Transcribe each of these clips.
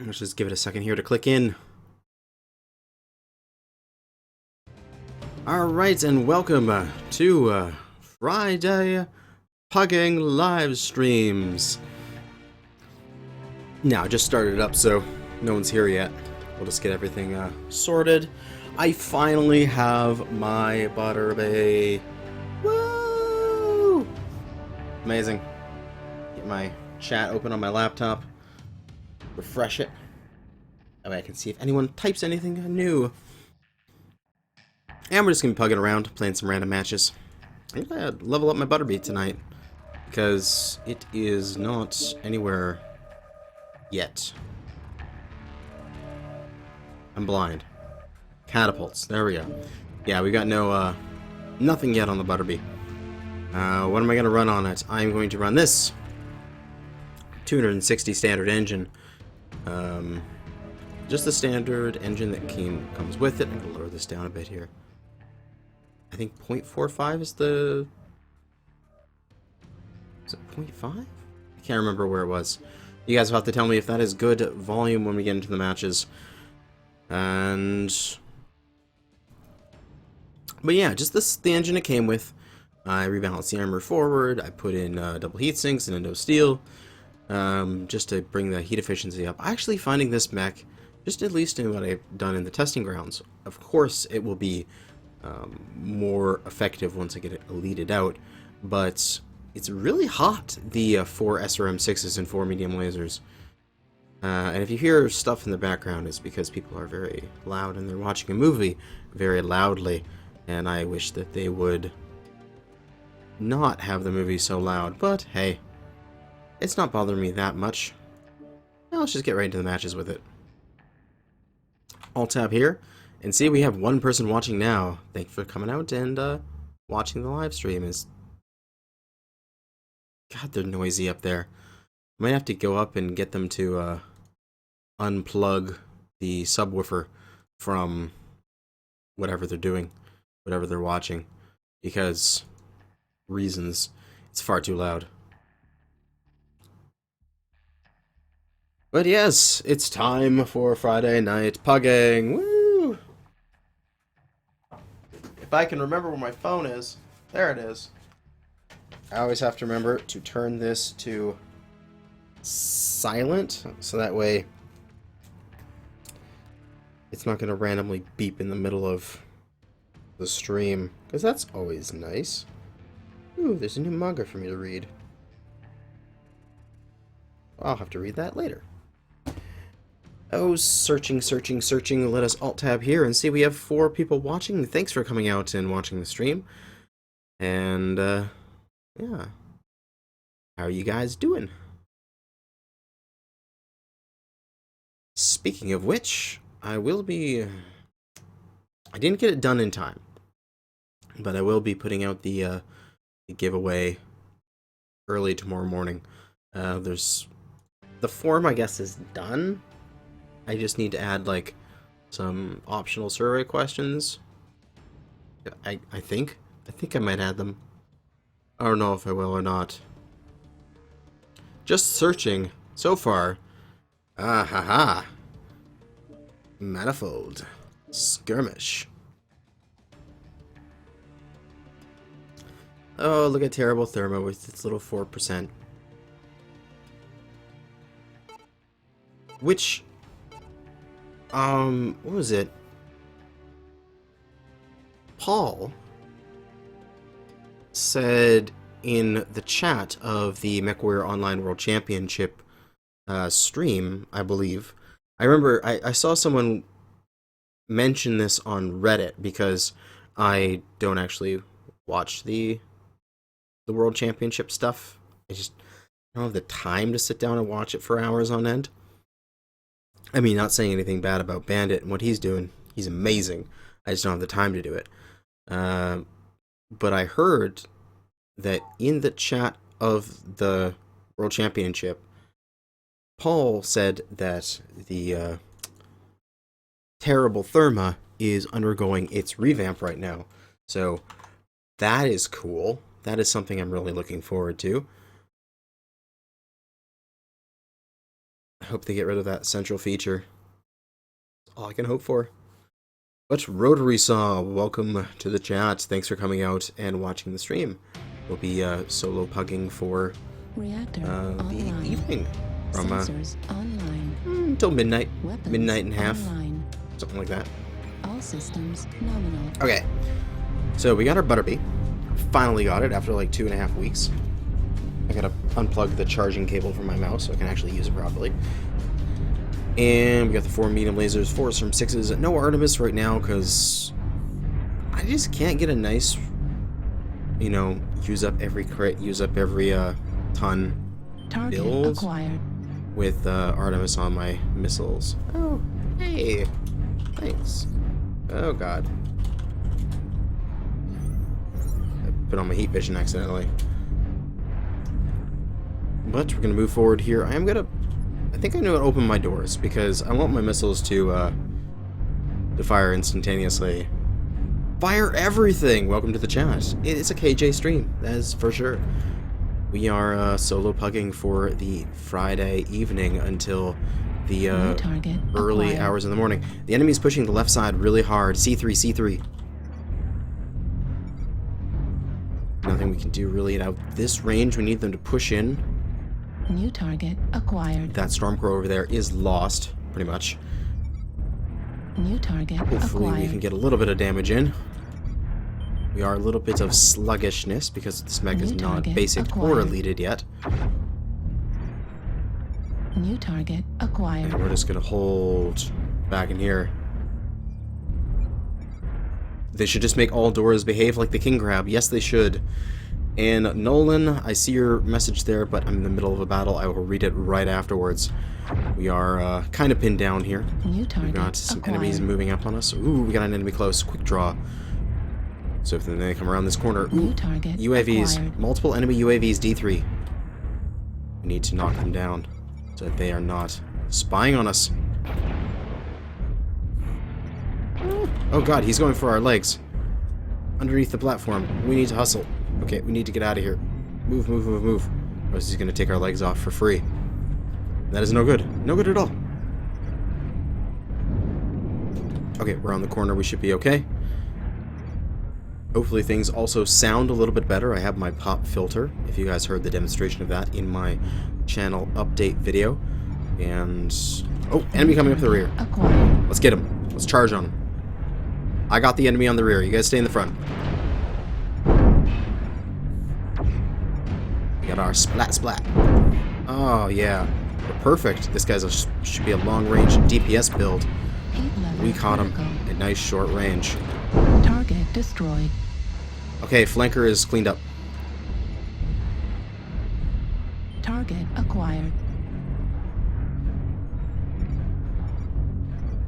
Let's just give it a second here to click in. Alright, and welcome to Friday Pugging live streams. Now, I just started it up, so no one's here yet. We'll just get everything sorted. I finally have my Butterbay. Woo! Amazing. Get my chat open on my laptop. Refresh it. That way I can see if anyone types anything new. And we're just going to be pugging around, playing some random matches. I'm going to level up my Butterbeat tonight, because it is not anywhere yet. I'm blind. Catapults. There we go. Yeah, we got nothing yet on the Butterbeat. What am I going to run on it? I'm going to run this 260 standard engine. Just the standard engine that comes with it. I'm going to lower this down a bit here. I think 0.45 is the... Is it 0.5? I can't remember where it was. You guys will have to tell me if that is good volume when we get into the matches. And... But yeah, just the engine it came with. I rebalanced the armor forward. I put in double heat sinks and endo steel. Just to bring the heat efficiency up. Actually finding this mech, just at least in what I've done in the testing grounds, of course it will be more effective once I get it elited out, but it's really hot, the 4 SRM6s and 4 medium lasers. And if you hear stuff in the background, it's because people are very loud and they're watching a movie very loudly, and I wish that they would not have the movie so loud, but hey, it's not bothering me that much. Now let's just get right into the matches with it. Alt tab here, and see we have one person watching now. Thanks for coming out and watching the live stream. God, they're noisy up there. I might have to go up and get them to unplug the subwoofer from whatever they're doing, whatever they're watching, because reasons. It's far too loud. But yes, it's time for Friday night pugging. Woo! If I can remember where my phone is, there it is. I always have to remember to turn this to silent, so that way it's not going to randomly beep in the middle of the stream, because that's always nice. Ooh, there's a new manga for me to read. I'll have to read that later. Oh, searching. Let us alt-tab here and see we have 4 people watching. Thanks for coming out and watching the stream. And, yeah. How are you guys doing? Speaking of which, I didn't get it done in time, but I will be putting out the giveaway early tomorrow morning. The form, I guess, is done. I just need to add, like, some optional survey questions. I think I might add them. I don't know if I will or not. Just searching so far. Ah ha ha. Manifold. Skirmish. Oh, look at Terrible Thermo with its little 4%. Which... what was it? Paul said in the chat of the Mechwarrior Online World Championship stream, I believe. I remember I saw someone mention this on Reddit, because I don't actually watch the World Championship stuff. I don't have the time to sit down and watch it for hours on end. I mean, not saying anything bad about Bandit and what he's doing. He's amazing. I just don't have the time to do it. But I heard that in the chat of the World Championship, Paul said that the Terrible Therma is undergoing its revamp right now. So that is cool. That is something I'm really looking forward to. hope they get rid of that central feature. That's all I can hope for. But Rotary Saw, welcome to the chat. Thanks for coming out and watching the stream. We'll be solo pugging for the evening from until midnight, midnight and a half, something like that. All systems nominal. Okay, so we got our Butterbee. Finally got it after like 2.5 weeks. I gotta unplug the charging cable from my mouse so I can actually use it properly. And we got the 4 medium lasers, 4 Storm 6s. No Artemis right now because I just can't get a nice, you know, use up every crit, use up every ton build with Artemis on my missiles. Oh, hey, thanks. Oh god, I put on my heat vision accidentally. But we're gonna move forward here. I think I'm gonna open my doors because I want my missiles to fire instantaneously. Fire everything! Welcome to the chat. It's a KJ stream, that is for sure. We are solo pugging for the Friday evening until the early hours in the morning. The enemy's pushing the left side really hard. C3, C3. Nothing we can do really at this range. We need them to push in. New target acquired. That Stormcrow over there is lost, pretty much. New target Hopefully acquired. we can get a little bit of damage in. We are a little bit of sluggishness because this mech is not basic or elite yet. New target acquired. And we're just gonna hold back in here. They should just make all doors behave like the king crab. Yes, they should. And Nolan, I see your message there, but I'm in the middle of a battle. I will read it right afterwards. We are kind of pinned down here. New target We've got some acquired. enemies moving up on us. Ooh, we got an enemy close. Quick draw. So if they come around this corner. Ooh, New target UAVs. acquired. Multiple enemy UAVs, D3. We need to knock them down so that they are not spying on us. Oh god, he's going for our legs. Underneath the platform. We need to hustle. Okay, we need to get out of here. Move, move, move, move. Or else he's going to take our legs off for free. That is no good. No good at all. Okay, we're on the corner. We should be okay. Hopefully things also sound a little bit better. I have my pop filter, if you guys heard the demonstration of that in my channel update video. And... oh, enemy coming up the rear. Acquired. Let's get him. Let's charge on him. I got the enemy on the rear. You guys stay in the front. We got our splat splat. Oh, yeah. We're perfect. This guy's should be a long-range DPS build. We caught him at nice short range. Target destroyed. Okay, flanker is cleaned up. Target acquired.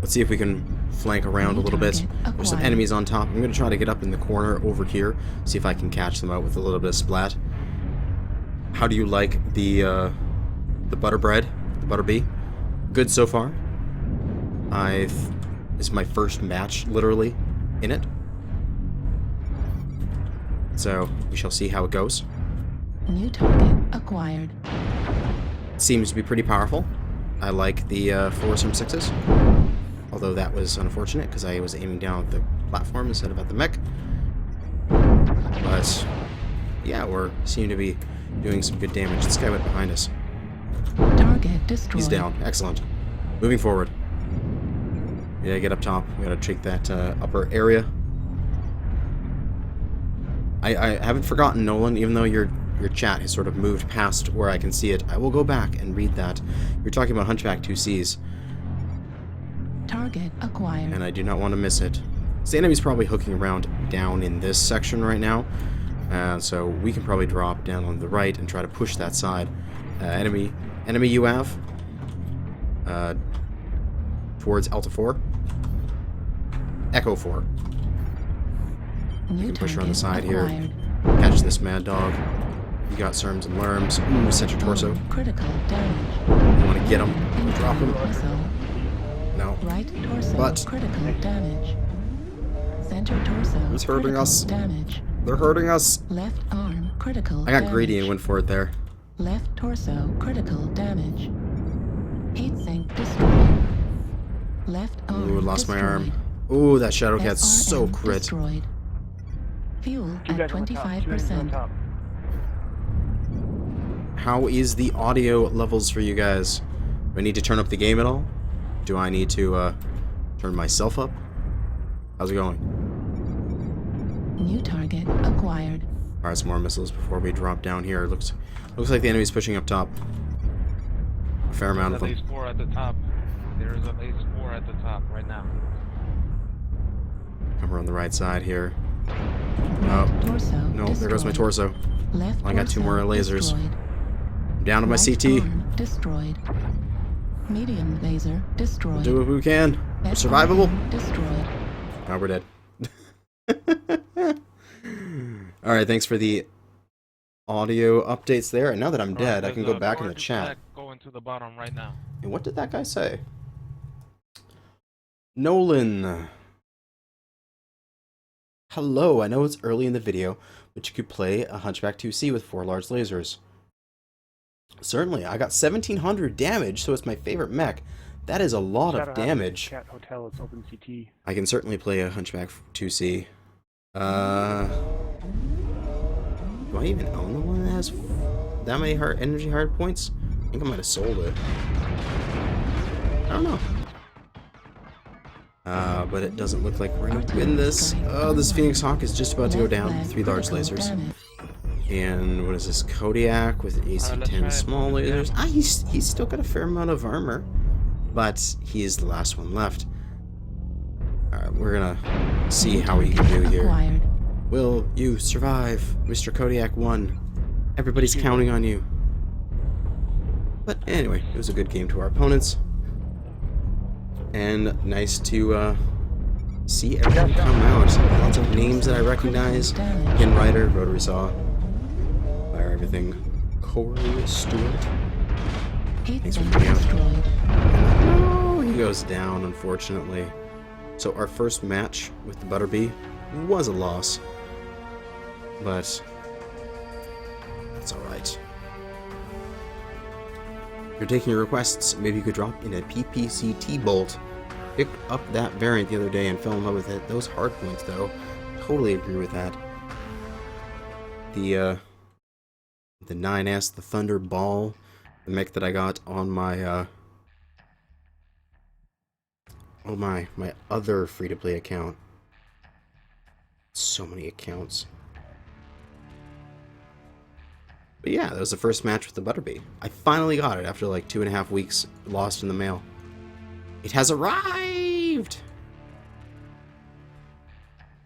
Let's see if we can flank around a little bit. There's some enemies on top. I'm going to try to get up in the corner over here, see if I can catch them out with a little bit of splat. How do you like the Butterbread, the Butterbee? Good so far. This is my first match, literally, in it. So, we shall see how it goes. New target acquired. Seems to be pretty powerful. I like the 4 Storm 6s. Although that was unfortunate, because I was aiming down at the platform instead of at the mech. But, yeah, we seem to be doing some good damage. This guy went behind us. Target destroyed. He's down. Excellent. Moving forward. We gotta get up top. We gotta take that upper area. I haven't forgotten, Nolan, even though your chat has sort of moved past where I can see it. I will go back and read that. You're talking about Hunchback 2Cs. Target acquired. And I do not want to miss it. So the enemy's probably hooking around down in this section right now. So we can probably drop down on the right and try to push that side. Enemy UAV. Towards Alta 4. Echo 4. We can push her on the side here. Catch this mad dog. You got Serms and Lerms. Ooh, center torso. Critical damage. You want to get him. Drop him. No. Right torso. But critical damage. Center torso. Who's hurting us? Damage. They're hurting us. Left arm critical. I got greedy and went for it there. Left torso critical damage. Heatsink destroyed. Left arm Ooh, lost my arm. destroyed. Ooh, that Shadowcat's so SRM crit. destroyed. Fuel Two at guys on the top. 2 enemies on 25%. top. How is the audio levels for you guys? Do I need to turn up the game at all? Do I need to turn myself up? How's it going? New target acquired. Alright, some more missiles before we drop down here. Looks like the enemy's pushing up top. A fair amount of There's them. at least 4 at the top. There's at least 4 at the top right now. Come around the right side here. Right Oh, torso no, there goes my destroyed. torso. Left I got 2 more torso lasers. destroyed. I'm down to my Right CT. arm destroyed. Medium laser destroyed. Do what we can. We're SRM survivable. destroyed. Oh, we're dead. Alright, thanks for the audio updates there. And now that I'm dead, I can go back in the chat. Going to the bottom right now. And what did that guy say? Nolan. Hello, I know it's early in the video, but you could play a Hunchback 2C with 4 large lasers. Certainly, I got 1700 damage, so it's my favorite mech. That is a lot of damage. Cat Hotel, it's open CT. I can certainly play a Hunchback 2C. Do I even own the one that has that many energy hard points? I think I might have sold it. I don't know. But it doesn't look like we're gonna win this. Oh, this Phoenix Hawk is just about to go down. 3 large lasers. And what is this? Kodiak with AC-10 small lasers. Ah, he's still got a fair amount of armor, but he is the last one left. Alright, we're gonna see how he can do here. Acquired. Will you survive, Mr. Kodiak 1? Everybody's counting on you. But anyway, it was a good game to our opponents. And nice to see everyone come out. Lots of names that I recognize. Ken Ryder, Rotary Saw. Fire everything. Corey Stewart. Thanks for Heatsink coming out. destroyed. Oh, he goes down, unfortunately. So our first match with the Butterbee was a loss. But it's alright. You're taking your requests. Maybe you could drop in a PPC T-Bolt. Picked up that variant the other day and fell in love with it. Those hard points, though. Totally agree with that. The 9S, the Thunderball, the mech that I got on my my other free-to-play account. So many accounts. But yeah, that was the first match with the Butterbee. I finally got it after like 2.5 weeks lost in the mail. It has arrived!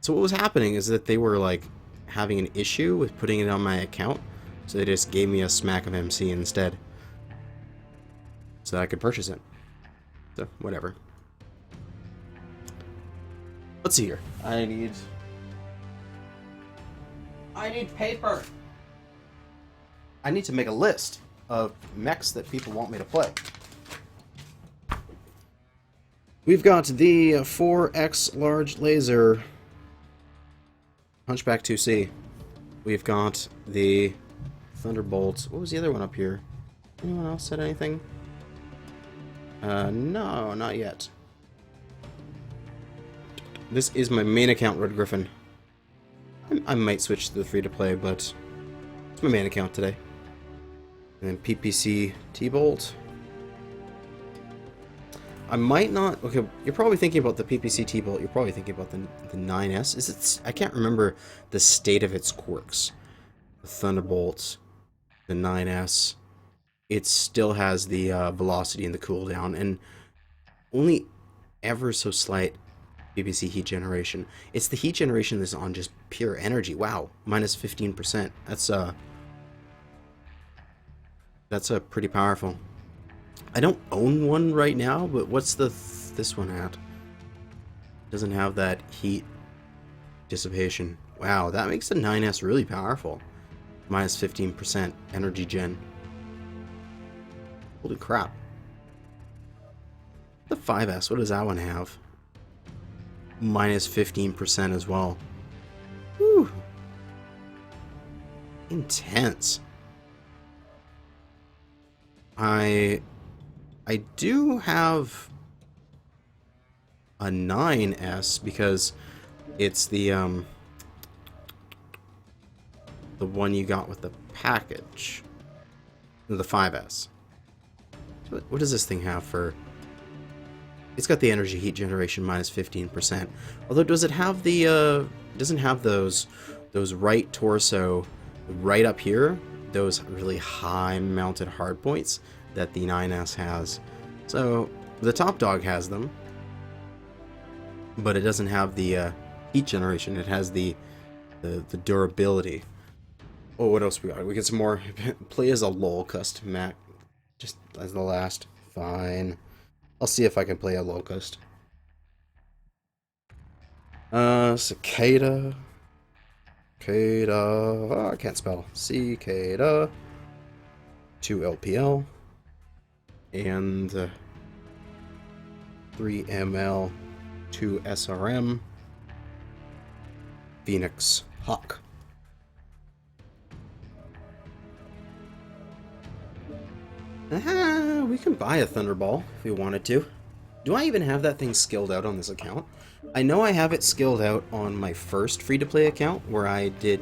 So what was happening is that they were like having an issue with putting it on my account, so they just gave me a smack of MC instead. So that I could purchase it. So, whatever. Let's see here. I need paper! I need to make a list of mechs that people want me to play. We've got the 4X large laser Hunchback 2C. We've got the Thunderbolt. What was the other one up here? Anyone else said anything? No, not yet. This is my main account, Red Griffin. I might switch to the free-to-play, but it's my main account today. And then PPC T-Bolt. I might not... Okay, you're probably thinking about the PPC T-Bolt. You're probably thinking about the 9S. Is it... I can't remember the state of its quirks. The Thunderbolt, the 9S. It still has the velocity and the cooldown, and only ever so slight PPC heat generation. It's the heat generation that's on just pure energy. Wow, minus 15%. That's pretty powerful. I don't own one right now, but what's this one at? Doesn't have that heat dissipation. Wow, that makes the 9S really powerful. Minus 15% energy gen. Holy crap. The 5S, what does that one have? Minus 15% as well. Whew. Intense. I I do have a 9S because it's the one you got with the package. The 5S. What does this thing have for... It's got the energy heat generation minus 15%. Although, does it have the, it doesn't have those right torso right up here, those really high mounted hard points that the 9S has. So, the Top Dog has them, but it doesn't have the heat generation. It has the durability. Oh, what else we got? We get some more. Play as a locust, Mac. Just as the last. Fine. I'll see if I can play a locust. Cicada. Cicada. Oh, I can't spell. Cicada. 2 LPL. And 3 ML. 2 SRM. Phoenix Hawk. We can buy a Thunderball if we wanted to. Do I even have that thing skilled out on this account? I know I have it skilled out on my first free-to-play account, where I did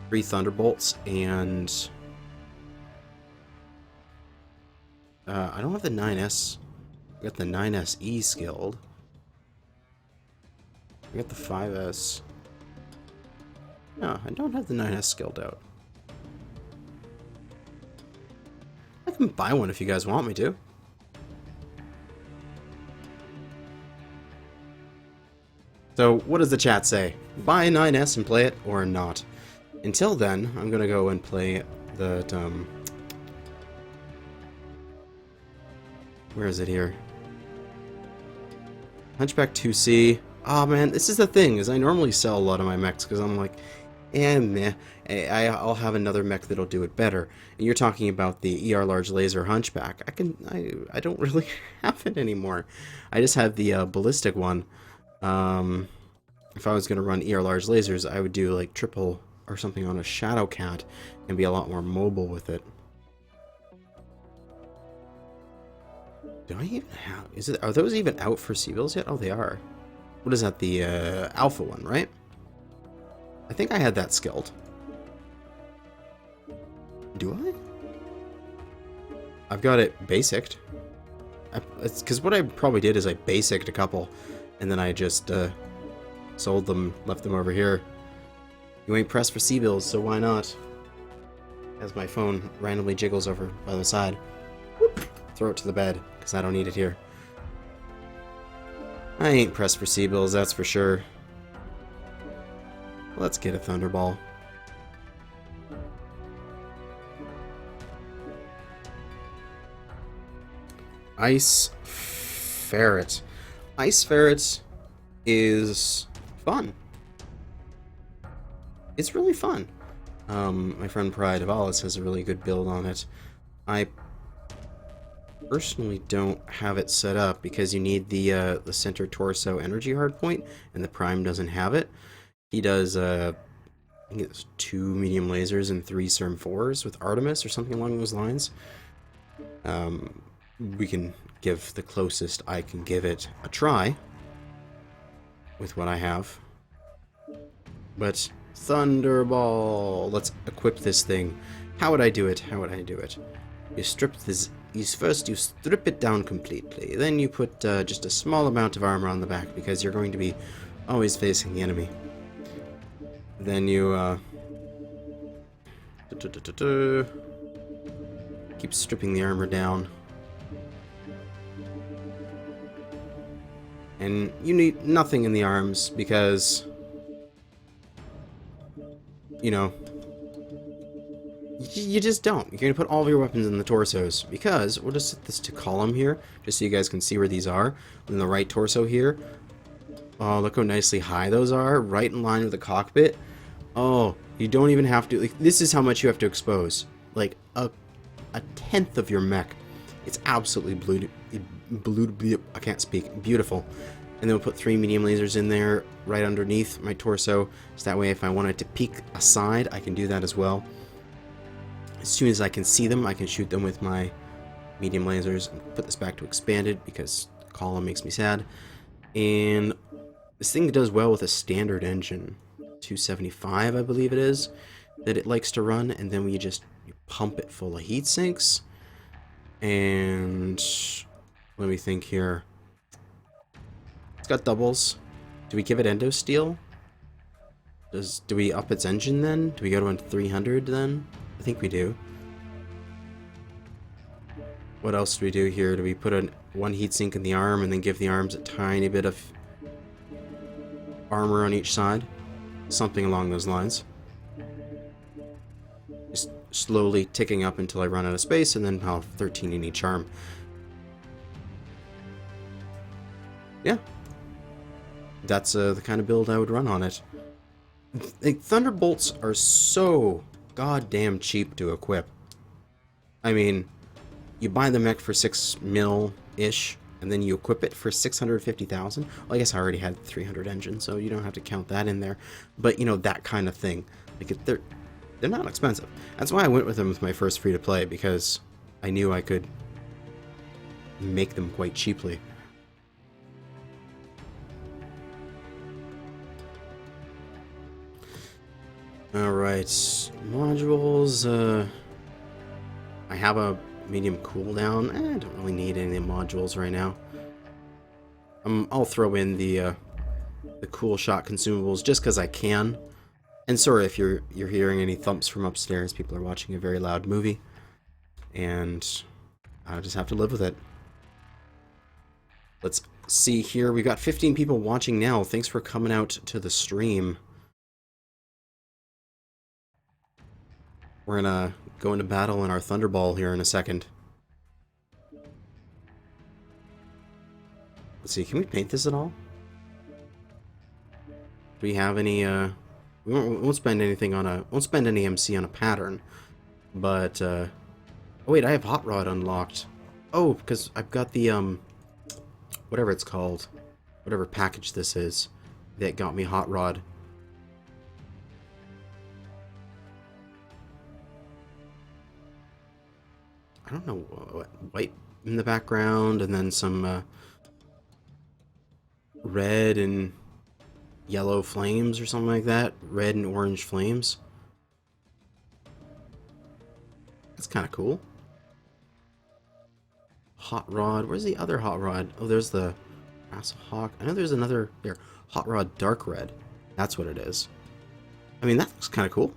3 Thunderbolts, and... I don't have the 9S. I got the 9SE skilled. I got the 5S. No, I don't have the 9S skilled out. I can buy one if you guys want me to. So, what does the chat say? Buy a 9S and play it, or not? Until then, I'm gonna go and play the, where is it here? Hunchback 2C. Oh man, this is the thing, is I normally sell a lot of my mechs, because I'm like, meh. I'll have another mech that'll do it better. And you're talking about the ER Large Laser Hunchback. I don't really have it anymore. I just have the ballistic one. If I was going to run ER Large Lasers, I would do like triple or something on a Shadow Cat and be a lot more mobile with it. Do I even have... Are those even out for C-Bills yet? Oh, they are. What is that? The Alpha one, right? I think I had that skilled. Do I? I've got it basicked. It's because what I probably did is I basicked a couple, and then I just sold them, left them over here. You ain't pressed for C-Bills, so why not? As my phone randomly jiggles over by the side. Whoop, throw it to the bed, because I don't need it here. I ain't pressed for C-Bills, that's for sure. Let's get a Thunderball. Ice Ferret. Ice Ferret is fun. It's really fun. My friend Pride of Alice has a really good build on it. I personally don't have it set up because you need the center torso energy hardpoint, and the Prime doesn't have it. He does, I think it's 2 medium lasers and 3 CERM 4s with Artemis or something along those lines. We can give the closest I can give it a try with what I have. But Thunderball, let's equip this thing. How would I do it? How would I do it? You strip this. First, you strip it down completely. Then you put just a small amount of armor on the back because you're going to be always facing the enemy. Then you keep stripping the armor down. And you need nothing in the arms because, you know, you just don't. You're going to put all of your weapons in the torsos because, we'll just set this to column here, just so you guys can see where these are. In the right torso here. Oh, look how nicely high those are, right in line with the cockpit. Oh, you don't even have to, like, this is how much you have to expose. Like, a tenth of your mech. It's absolutely I can't speak, beautiful. And then we'll put 3 medium lasers in there, right underneath my torso, so that way if I wanted to peek aside, I can do that as well. As soon as I can see them, I can shoot them with my medium lasers. Put this back to expanded because column makes me sad. And this thing does well with a standard engine, 275 I believe it is, that it likes to run, and then you pump it full of heat sinks. And let me think here. It's got doubles. Do we give it endo steel? Do we up its engine then? Do we go to 300 then? I think we do. What else do we do here? Do we put one heatsink in the arm and then give the arms a tiny bit of armor on each side? Something along those lines. Just slowly ticking up until I run out of space, and then I'll have 13 in each arm. Yeah. That's the kind of build I would run on it. Like, Thunderbolts are so goddamn cheap to equip. I mean, you buy the mech for 6 mil-ish, and then you equip it for 650,000. Well, I guess I already had 300 engines, so you don't have to count that in there. But, you know, that kind of thing. Like, they're not expensive. That's why I went with them with my first free-to-play, because I knew I could make them quite cheaply. Alright, modules, I have a medium cooldown. I don't really need any modules right now. I'll throw in the cool shot consumables just because I can. And sorry if you're hearing any thumps from upstairs. People are watching a very loud movie, and I just have to live with it. Let's see here. We've got 15 people watching now. Thanks for coming out to the stream. We're gonna go into battle in our Thunderball here in a second. Let's see, can we paint this at all? Do we have any, we won't spend anything on won't spend any MC on a pattern. But, oh wait, I have Hot Rod unlocked. Oh, because I've got the, whatever it's called. Whatever package this is that got me Hot Rod. I don't know, what, white in the background, and then some red and yellow flames or something like that. Red and orange flames. That's kind of cool. Hot Rod. Where's the other Hot Rod? Oh, there's the Hawk. I know there's another there. Hot Rod Dark Red. That's what it is. I mean, that looks kind of cool.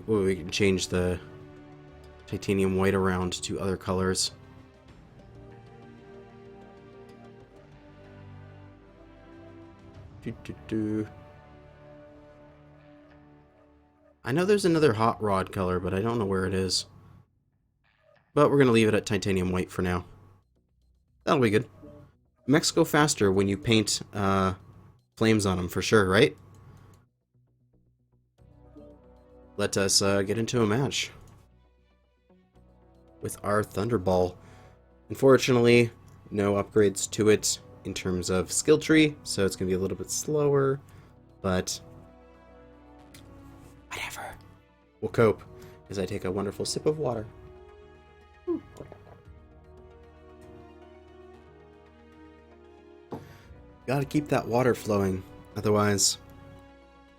We can change the titanium white around to other colors. I know there's another Hot Rod color, but I don't know where it is. But we're going to leave it at titanium white for now. That'll be good. Mechs go faster when you paint flames on them, for sure, right? Let us get into a match with our Thunderball. Unfortunately, no upgrades to it in terms of skill tree, so it's going to be a little bit slower, but whatever. We'll cope as I take a wonderful sip of water. Gotta keep that water flowing, otherwise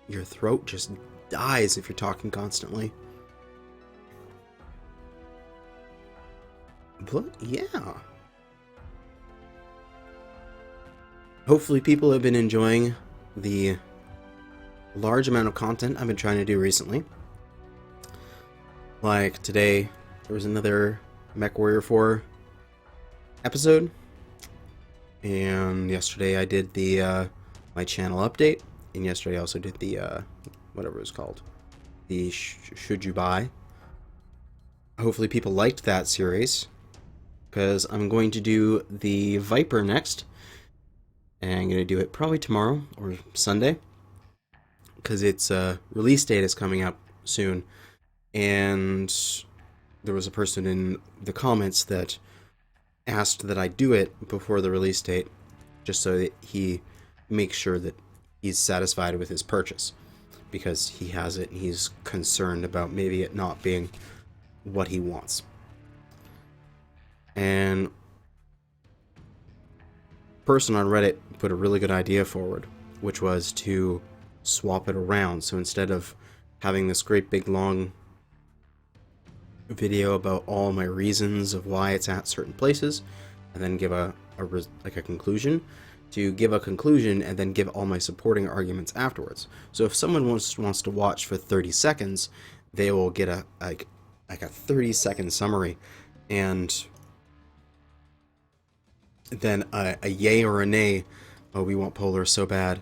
your throat just dies if you're talking constantly. But yeah. Hopefully people have been enjoying the large amount of content I've been trying to do recently. Like today, there was another Mechwarrior 4 episode. And yesterday I did the my channel update. And yesterday I also did the whatever it's called. The Should You Buy. Hopefully people liked that series, because I'm going to do the Viper next. And I'm going to do it probably tomorrow or Sunday, because its release date is coming up soon. And there was a person in the comments that asked that I do it before the release date, just so that he makes sure that he's satisfied with his purchase, because he has it and he's concerned about maybe it not being what he wants. And a person on Reddit put a really good idea forward, which was to swap it around. So instead of having this great big long video about all my reasons of why it's at certain places, and then give a conclusion, to give a conclusion and then give all my supporting arguments afterwards. So if someone wants to watch for 30 seconds, they will get a 30-second summary, and then a yay or a nay. Oh, we want polar so bad.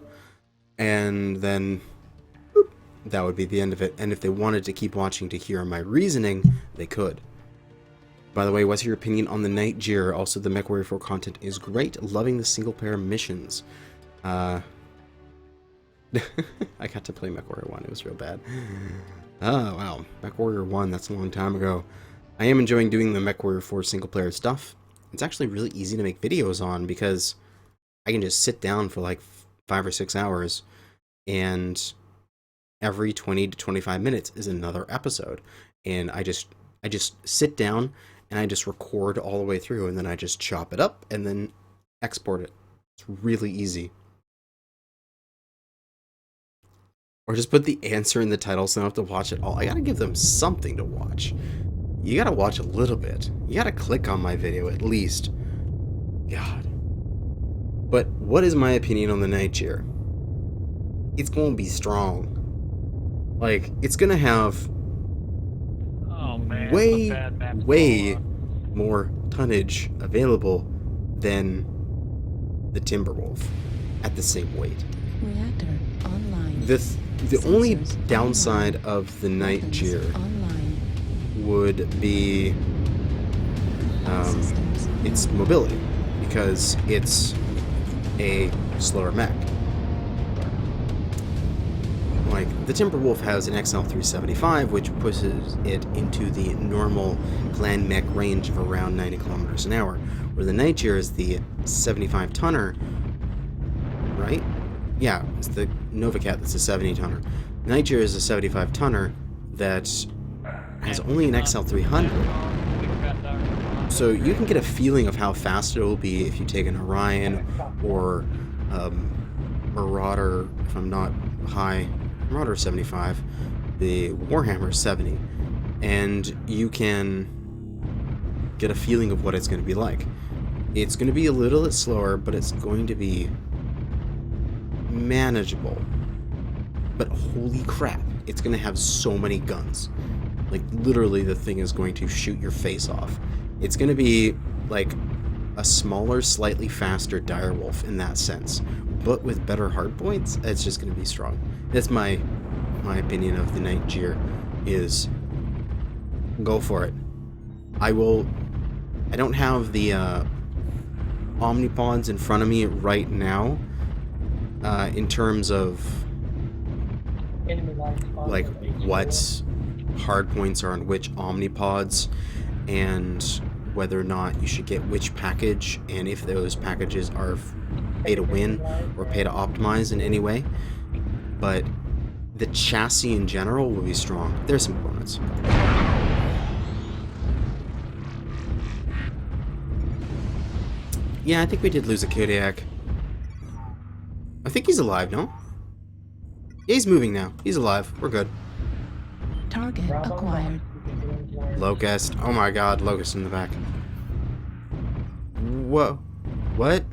And then boop, that would be the end of it. And if they wanted to keep watching to hear my reasoning, they could. By the way, what's your opinion on the Night Jeer? Also, the Mechwarrior 4 content is great. Loving the single-player missions. I got to play Mechwarrior 1. It was real bad. Oh, wow. Mechwarrior 1, that's a long time ago. I am enjoying doing the Mechwarrior 4 single-player stuff. It's actually really easy to make videos on because I can just sit down for like 5 or 6 hours, and every 20 to 25 minutes is another episode. And I just sit down and I just record all the way through, and then I just chop it up and then export it. It's really easy. Or just put the answer in the title so I don't have to watch it all. I gotta give them something to watch. You gotta watch a little bit. You gotta click on my video at least. God. But what is my opinion on the Night Jeer? It's gonna be strong. Like, it's gonna have way more tonnage available than the Timberwolf at the same weight. Reactor online. The only downside of the Night Jeer would be its mobility, because it's a slower mech. Like, the Timberwolf has an XL375, which pushes it into the normal clan mech range of around 90 kilometers an hour, where the Night Jeer is the 75-tonner, right? Yeah, it's the Novacat that's a 70-tonner. Night Jeer is a 75-tonner that has only an XL300. So you can get a feeling of how fast it will be if you take an Orion or Marauder, if I'm not high, Marauder 75, the Warhammer 70, and you can get a feeling of what it's going to be like. It's going to be a little bit slower, but it's going to be manageable. But holy crap, it's going to have so many guns. Like, literally, the thing is going to shoot your face off. It's going to be like a smaller, slightly faster Direwolf in that sense, but with better hardpoints. It's just going to be strong. That's my opinion of the Night Jeer. Is go for it. I don't have the Omnipods in front of me right now in terms of like what hardpoints are on which Omnipods and whether or not you should get which package, and if those packages are pay to win or pay to optimize in any way. But the chassis in general will be strong. There's some components. Yeah, I think we did lose a Kodiak. I think he's alive, no? Yeah, he's moving now. He's alive. We're good. Target acquired. Locust. Oh my god, Locust in the back. Whoa. What?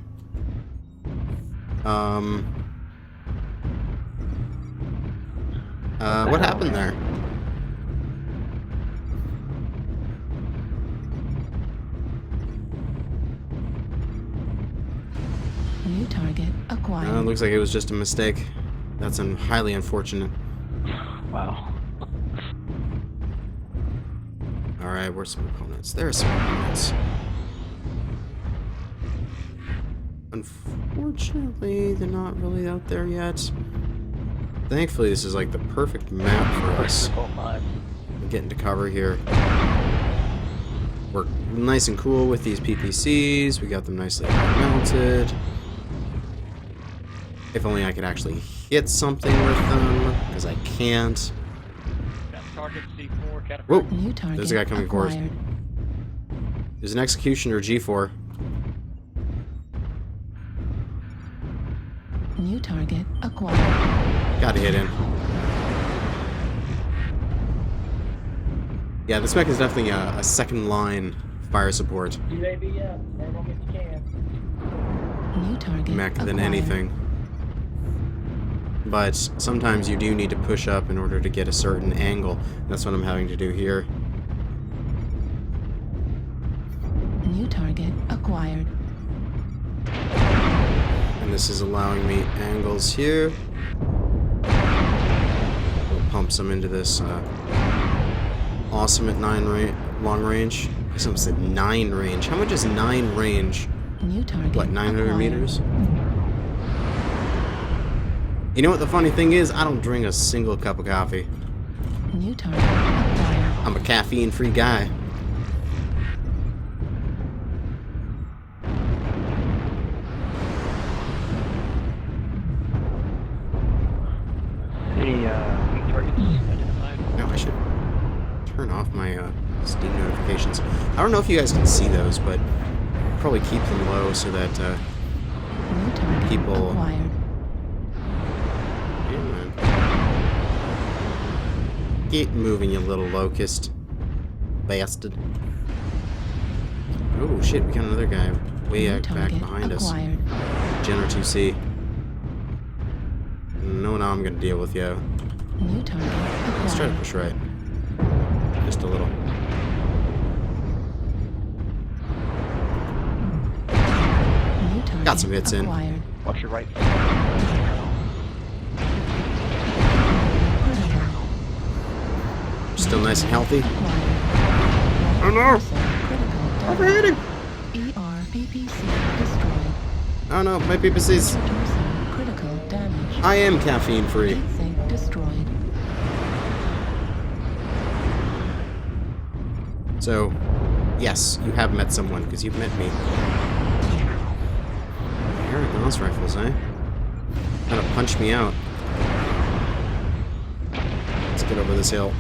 What happened there? New target acquired. Looks like it was just a mistake. That's highly unfortunate. Wow. Alright, where's some opponents? There are some opponents. Unfortunately, they're not really out there yet. Thankfully, this is like the perfect map for us. We're getting to cover here. We're nice and cool with these PPCs. We got them nicely mounted. If only I could actually hit something with them, because I can't. Target C4, Whoa! New target There's a guy coming for us. acquired. There's an Executioner G4. New target acquired. Gotta hit in. Yeah, this mech is definitely a second line fire support New target mech than acquired. anything. But sometimes you do need to push up in order to get a certain angle. That's what I'm having to do here. New target acquired. And this is allowing me angles here. We'll pump some into this awesome at 9 long range. I almost said 9 range. How much is 9 range? New target What, 900 acquired. meters? You know what the funny thing is? I don't drink a single cup of coffee. New target acquired. I'm a caffeine-free guy. Any targets identified? No, I should turn off my Steam notifications. I don't know if you guys can see those, but probably keep them low so that New target people- acquired. yeah, man. Get moving, you little locust bastard. Oh shit, we got another guy way New back target behind us. acquired. Gen 2C. No, now I'm gonna deal with you. New target Let's try to acquired. push right. Just a little. New target Got some hits in. acquired. Watch your right. Critical. Still nice and healthy. Acquired. Oh no! Critical Overheating! ERPPC destroyed. Oh no, my PPC's. Torso critical damage. I am caffeine free. Heat sink destroyed. So, yes, you have met someone, because you've met me. Air Gauss rifles, eh? Gonna punch me out. Let's get over this hill.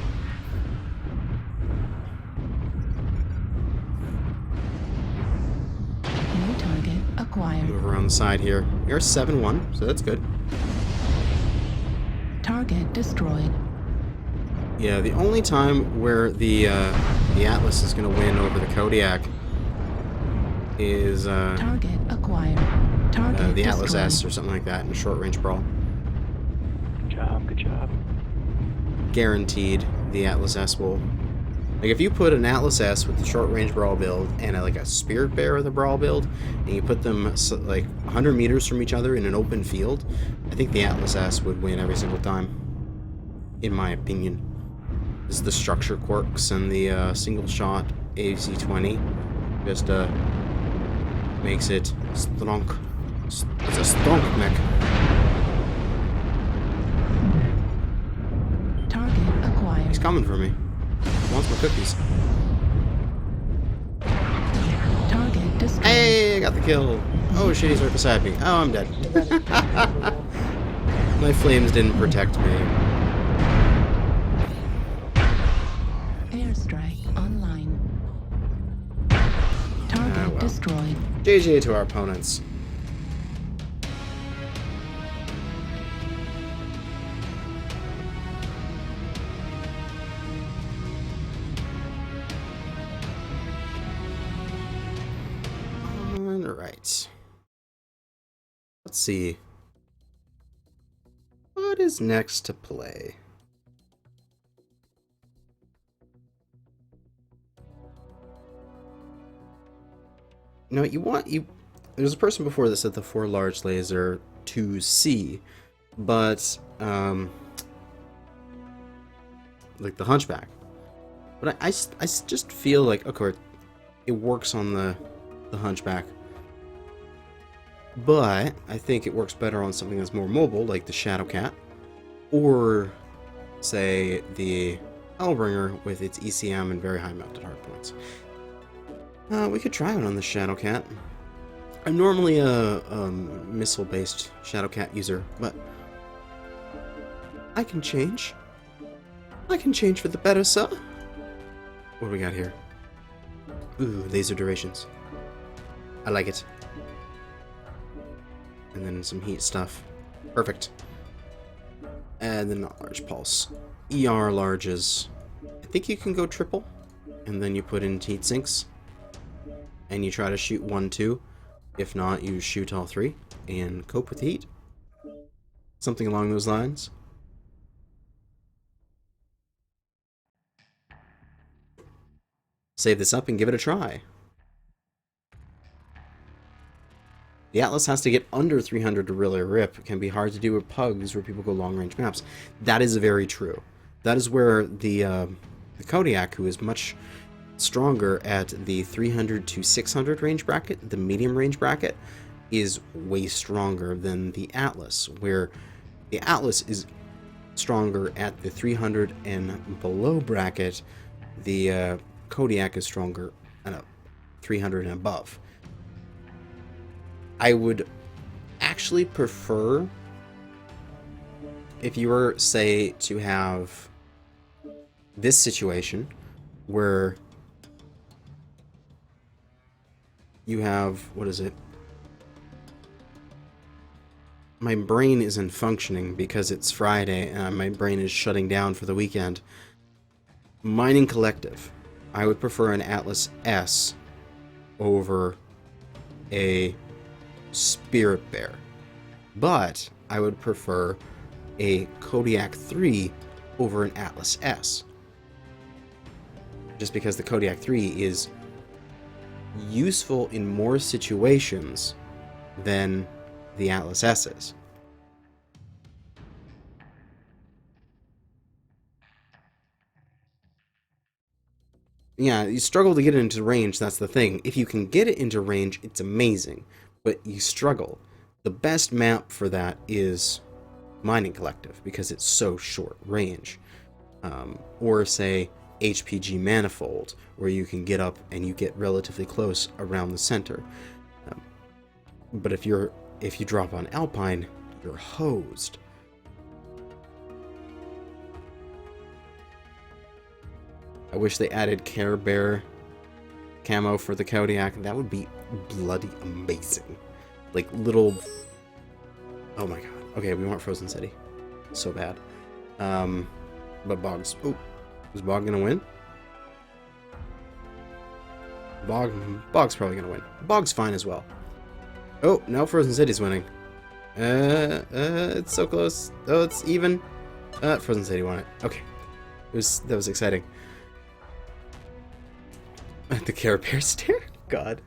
New target acquired. Move around the side here. You're 7-1, so that's good. Target destroyed. Yeah, the only time where the Atlas is going to win over the Kodiak is Target acquired. Target the Atlas destroyed. S or something like that in a short-range brawl. Good job, good job. Guaranteed, the Atlas S will. Like, if you put an Atlas S with the short-range brawl build and like a Spirit Bear with a brawl build, and you put them like 100 meters from each other in an open field, I think the Atlas S would win every single time, in my opinion. This is the structure quirks and the single-shot AC-20 just makes it strong. It's a strong mech. Target acquired. He's coming for me. He wants my cookies. Target destroyed. Hey, I got the kill. Oh shit, he's right beside me. Oh, I'm dead. My flames didn't protect me. Airstrike online. Target well. destroyed. JJ to our opponents. Alright. Let's see. What is next to play? No, there's a person before this at the 4 large laser 2C, but like the Hunchback. But I just feel like, okay, it works on the Hunchback, but I think it works better on something that's more mobile, like the Shadowcat, or say the Hellbringer with its ECM and very high mounted hardpoints. We could try it on the Shadowcat. I'm normally a missile-based Shadowcat user, but I can change. I can change for the better, sir. What do we got here? Ooh, laser durations. I like it. And then some heat stuff. Perfect. And then not large pulse. ER larges. I think you can go triple. And then you put in heat sinks. And you try to shoot 1, 2. If not, you shoot all 3. And cope with the heat. Something along those lines. Save this up and give it a try. The Atlas has to get under 300 to really rip. It can be hard to do with pugs where people go long-range maps. That is very true. That is where the Kodiak, who is much stronger at the 300 to 600 range bracket, the medium range bracket, is way stronger than the Atlas, where the Atlas is stronger at the 300 and below bracket. The Kodiak is stronger at 300 and above. I would actually prefer, if you were, say, to have this situation where you have, what is it? My brain isn't functioning because it's Friday and my brain is shutting down for the weekend. Mining Collective. I would prefer an Atlas S over a Spirit Bear. But I would prefer a Kodiak 3 over an Atlas S. Just because the Kodiak 3 is useful in more situations than the Atlas S is. Yeah, you struggle to get it into range, that's the thing. If you can get it into range, it's amazing, but you struggle. The best map for that is Mining Collective, because it's so short range. Or say HPG Manifold, where you can get up and you get relatively close around the center. But if you drop on Alpine, you're hosed. I wish they added Care Bear camo for the Kodiak. That would be bloody amazing. Like little... Oh my god. Okay, we want Frozen City. So bad. But Boggs... Oh, is Bog gonna win? Bog's probably gonna win. Bog's fine as well. Oh, now Frozen City's winning. It's so close. Oh, it's even. Frozen City won it. Okay. That was exciting. The Care Bear stare? God.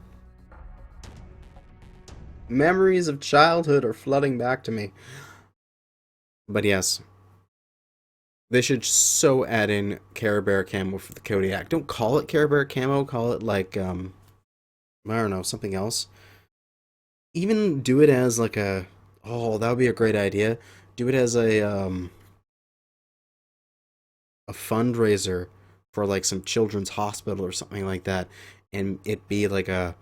Memories of childhood are flooding back to me. But yes. They should so add in Care Bear camo for the Kodiak. Don't call it Care Bear camo, call it like, I don't know, something else. Even do it as like a... Oh, that would be a great idea. Do it as a fundraiser for like some children's hospital or something like that, and it be like a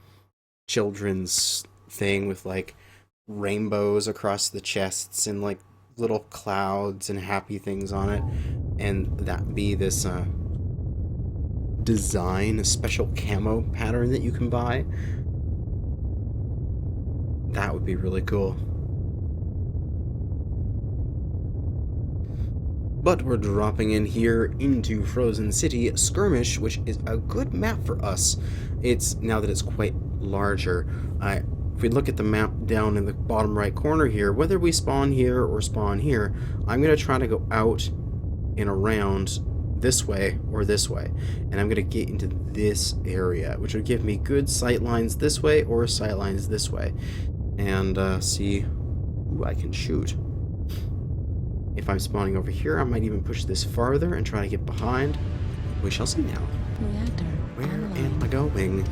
children's thing with like rainbows across the chests and like little clouds and happy things on it, and that be this design, a special camo pattern that you can buy. That would be really cool. But we're dropping in here into Frozen City Skirmish, which is a good map for us. It's, now that it's quite larger, if we look at the map down in the bottom right corner here, whether we spawn here or spawn here, I'm going to try to go out and around this way or this way. And I'm going to get into this area, which would give me good sight lines this way or sight lines this way. And see who I can shoot. If I'm spawning over here, I might even push this farther and try to get behind. We shall see now. Reactor Where online. am I going?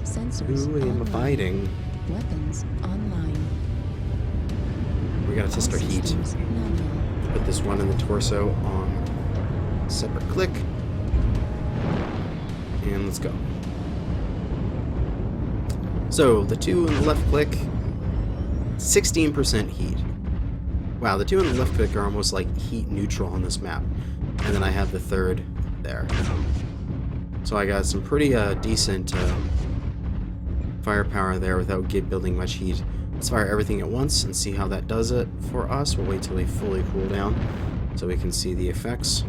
Sensors Who am I online. fighting? Weapons online. We gotta test our heat. Systems nominal. Put this one in the torso on separate click. And let's go. So, the two in the left click, 16% heat. Wow, the two in the left click are almost like heat neutral on this map. And then I have the third there. So I got some pretty decent firepower there without building much heat. Let's fire everything at once and see how that does it for us. We'll wait till they fully cool down so we can see the effects.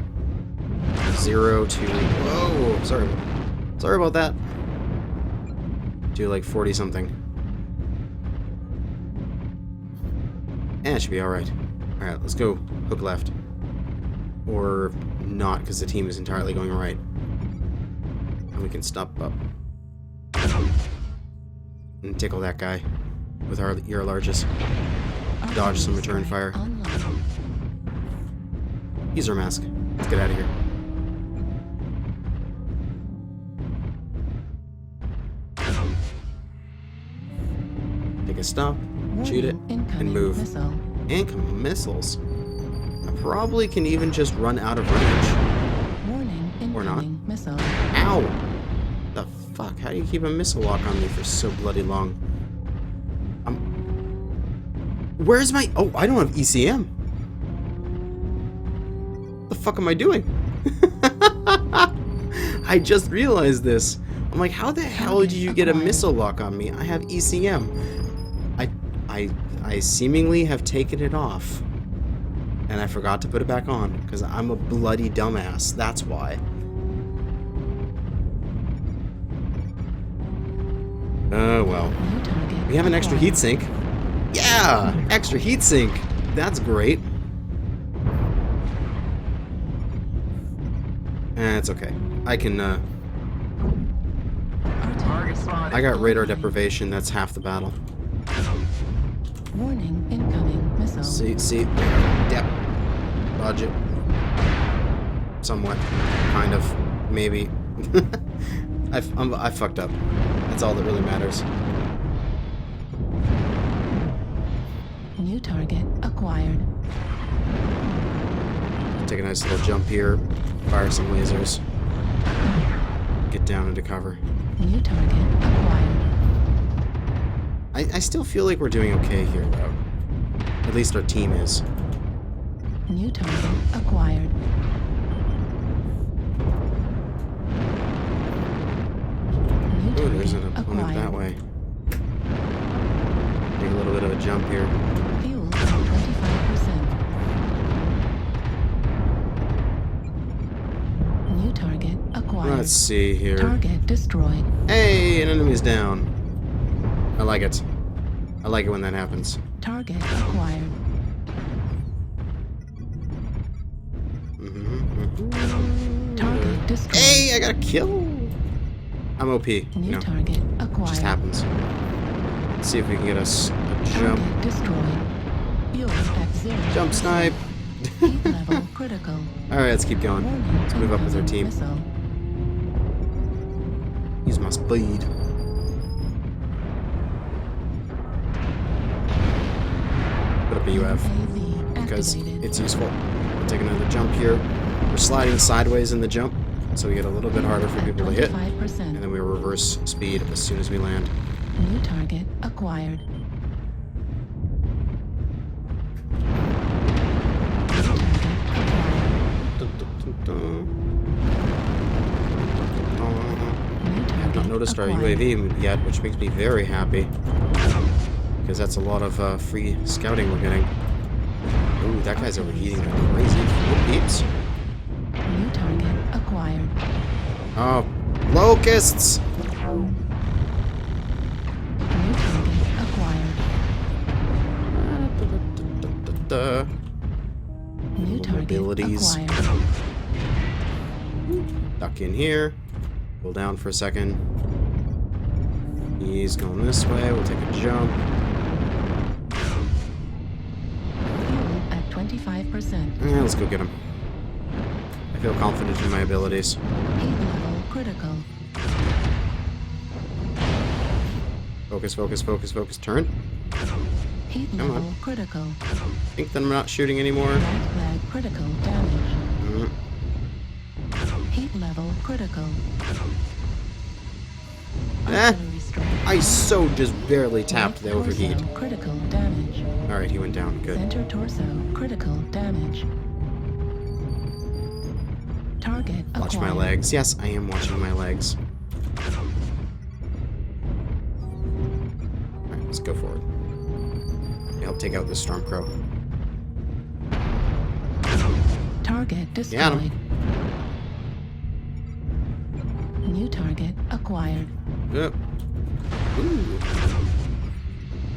0 to... Whoa! Sorry about that. Do like 40 something. And it should be alright. Alright, let's go hook left. Or not, because the team is entirely going right. And we can stop up. And tickle that guy with your largest. Dodge some return fire. Use our mask. Let's get out of here. Take a stop, shoot it, and move. Incoming missiles. I probably can even just run out of range. Or not. Ow! The fuck? How do you keep a missile lock on me for so bloody long? Where's my... Oh, I don't have ECM. What the fuck am I doing? I just realized this. I'm like, how the hell did you get a missile lock on me? I have ECM. I seemingly have taken it off. And I forgot to put it back on. Because I'm a bloody dumbass. That's why. Oh, well. We have an extra heatsink. Yeah! Extra heatsink. That's great. It's okay. I can, I got radar deprivation. That's half the battle. Warning, incoming missile. See? Yep. Dodge it. Somewhat. Kind of. Maybe. I fucked up. That's all that really matters. New target acquired. Take a nice little jump here. Fire some lasers. Get down into cover. New target acquired. I still feel like we're doing okay here, though. At least our team is. New target acquired. Oh, there's an opponent that way. Take a little bit of a jump here. Fuel at 25%. New target acquired. Let's see here. Target destroyed. Hey, an enemy's down. I like it. I like it when that happens. Target acquired. Target destroyed. Hey, I got a kill. I'm OP. You New know, target acquired. just happens. Let's see if we can get us a jump. Target destroyed. Fuel at 0. Jump snipe. Heat level critical. Alright, let's keep going. Warning, Let's move up with our team. missile. Use my speed. Put up a UAV UAV because activated. it's useful. We'll take another jump here. We're sliding sideways in the jump, so we get a little bit harder for people to hit. 25%. And then we reverse speed as soon as we land. New target acquired. I have not noticed our UAV yet, which makes me very happy. Because that's a lot of free scouting we're getting. Ooh, that guy's overheating like crazy. Oh, peeps. New target acquired. Oh, locusts! New target acquired. New target Abilities. acquired. Duck in here. Pull down for a second. He's going this way. We'll take a jump. Fuel at 25%. Let's go get him. I feel confident in my abilities. Heat level critical. Focus, focus, focus, focus. Turn. Heat Come level on. critical. Think that I'm not shooting anymore. Red flag critical damage. Mm. Heat level critical. Eh, Artillery strike. I so just barely tapped the Right overheat. torso critical damage. Alright, he went down. Good. Center torso critical damage. Target Watch my acquired. legs. Yes, I am watching my legs. Alright, let's go for it. Help take out this Stormcrow. Target Got destroyed. him. New target acquired. Yep. Ooh.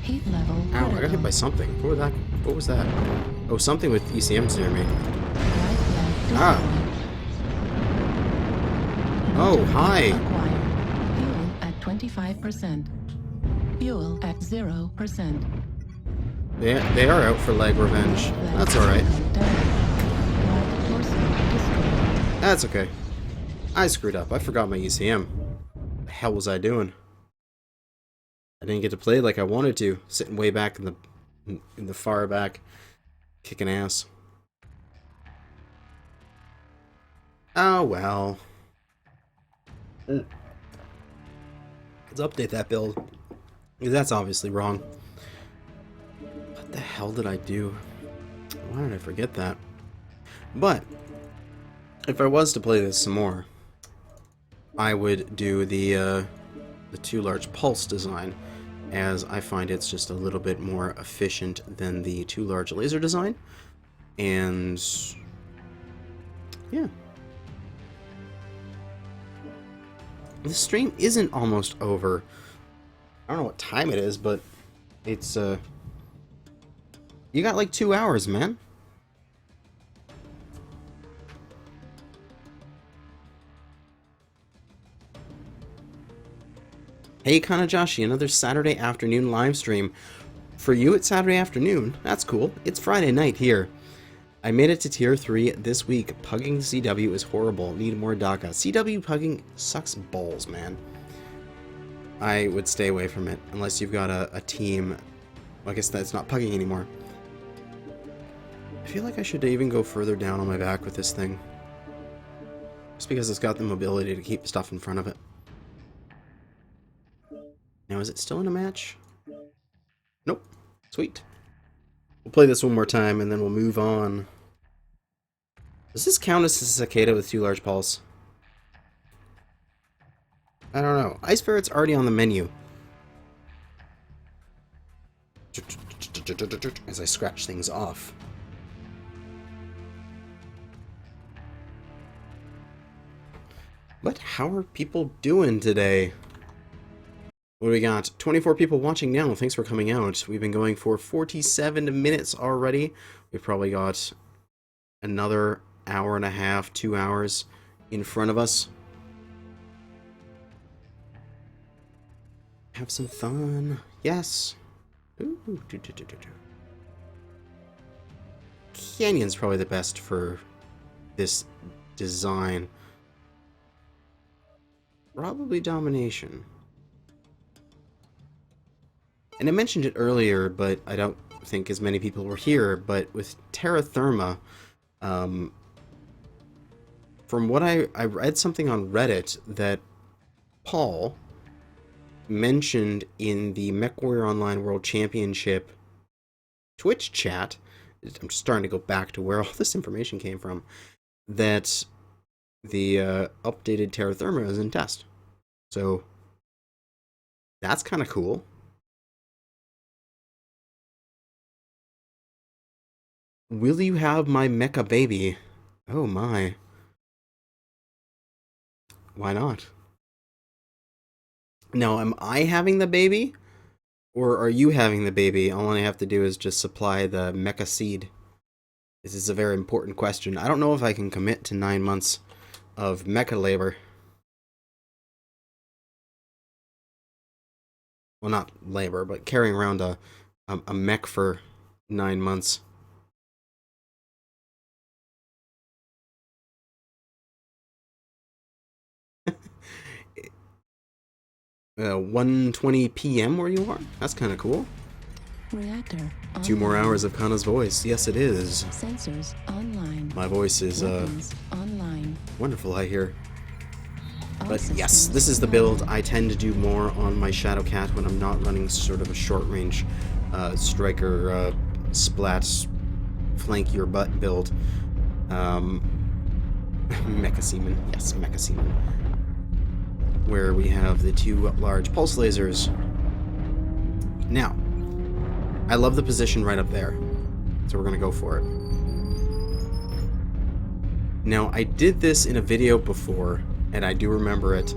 Heat level Ow, I got hit critical. by something. What was that? Oh, something with ECMs near me. Right flag Ah. destroyed. New Oh, target hi. Acquired. Fuel at 25%. Fuel at 0%. They are out for leg revenge. Flag That's alright. critical damage. Right torso destroyed. That's okay. I screwed up. I forgot my ECM. What the hell was I doing? I didn't get to play like I wanted to. Sitting way back in the far back, kicking ass. Oh well. Let's update that build. That's obviously wrong. What the hell did I do? Why did I forget that? But if I was to play this some more, I would do the too large pulse design, as I find it's just a little bit more efficient than the too large laser design. And yeah. The stream isn't almost over. I don't know what time it is, but it's you got like 2 hours, man. Hey Kanajashi, another Saturday afternoon live stream. For you, it's Saturday afternoon. That's cool. It's Friday night here. I made it to tier 3 this week. Pugging CW is horrible. Need more DACA. CW pugging sucks balls, man. I would stay away from it unless you've got a team. I guess that's not pugging anymore. I feel like I should even go further down on my back with this thing. Just because it's got the mobility to keep stuff in front of it. Now, is it still in a match? Nope. Sweet. We'll play this one more time, and then we'll move on. Does this count as a cicada with too large pulse? I don't know. Ice Ferret's already on the menu. As I scratch things off. But how are people doing today? What do we got? 24 people watching now. Thanks for coming out. We've been going for 47 minutes already. We've probably got another hour and a half, 2 hours in front of us. Have some fun. Yes. Ooh, Canyon's probably the best for this design. Probably Domination. And I mentioned it earlier, but I don't think as many people were here, but with Terra Therma, from what I read something on Reddit that Paul mentioned in the Mechwarrior Online World Championship Twitch chat. I'm just starting to go back to where all this information came from, that the updated Terra Therma is in test. So that's kind of cool. Will you have my mecha baby? Oh my. Why not? Now, am I having the baby? Or are you having the baby? All I have to do is just supply the mecha seed. This is a very important question. I don't know if I can commit to 9 months of mecha labor. Well, not labor, but carrying around a mech for 9 months. 1:20 p.m. where you are? That's kind of cool. Reactor 2 more online. hours of Kana's voice. Yes, it is. Sensors online. My voice is Weapons online. wonderful, I hear. All But yes, systems this is the build. online. I tend to do more on my Shadowcat when I'm not running sort of a short-range striker splat flank your butt build. Mecha Seaman. Yes, Mecha Seaman. Where we have the 2 large pulse lasers. Now, I love the position right up there. So we're going to go for it. Now, I did this in a video before, and I do remember it.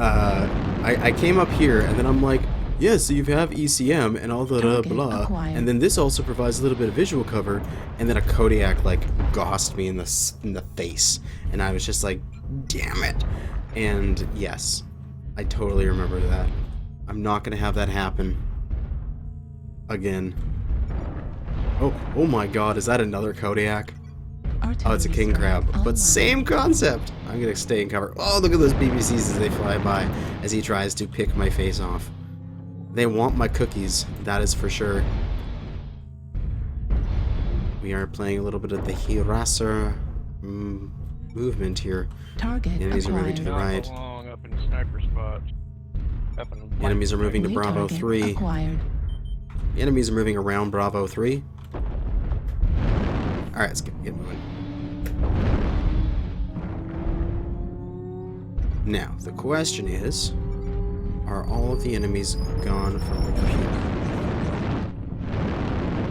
I came up here, and then I'm like, yeah, so you have ECM and all the blah, and then this also provides a little bit of visual cover, and then a Kodiak, like, gossed me in the face, and I was just like, damn it. And yes, I totally remember that. I'm not going to have that happen again. Oh my god, is that another Kodiak? Oh, it's a king crab, but same concept. I'm gonna stay in cover. Oh, look at those BBCs as they fly by, as he tries to pick my face off. They want my cookies, that is for sure. We are playing a little bit of the Hirasa movement here. Target Enemies are moving to the right. Up in sniper spots. Enemies are moving to Bravo 3. The enemies are moving around Bravo 3. Alright, let's get moving. Now, the question is, are all of the enemies gone from over here?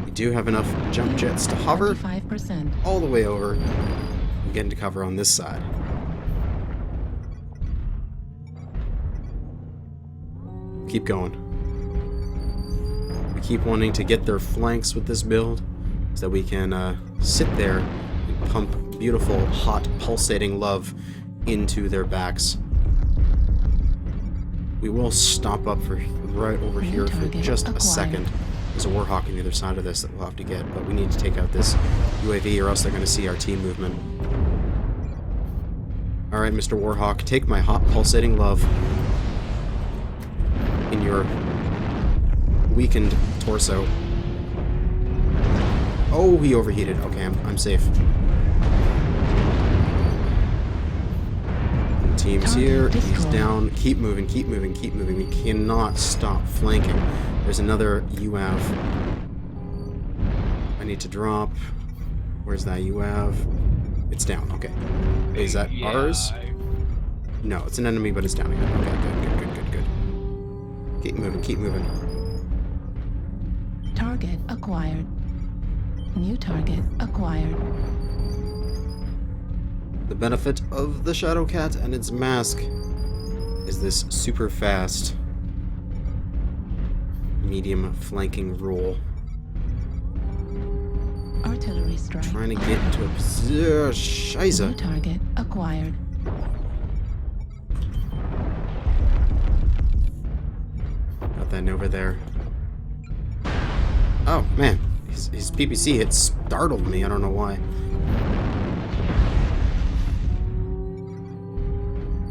We do have enough jump jets to hover 5%. all the way over and get into cover on this side. Keep going. We keep wanting to get their flanks with this build so that we can sit there and pump beautiful, hot, pulsating love into their backs. We will stop up for right over here for just a second. There's a Warhawk on the other side of this that we'll have to get, but we need to take out this UAV or else they're going to see our team movement. Alright, Mr. Warhawk, take my hot, pulsating love in your weakened torso. Oh, he overheated. Okay, I'm safe. The team's here. He's down. Keep moving, keep moving, keep moving. We cannot stop flanking. There's another UAV. I need to drop. Where's that UAV? It's down. Okay. Is that ours? No, it's an enemy, but it's down again. Okay, good. Keep moving, keep moving. Target acquired. New target acquired. The benefit of the Shadowcat and its mask is this super fast medium flanking roll. Artillery strike. Trying to get into a position. Scheiße. New target acquired. Got that over there. Oh man, his PPC hit startled me. I don't know why.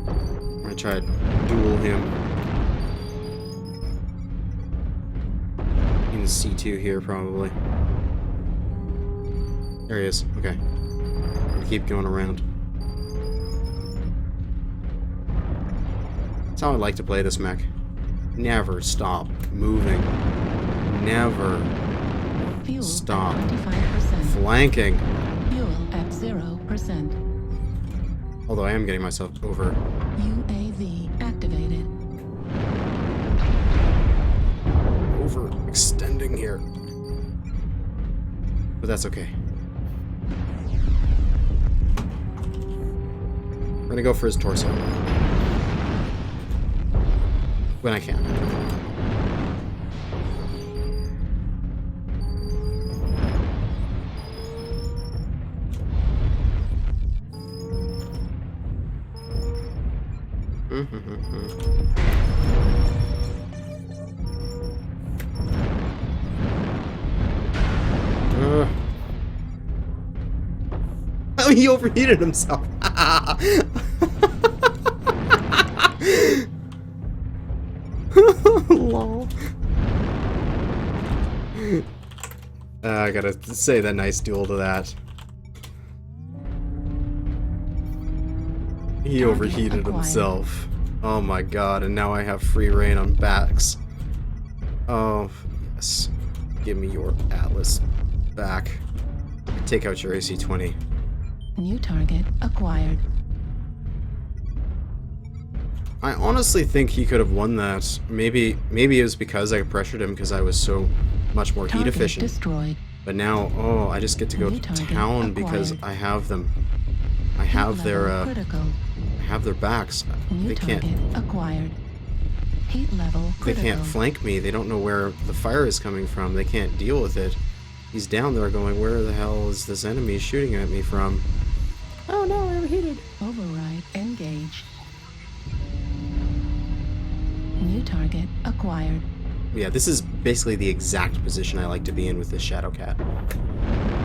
I'm gonna try to duel him in C2 here, probably. There he is. Okay. I'm gonna keep going around. That's how I like to play this mech. Never stop moving. Never Fuel stop at 25%. flanking. Fuel at 0%. Although I am getting myself over. UAV activated. Overextending here. But that's okay. We're gonna go for his torso. When I can. Oh, he overheated himself. Lol. I gotta say that nice duel to that. He overheated himself. Oh my god, and now I have free reign on backs. Oh, yes. Give me your Atlas back. Take out your AC-20. New target acquired. I honestly think he could have won that. Maybe it was because I pressured him because I was so much more heat Target efficient. destroyed. But now, oh, I just get to go New to target town because acquired. I have them. I have their critical. I have their backs. New They target can't acquired. Heat level they critical. can't flank me. They don't know where the fire is coming from. They can't deal with it. He's down there going, where the hell is this enemy shooting at me from? Oh no, I overheated. Override engaged. New target acquired. Yeah, this is basically the exact position I like to be in with this Shadow Cat.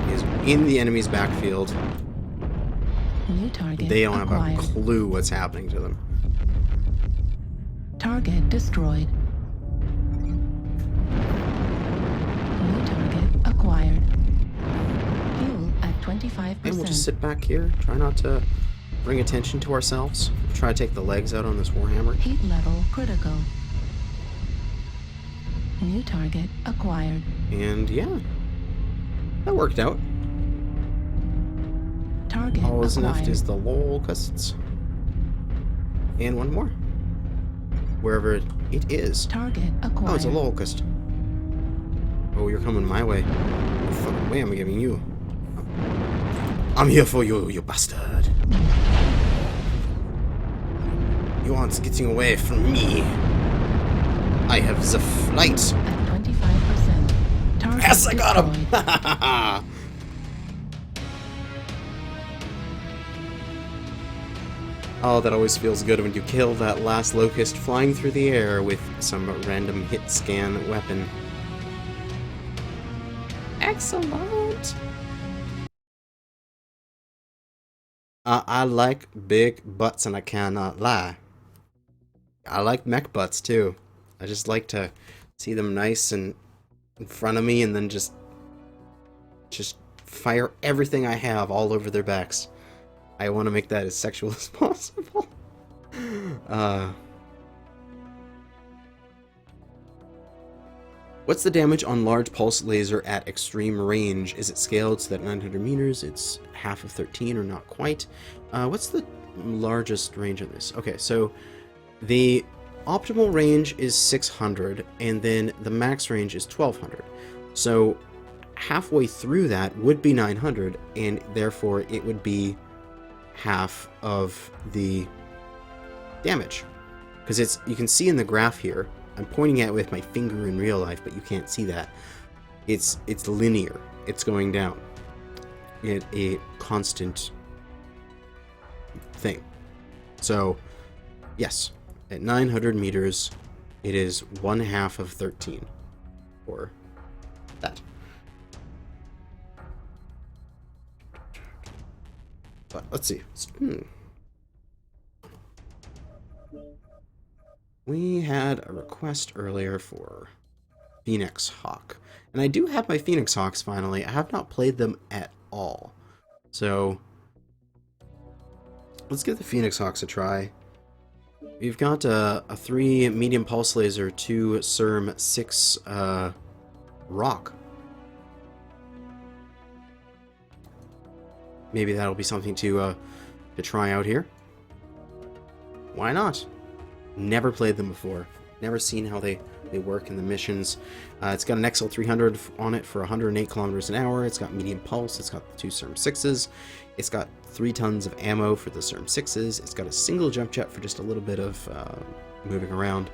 He's in the enemy's backfield. New target They don't have a acquired. clue what's happening to them. Target destroyed. New target acquired. Fuel at 25%. And we'll just sit back here, try not to bring attention to ourselves. Try to take the legs out on this Warhammer. Heat level critical. New target acquired. And yeah, that worked out. Target All is acquired. left is the locusts. And one more. Wherever it is. Target acquired. Oh, it's a locust. Oh, you're coming my way. What fucking way am I giving you? I'm here for you, you bastard. You aren't getting away from me. I have the flight. At 25%. Target Yes, I got him! destroyed. Oh, that always feels good when you kill that last locust flying through the air with some random hit scan weapon. Excellent! I like big butts and I cannot lie. I like mech butts too. I just like to see them nice and in front of me and then just fire everything I have all over their backs. I want to make that as sexual as possible. What's the damage on large pulse laser at extreme range? Is it scaled so that 900 meters, it's half of 13 or not quite? What's the largest range on this? Okay, so the optimal range is 600, and then the max range is 1200. So halfway through that would be 900, and therefore it would be half of the damage. Because it's, you can see in the graph here, I'm pointing at it with my finger in real life, but you can't see that. It's linear. It's going down at a constant thing. So, yes, at 900 meters, it is 1/2 of 13, or that. But let's see. We had a request earlier for Phoenix Hawk. And I do have my Phoenix Hawks finally. I have not played them at all. So let's give the Phoenix Hawks a try. We've got a 3 medium pulse laser, 2 CERM, 6 rock. Maybe that'll be something to try out here. Why not? Never played them before. Never seen how they work in the missions. It's got an XL300 on it for 108 kilometers an hour. It's got medium pulse. It's got the 2 CERM 6s. It's got 3 tons of ammo for the CERM 6s. It's got a single jump jet for just a little bit of moving around.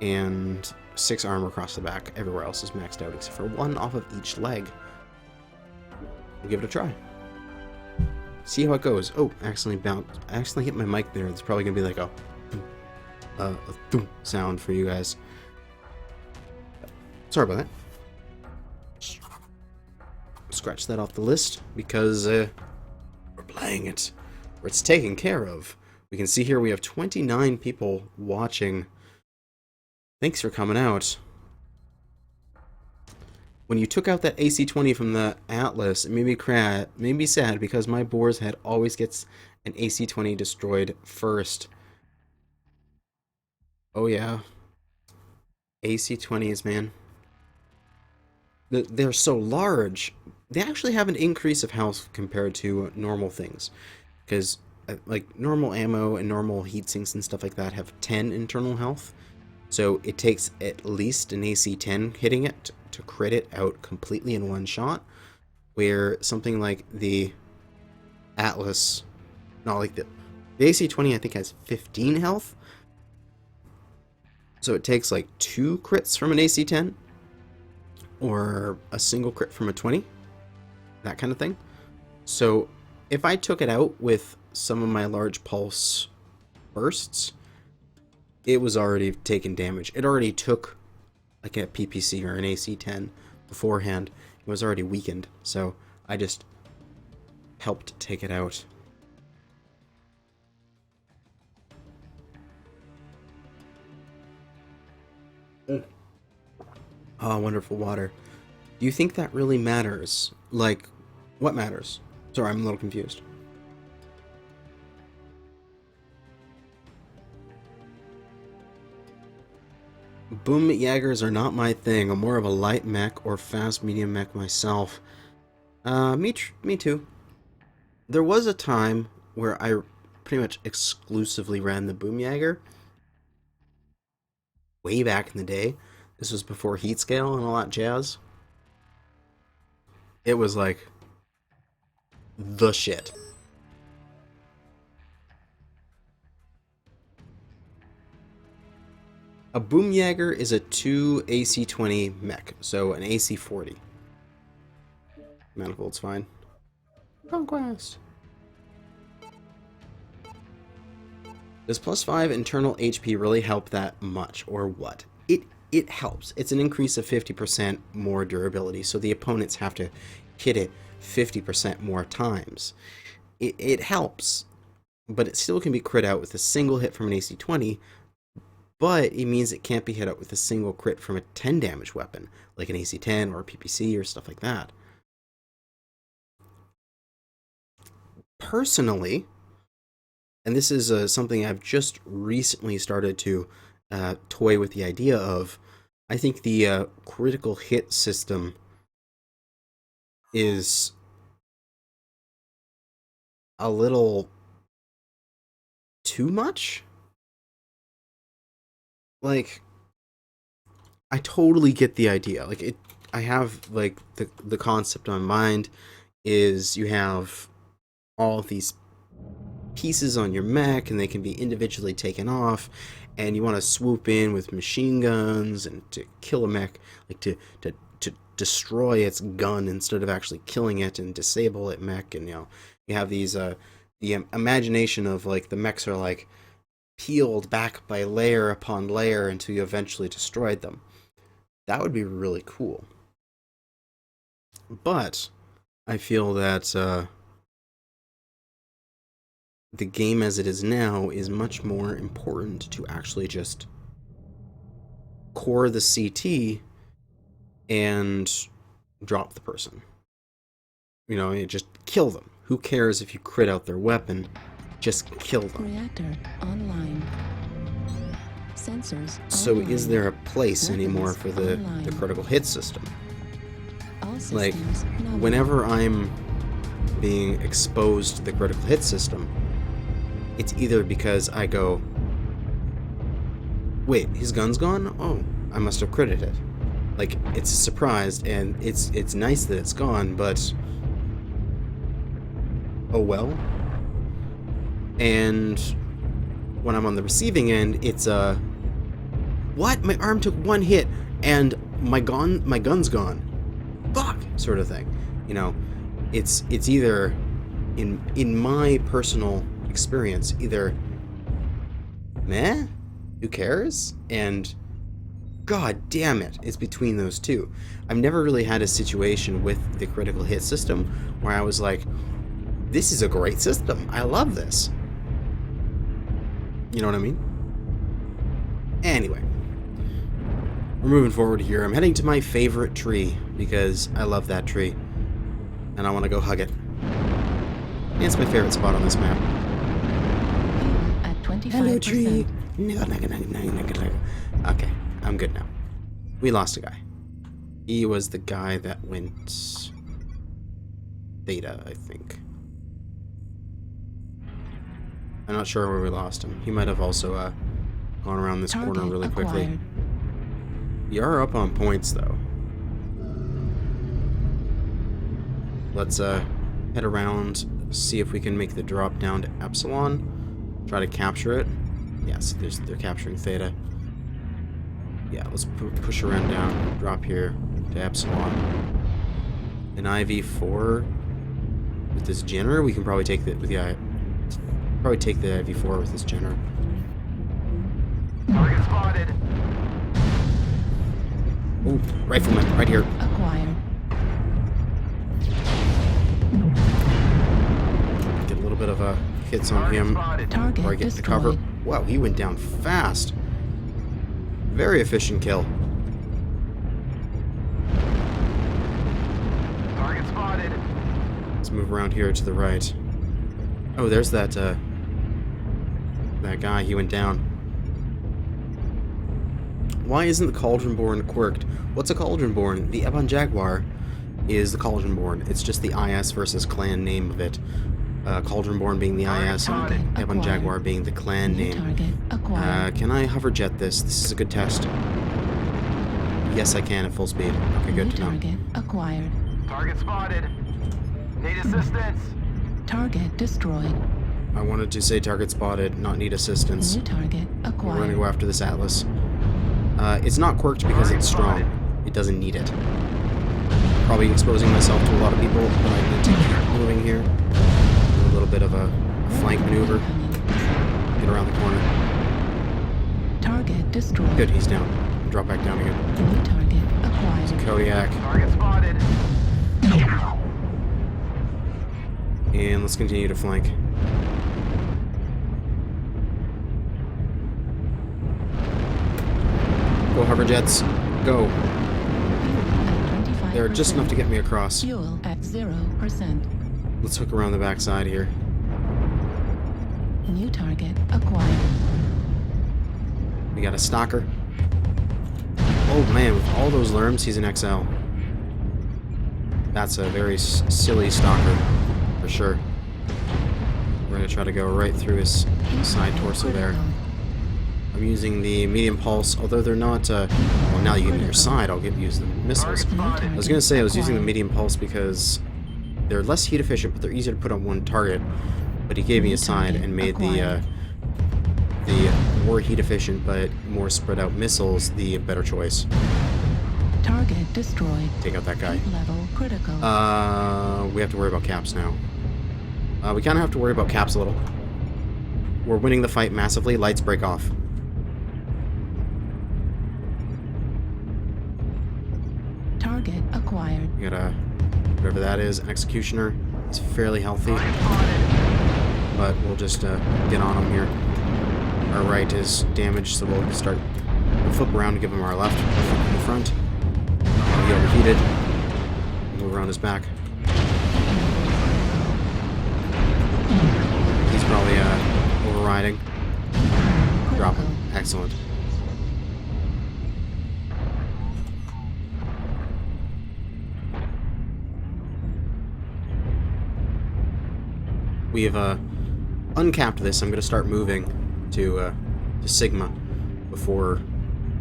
And 6 armor across the back. Everywhere else is maxed out except for 1 off of each leg. We'll give it a try. See how it goes. Oh, I accidentally hit my mic there. It's probably going to be like a thump sound for you guys. Sorry about that. Scratch that off the list because we're playing it. Or it's taken care of. We can see here we have 29 people watching. Thanks for coming out. When you took out that AC-20 from the Atlas, it made me sad because my Boar's Head always gets an AC-20 destroyed first. Oh yeah. AC-20s, man. They're so large, they actually have an increase of health compared to normal things. Because, like, normal ammo and normal heat sinks and stuff like that have 10 internal health. So it takes at least an AC 10 hitting it to crit it out completely in one shot. Where something like the Atlas, not like the AC 20 I think has 15 health. So it takes like 2 crits from an AC 10. Or a single crit from a 20. That kind of thing. So if I took it out with some of my large pulse bursts, it was already taking damage. It already took like a PPC or an AC 10 beforehand. It was already weakened, so I just helped take it out. Oh, wonderful water. Do you think that really matters? Like, what matters? Sorry, I'm a little confused. Boom Jaegers are not my thing. I'm more of a light mech or fast medium mech myself. Me too. There was a time where I pretty much exclusively ran the Boom Jaeger. Way back in the day. This was before heat scale and all that jazz. It was like the shit. A Boom Jaeger is a 2 AC-20 mech, so an AC-40. Manifold's fine. Conquest. Does +5 internal HP really help that much, or what? It helps. It's an increase of 50% more durability, so the opponents have to hit it 50% more times. It helps, but it still can be crit out with a single hit from an AC-20, but it means it can't be hit out with a single crit from a 10 damage weapon, like an AC-10 or a PPC or stuff like that. Personally, and this is something I've just recently started to toy with the idea of, I think the critical hit system is a little too much. Like, I totally get the idea. Like, I have, like, the concept on mind is you have all of these pieces on your mech, and they can be individually taken off, and you want to swoop in with machine guns and to kill a mech, like to destroy its gun instead of actually killing it and disable it mech. And you have these the imagination of like the mechs are like peeled back by layer upon layer until you eventually destroyed them. That would be really cool. But I feel that the game as it is now is much more important to actually just core the CT and drop the person. You just kill them. Who cares if you crit out their weapon? Just kill them. Reactor online. Sensors So online. is there a place Weapons anymore for the online. critical hit system? All Like, systems nominal. whenever I'm being exposed to the critical hit system, it's either because I go, wait, his gun's gone? Oh, I must have critted it. Like, it's a surprise, and it's nice that it's gone, but oh well. And when I'm on the receiving end, it's what? My arm took one hit, and my gun's gone. Fuck, sort of thing. It's either in my personal experience, either meh, who cares, and god damn it, it's between those two. I've never really had a situation with the critical hit system where I was like, this is a great system, I love this. You know what I mean? Anyway, we're moving forward here. I'm heading to my favorite tree because I love that tree and I want to go hug it. And it's my favorite spot on this map. At 25%. Hello, tree. Okay, I'm good now. We lost a guy. He was the guy that went Theta, I think. I'm not sure where we lost him. He might have also gone around this corner really quickly. We are up on points, though. Let's head around, see if we can make the drop down to Epsilon. Try to capture it. Yes, they're capturing Theta. Yeah, let's push around down, drop here to Epsilon. An IV4 with this Jenner, we can probably take the probably take the IV4 with this Jenner. Target spotted. Oh, rifleman, right here. Acquired. Get a little bit of hits on him Target before I get to cover. destroyed. Wow, he went down fast. Very efficient kill. Target spotted. Let's move around here to the right. Oh, there's that that guy. He went down. Why isn't the Cauldronborn quirked? What's a Cauldronborn? The Ebon Jaguar is the Cauldronborn. It's just the IS versus clan name of it. Cauldronborn being the IS and Ebon Jaguar being the clan New name. target acquired. Can I hover jet this? This is a good test. Yes, I can at full speed. Okay, good New to know. target acquired. Target spotted. Need assistance. Target destroyed. I wanted to say target spotted, not need assistance. New target We're going to acquired. go after this Atlas. It's not quirked because it's strong. It doesn't need it. Probably exposing myself to a lot of people, but I need to keep moving here. Do a little bit of a flank maneuver. Get around the corner. Target destroyed. Good, he's down. Drop back down again. New target acquired. Kodiak. Target spotted. And let's continue to flank. Go hover jets. Go. They're just enough to get me across. Fuel at 0%. Let's hook around the backside here. New target acquired. We got a stalker. Oh man, with all those lerms, he's an XL. That's a very silly stalker, for sure. We're gonna try to go right through his side torso there. I'm using the medium pulse, although they're not, well now you give me your side, I'll use the missiles. I was gonna say I was using the medium pulse because they're less heat efficient, but they're easier to put on one target. But he gave me a side and made the more heat efficient but more spread out missiles the better choice. Target destroyed. Take out that guy. Heat level critical. We have to worry about caps now. We kind of have to worry about caps a little. We're winning the fight massively. Lights break off. Target acquired. We got a whatever that is, an executioner. He's fairly healthy, but we'll just get on him here. Our right is damaged, so we'll flip around to give him our left in the front. He overheated. Move around his back. He's probably overriding. Drop him. Excellent. We have uncapped this. I'm going to start moving to Sigma before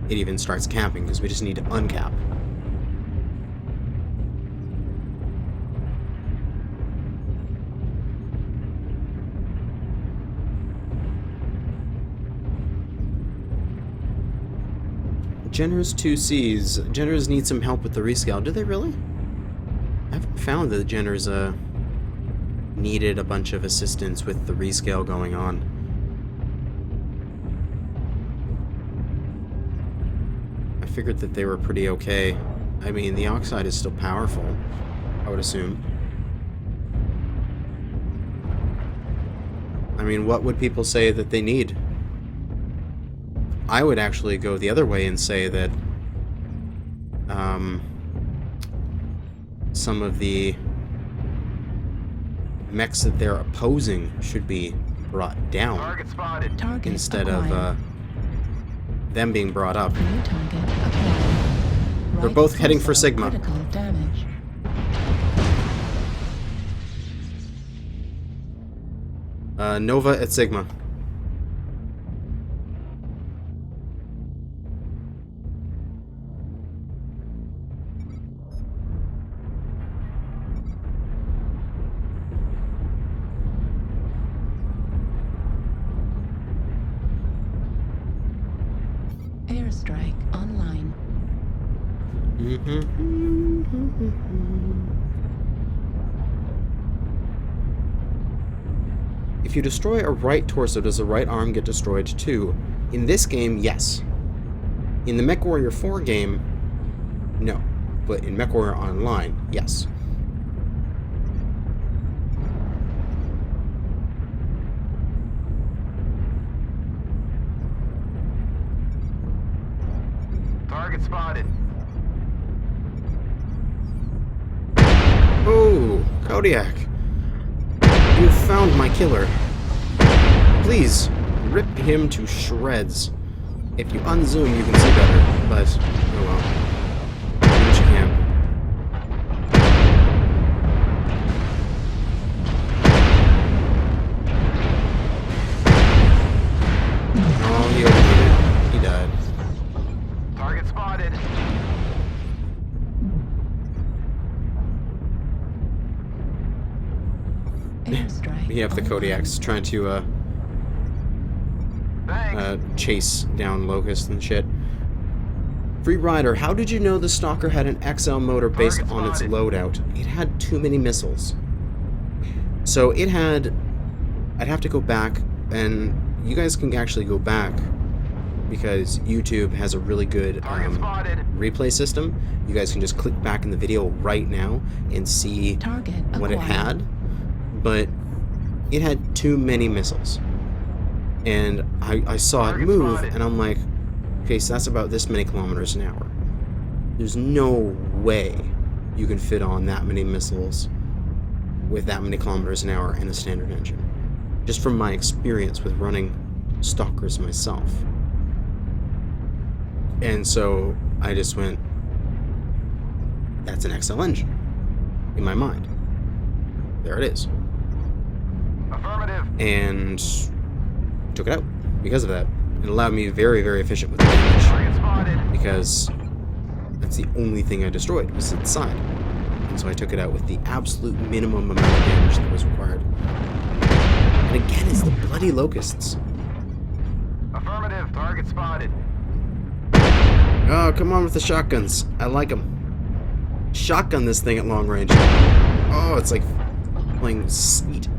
it even starts capping, because we just need to uncap. Jenners 2Cs. Jenners need some help with the rescale. Do they really? I haven't found that the Jenners needed a bunch of assistance with the rescale going on. I figured that they were pretty okay. I mean, the Oxide is still powerful, I would assume. I mean, what would people say that they need? I would actually go the other way and say that some of the mechs that they're opposing should be brought down Target spotted. Target instead acquired. of them being brought up. New target acquired. They're both heading for Sigma. Critical damage. Nova at Sigma. Airstrike online. If you destroy a right torso, does the right arm get destroyed too? In this game, yes. In the Mechwarrior 4 game, no. But in Mechwarrior Online, yes. Target spotted. Oh, Kodiak. You found my killer. Please, rip him to shreds. If you unzoom, you can see better, but oh well. Do what you can. Oh, he overheated. He died. Target spotted. Airstrike. We have the Kodiaks trying to Thanks. chase down locusts and shit. Free Rider, how did you know the Stalker had an XL motor based Target on its spotted. loadout? It had too many missiles. So it had... I'd have to go back, and you guys can actually go back because YouTube has a really good Target spotted. replay system. You guys can just click back in the video right now and see Target what it acquired. had, but it had too many missiles. And I saw it Target move, spotted. and I'm like, okay, so that's about this many kilometers an hour. There's no way you can fit on that many missiles with that many kilometers an hour in a standard engine. Just from my experience with running Stalkers myself. And so I just went, that's an XL engine in my mind. There it is. Affirmative. And took it out because of that. It allowed me to be very, very efficient with the damage Target spotted. because that's the only thing I destroyed was its side. And so I took it out with the absolute minimum amount of damage that was required. And again, it's the bloody locusts. Affirmative. Target spotted. Oh, come on with the shotguns. I like them. Shotgun this thing at long range. Oh, it's like playing sweet.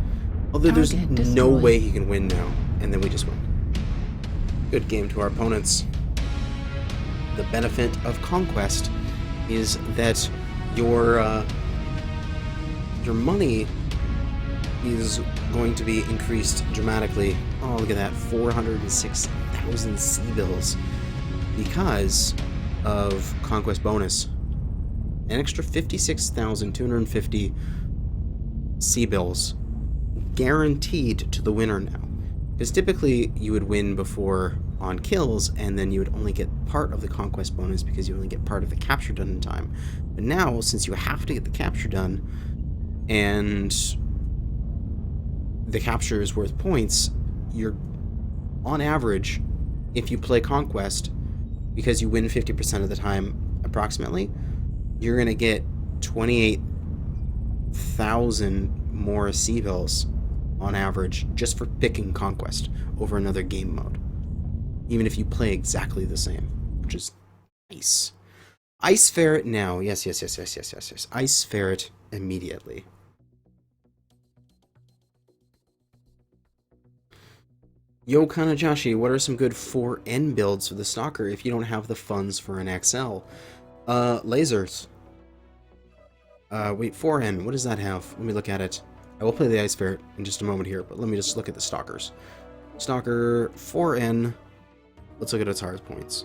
Although there's Target no destroyed. way he can win now. And then we just win. Good game to our opponents. The benefit of Conquest is that your money is going to be increased dramatically. Oh, look at that. 406,000 C-bills. Because of Conquest bonus. An extra 56,250 C-bills guaranteed to the winner now. Because typically you would win before on kills, and then you would only get part of the Conquest bonus because you only get part of the capture done in time. But now, since you have to get the capture done, and the capture is worth points, you're, on average, if you play Conquest, because you win 50% of the time, approximately, you're going to get 28,000 more C-bills on average just for picking Conquest over another game mode. Even if you play exactly the same, which is nice. Ice Ferret now. Yes. Ice Ferret immediately. Yo, Kanajashi, what are some good 4N builds for the Stalker if you don't have the funds for an XL? Lasers. Wait, 4N, what does that have? Let me look at it. I will play the Ice Ferret in just a moment here, but let me just look at the Stalkers. Stalker 4N. Let's look at its hard points.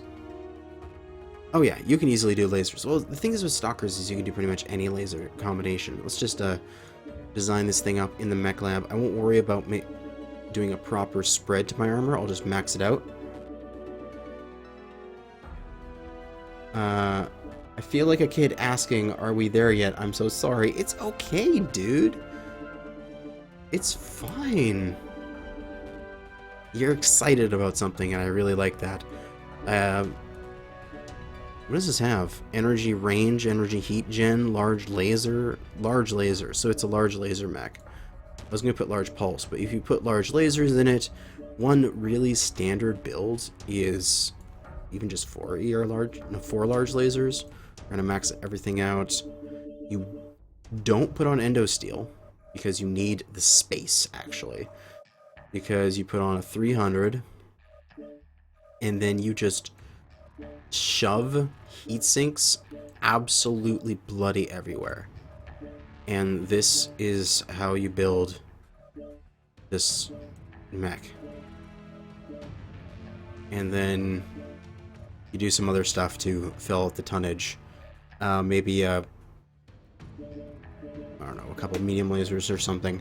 Oh yeah, you can easily do lasers. Well, the thing is with Stalkers is you can do pretty much any laser combination. Let's just design this thing up in the mech lab. I won't worry about doing a proper spread to my armor. I'll just max it out. I feel like a kid asking, are we there yet? I'm so sorry. It's okay, dude. It's fine. You're excited about something, and I really like that. What does this have? Energy range, energy heat gen, large laser. Large laser, so it's a large laser mech. I was going to put large pulse, but if you put large lasers in it, one really standard build is even just 4 large lasers. We're going to max everything out. You don't put on endo steel because you need the space, actually. Because you put on a 300 and then you just shove heat sinks absolutely bloody everywhere. And this is how you build this mech. And then you do some other stuff to fill out the tonnage. Maybe I don't know, a couple medium lasers or something.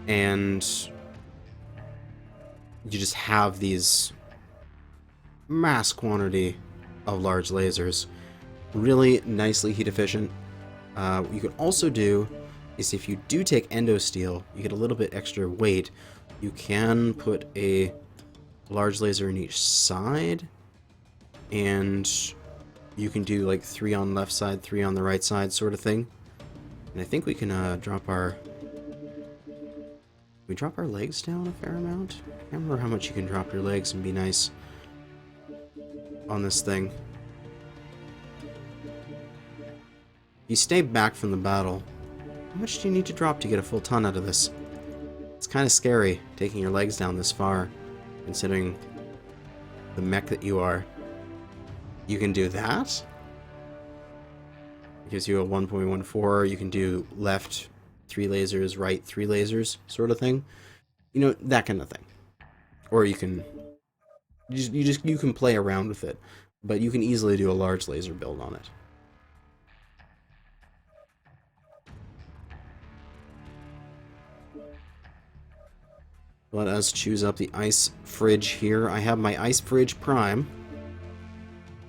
And you just have these mass quantity of large lasers. Really nicely heat efficient. What you can also do is if you do take endo steel, you get a little bit extra weight. You can put a large laser in each side, and you can do like 3 on the left side, 3 on the right side sort of thing. And I think we can drop our legs down a fair amount. I can't remember how much you can drop your legs and be nice on this thing. You stay back from the battle. How much do you need to drop to get a full ton out of this? It's kind of scary taking your legs down this far, considering the mech that you are. You can do that. It gives you a 1.14. You can do left 3 lasers, right 3 lasers, sort of thing. You know, that kind of thing. Or you can you can play around with it, but you can easily do a large laser build on it. Let us choose up the ice fridge here. I have my ice fridge prime.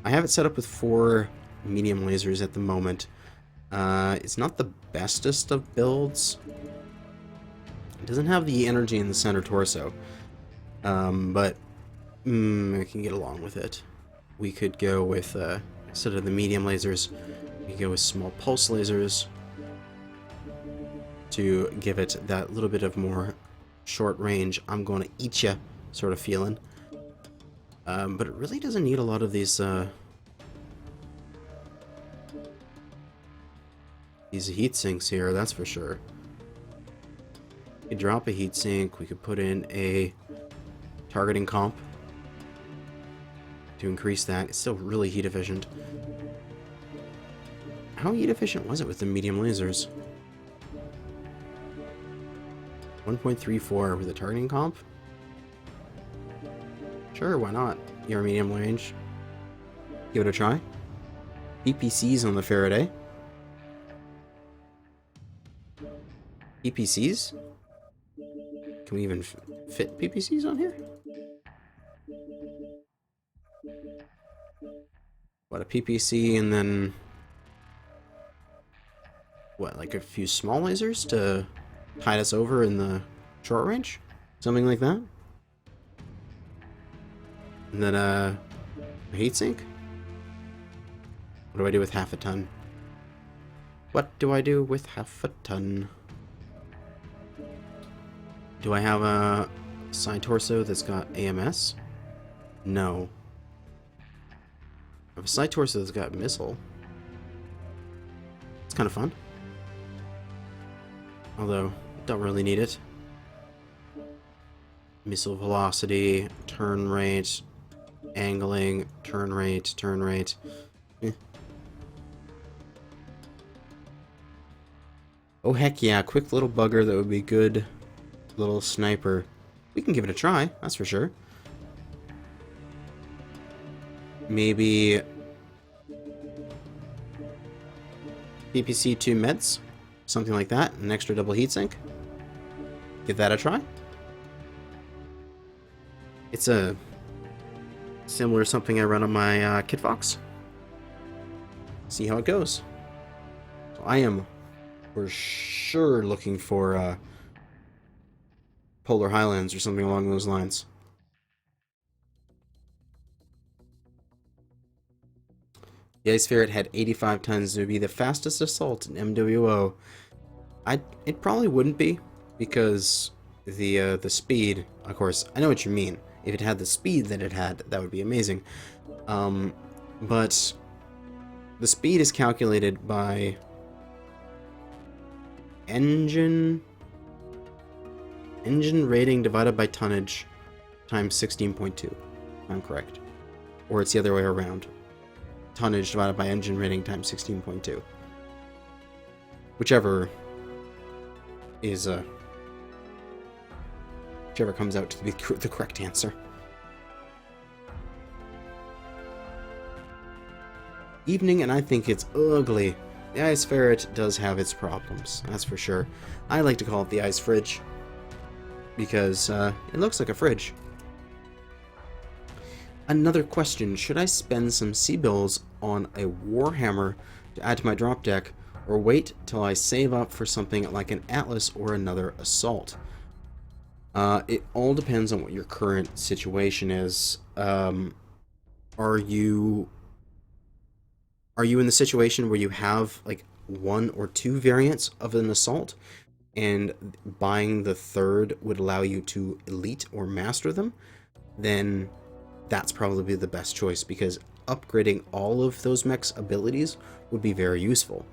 I have it set up with 4 medium lasers at the moment. It's not the bestest of builds. It doesn't have the energy in the center torso. But I can get along with it. We could go with, instead of the medium lasers, we could go with small pulse lasers to give it that little bit of more short range, I'm going to eat ya sort of feeling. But it really doesn't need a lot of these heat sinks here, that's for sure. We could drop a heat sink, we could put in a targeting comp to increase that. It's still really heat efficient. How heat efficient was it with the medium lasers? 1.34 with a targeting comp? Sure, why not? Your medium range. Give it a try. PPCs on the Faraday. PPCs? Can we even fit PPCs on here? What, a PPC and then... what, like a few small lasers to tide us over in the short range? Something like that? And then a heatsink? What do I do with half a ton? What do I do with half a ton? Do I have a side torso that's got AMS? No. I have a side torso that's got missile. It's kind of fun. Although, don't really need it. Missile velocity, turn rate, angling, turn rate. Eh. Oh heck yeah, quick little bugger that would be good. Little sniper. We can give it a try, that's for sure. Maybe PPC 2 meds, something like that, an extra double heatsink. Give that a try. It's a similar something I run on my Kit Fox. See how it goes. So I am for sure looking for Polar Highlands or something along those lines. The Ice Ferret had 85 tons. It would be the fastest assault in MWO. It probably wouldn't be, because the speed, of course, I know what you mean. If it had the speed that it had, that would be amazing. But the speed is calculated by engine rating divided by tonnage times 16.2, if I'm correct. Or it's the other way around. Tonnage divided by engine rating times 16.2. Whichever is whichever comes out to be the correct answer. Evening, and I think it's ugly. The Ice Ferret does have its problems, that's for sure. I like to call it the Ice Fridge, because it looks like a fridge. Another question, should I spend some C-bills on a Warhammer to add to my drop deck, or wait till I save up for something like an Atlas or another Assault? It all depends on what your current situation is. Are you in the situation where you have like 1 or 2 variants of an Assault, and buying the third would allow you to elite or master them? Then that's probably the best choice, because upgrading all of those mechs' abilities would be very useful.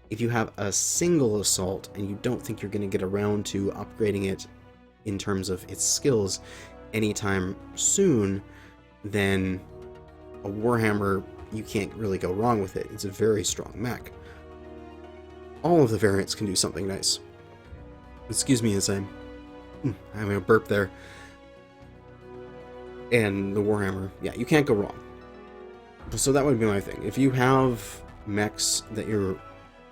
If you have a single Assault and you don't think you're going to get around to upgrading it in terms of its skills anytime soon, then a Warhammer, you can't really go wrong with it. It's a very strong mech. All of the variants can do something nice. Excuse me as I'm having a burp there. And the Warhammer, yeah, you can't go wrong. So that would be my thing. If you have mechs that you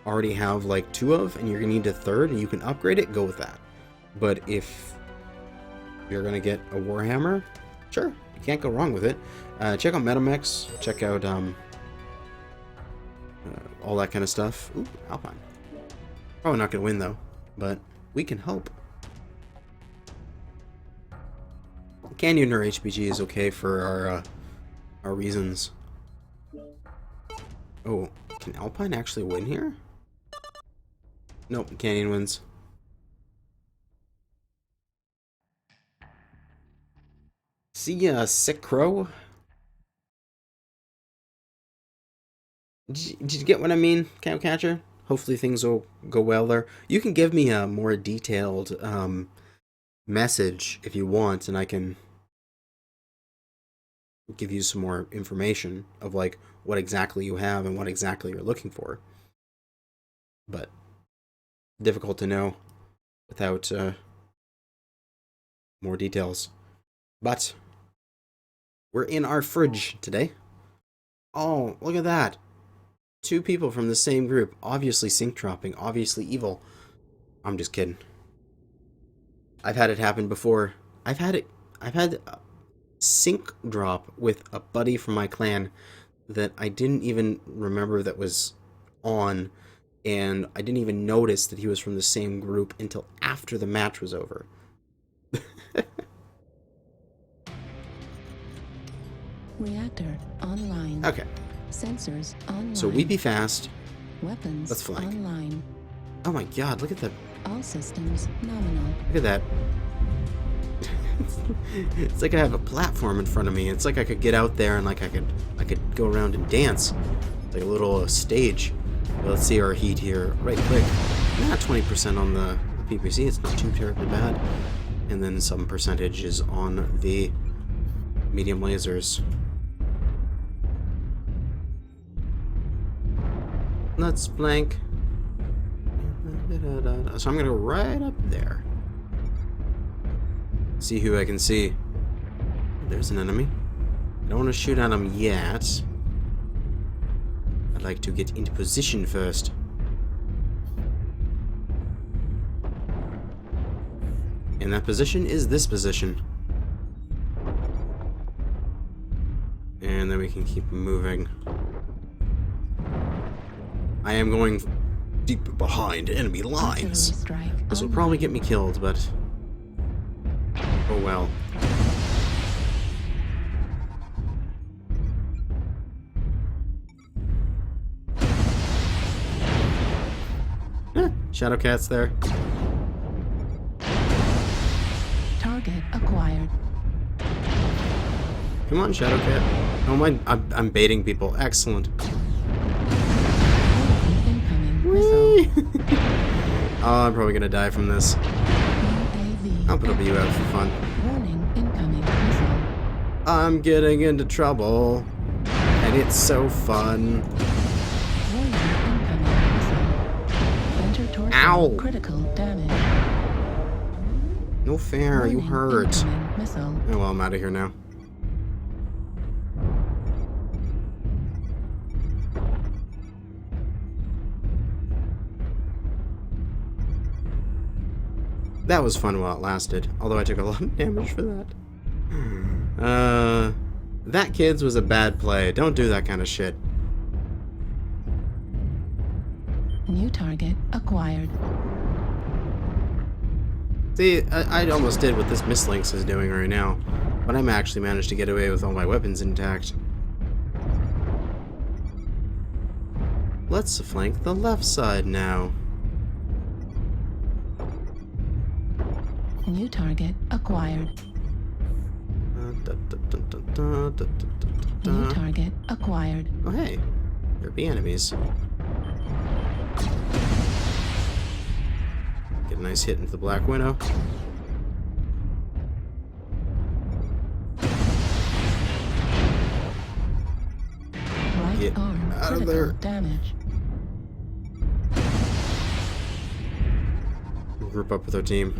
already have like 2 of, and you're going to need a third, and you can upgrade it, go with that. But if you're going to get a Warhammer, sure, you can't go wrong with it. Check out MetaMechs, check out all that kind of stuff. Ooh, Alpine. Probably not going to win though, but we can hope. Canyon or HPG is okay for our reasons. Oh, can Alpine actually win here? Nope, Canyon wins. See ya, Sick Crow. Did you get what I mean, Cow Catcher? Hopefully things will go well there. You can give me a more detailed message if you want, and I can give you some more information of like what exactly you have and what exactly you're looking for. But difficult to know without more details. But we're in our fridge today. Oh, look at that. 2 people from the same group, obviously sync dropping, obviously evil. I'm just kidding. I've had it happen before. I've had sync drop with a buddy from my clan that I didn't even remember that was on, and I didn't even notice that he was from the same group until after the match was over. Reactor online. Okay. Sensors online. So we be fast. Weapons Let's flank. online. Oh my god, look at that. All systems nominal. Look at that. It's like I have a platform in front of me. It's like I could get out there and like I could go around and dance. It's like a little stage. But let's see our heat here right quick. Not 20% on the PPC. It's not too terribly bad. And then some percentage is on the medium lasers. Let's flank. So I'm gonna go right up there. See who I can see. There's an enemy. I don't want to shoot at him yet. I'd like to get into position first. And that position is this position. And then we can keep moving. I am going deep behind enemy lines. This will probably get me killed, but oh well. Shadowcat's there. Target acquired. Come on, Shadowcat. Oh my, I'm baiting people. Excellent. Incoming Whee! missile. Oh, I'm probably gonna die from this. UAV. I'll put a BU out for fun. Warning, incoming missile. I'm getting into trouble. And it's so fun. Warning, incoming missile. Enter torso. Ow. Critical damage. No fair, you Warning, hurt. incoming missile. Oh well, I'm out of here now. That was fun while it lasted, although I took a lot of damage for that. That, kids, was a bad play. Don't do that kind of shit. New target acquired. See, I almost did what this Mislinks is doing right now, but I'm actually managed to get away with all my weapons intact. Let's flank the left side now. New target acquired. New target acquired. Oh hey, there be enemies. Get a nice hit into the Black Widow. Right Get arm out of critical there. damage. We'll group up with our team.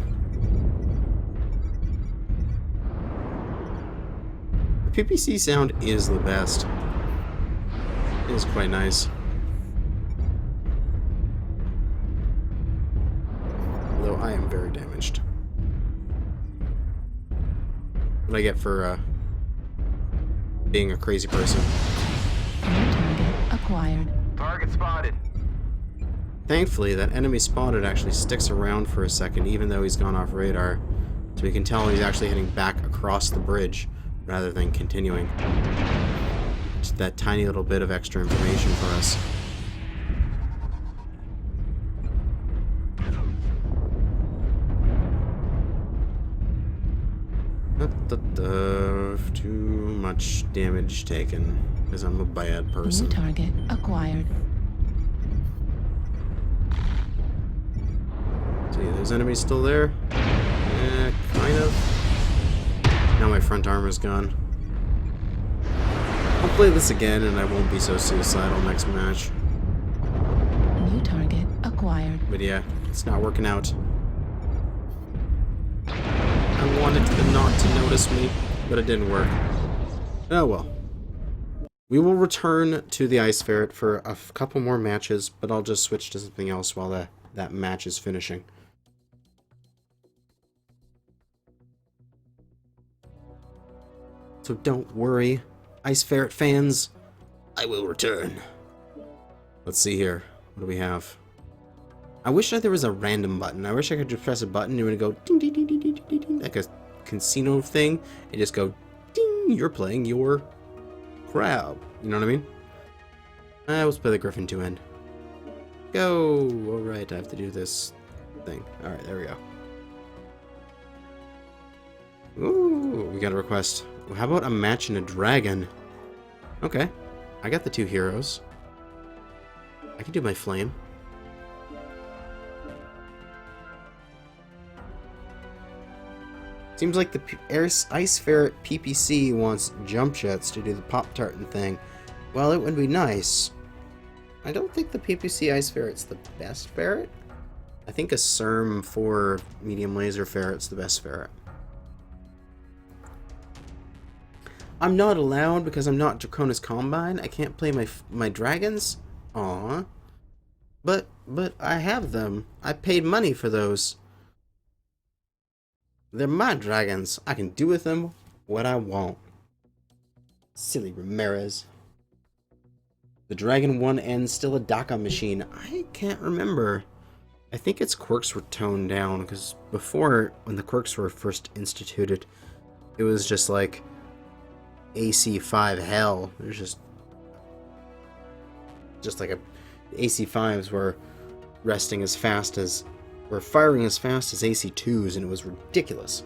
The PPC sound is the best. It is quite nice. Although I am very damaged. What do I get for being a crazy person? New target acquired. Target spotted. Thankfully, that enemy spotted actually sticks around for a second, even though he's gone off radar. So we can tell he's actually heading back across the bridge, rather than continuing. Just that tiny little bit of extra information for us. Too much damage taken, because I'm a bad New person. target acquired. See, there's enemies still there? Kind of. Now my front armor's gone. I'll play this again and I won't be so suicidal next match. New target acquired. But yeah, it's not working out. I wanted them not to notice me, but it didn't work. Oh well. We will return to the Ice Ferret for a couple more matches, but I'll just switch to something else while that match is finishing. So don't worry, Ice Ferret fans, I will return. Let's see here. What do we have? I wish that there was a random button. I wish I could just press a button and it would go ding ding ding ding ding ding ding, like a casino thing, and just go ding, you're playing your crab. You know what I mean? Let's play the Griffin 2 end. Go! Alright, I have to do this thing. Alright, there we go. Ooh, we got a request. How about a match in a dragon? Okay. I got the two heroes. I can do my flame. Seems like the Ice Ferret PPC wants jump jets to do the Pop-Tartan thing. Well, it would be nice. I don't think the PPC Ice Ferret's the best ferret. I think a CERM 4 medium laser ferret's the best ferret. I'm not allowed because I'm not Draconis Combine. I can't play my dragons. Aw. But I have them. I paid money for those. They're my dragons. I can do with them what I want. Silly Ramirez. The Dragon 1N still a DACA machine. I can't remember. I think its quirks were toned down, because before, when the quirks were first instituted, it was just like AC5 hell. There's just like a AC5s were resting as fast as, or firing as fast as AC2s, and it was ridiculous.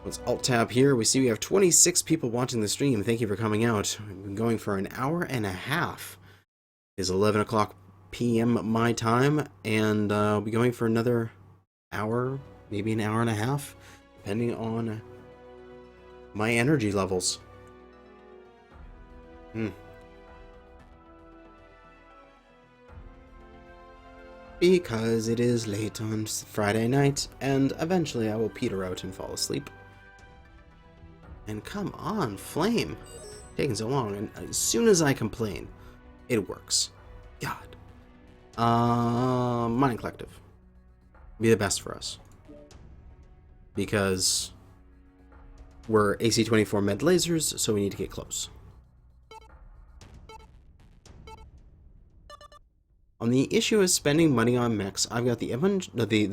Let's Alt-Tab here. We see we have 26 people watching the stream. Thank you for coming out. We've been going for an hour and a half. It is 11 o'clock p.m. my time, and we'll be going for another hour, maybe an hour and a half, depending on my energy levels. Because it is late on Friday night, and eventually I will peter out and fall asleep. And come on, Flame. Taking so long, and as soon as I complain, it works. God. Mining Collective. Be the best for us. Because we're AC-24 med lasers, so we need to get close. On the issue of spending money on mechs, I've got the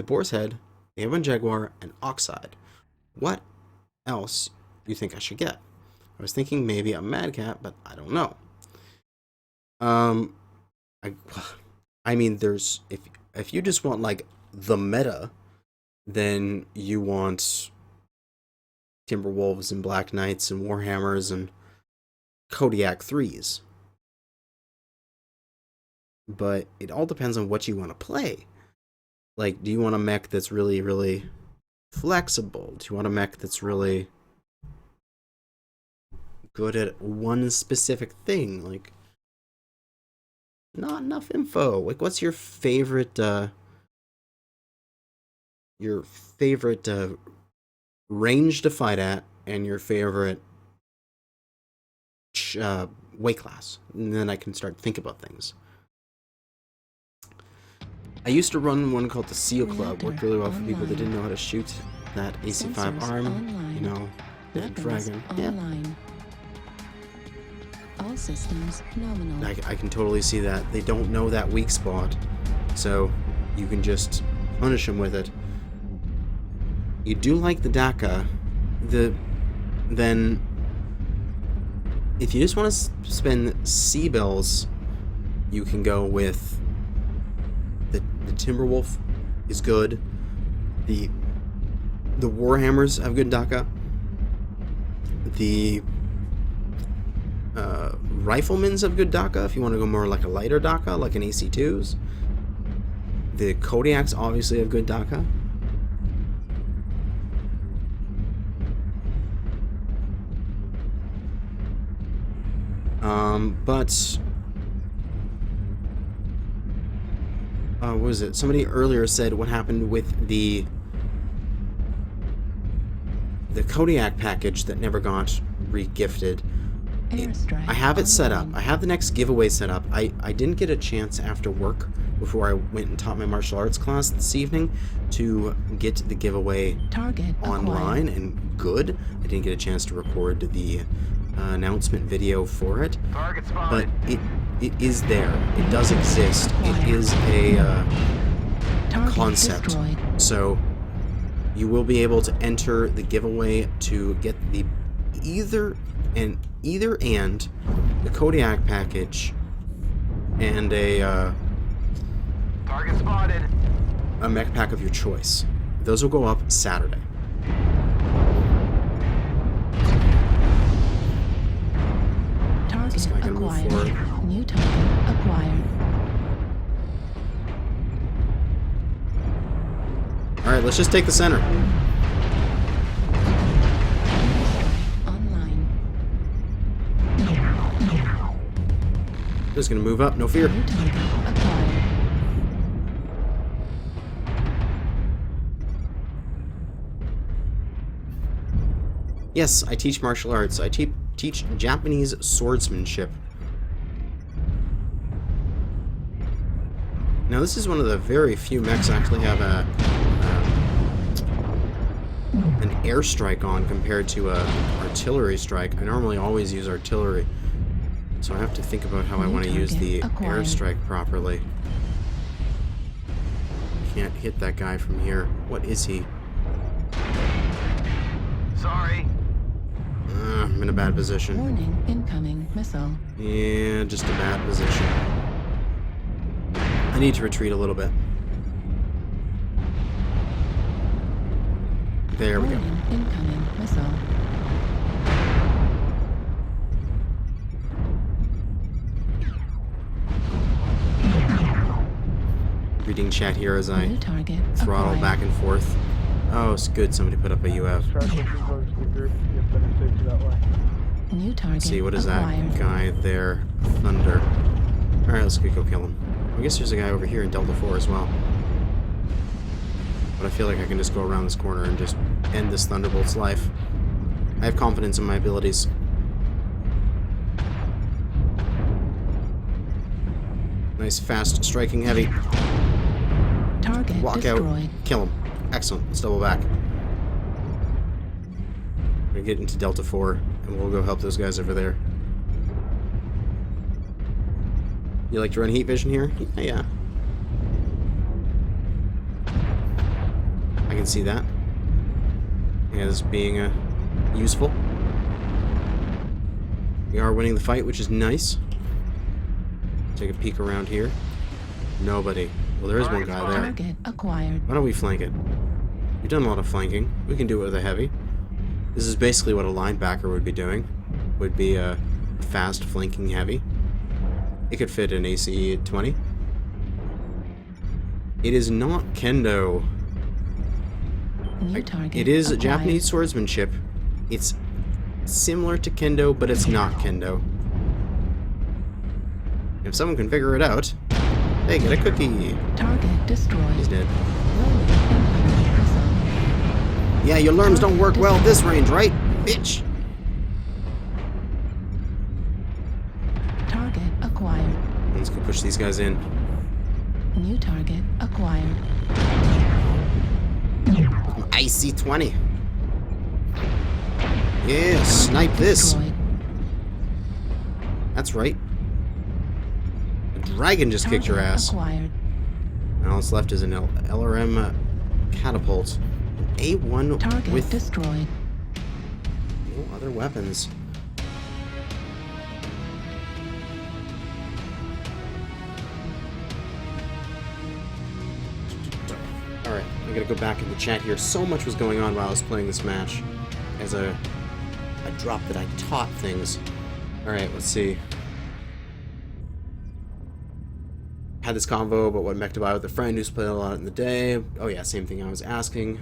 Boar's Head, the M1 Jaguar, and Oxide. What else do you think I should get? I was thinking maybe a Mad Cat, but I don't know. I mean, there's if you just want like the meta, then you want Timberwolves and Black Knights and Warhammers and Kodiak 3s. But it all depends on what you want to play. Like, do you want a mech that's really, really flexible? Do you want a mech that's really good at one specific thing? Like, not enough info. Like, what's your favorite range to fight at, and your favorite weight class? And then I can start to think about things. I used to run one called the SEAL Club. Worked really well for people that didn't know how to shoot that AC5 arm. You know, the dragon. Yeah. All systems nominal. I can totally see that. They don't know that weak spot, so you can just punish them with it. You do like the DACA, then if you just want to spend C-bills, you can go with the Timberwolf is good. The Warhammers have good DACA. The Riflemen's have good DACA if you want to go more like a lighter DACA, like an AC2s. The Kodiaks obviously have good DACA. But what was it? Somebody earlier said what happened with the Kodiak package that never got re-gifted. I have it set up. I have the next giveaway set up. I didn't get a chance after work before I went and taught my martial arts class this evening to get the giveaway online and good. I didn't get a chance to record the announcement video for it, but it is there. It does exist. It is a concept. So you will be able to enter the giveaway to get the either the Kodiak package and a Target spotted. a mech pack of your choice. Those will go up Saturday. Target So I can move acquired. forward. New target acquired. Alright, let's just take the center. Online. Just gonna move up, no fear. New target acquired. Yes, I teach martial arts. I teach Japanese swordsmanship. Now, this is one of the very few mechs I actually have an airstrike on compared to a artillery strike. I normally always use artillery, so I have to think about how I want to use the airstrike properly. Can't hit that guy from here. What is he? Sorry. I'm in a bad position. Warning, incoming missile. Yeah, just a bad position. I need to retreat a little bit. There we go. Warning, incoming missile. Reading chat here as I New target throttle acquired. back and forth. Oh, it's good. Somebody put up a UF. Try pushing towards the group to get better safety that way. New target Let's see, what is acquired. that guy there? Thunder. Alright, let's go kill him. I guess there's a guy over here in Delta 4 as well. But I feel like I can just go around this corner and just end this Thunderbolt's life. I have confidence in my abilities. Nice, fast, striking heavy. Target Walk destroyed. out. Kill him. Excellent. Let's double back. We're gonna get into Delta 4, and we'll go help those guys over there. You like to run heat vision here? Yeah. I can see that. As being useful. We are winning the fight, which is nice. Take a peek around here. Nobody. Well, there is one guy there. Target acquired. Why don't we flank it? We've done a lot of flanking. We can do it with a heavy. This is basically what a linebacker would be doing. Would be a fast flanking heavy. It could fit an ACE at 20. It is not kendo. New target It is acquired. Japanese swordsmanship. It's similar to kendo, but it's not kendo. If someone can figure it out, they get a cookie. Target destroyed. He's dead. Loading incoming missile. Yeah, your alarms don't work well at this range, right? Bitch! Target acquired. Let's go push these guys in. New target acquired. IC-20. Yeah, snipe this. Destroyed. That's right. A dragon just kicked your Target ass. Acquired. Now what's left is an LRM catapult. An A1 Target with destroyed. no other weapons. Alright, I'm gonna go back in the chat here. So much was going on while I was playing this match. As I dropped that I taught things. Alright, let's see. Had this convo about what mech to buy with a friend who's played a lot in the day. Oh yeah, same thing I was asking.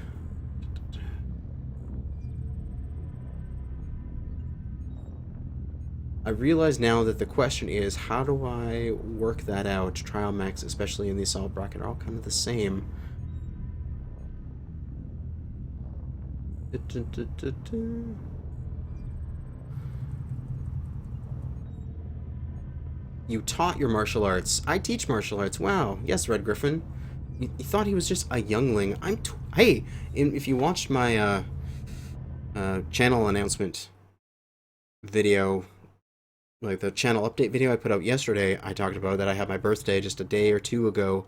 I realize now that the question is, how do I work that out? Trial mechs, especially in the assault bracket, are all kind of the same. You taught your martial arts. I teach martial arts. Wow. Yes, Red Griffin. You thought he was just a youngling. Hey, if you watched my channel announcement video, like the channel update video I put out yesterday, I talked about that I had my birthday just a day or two ago,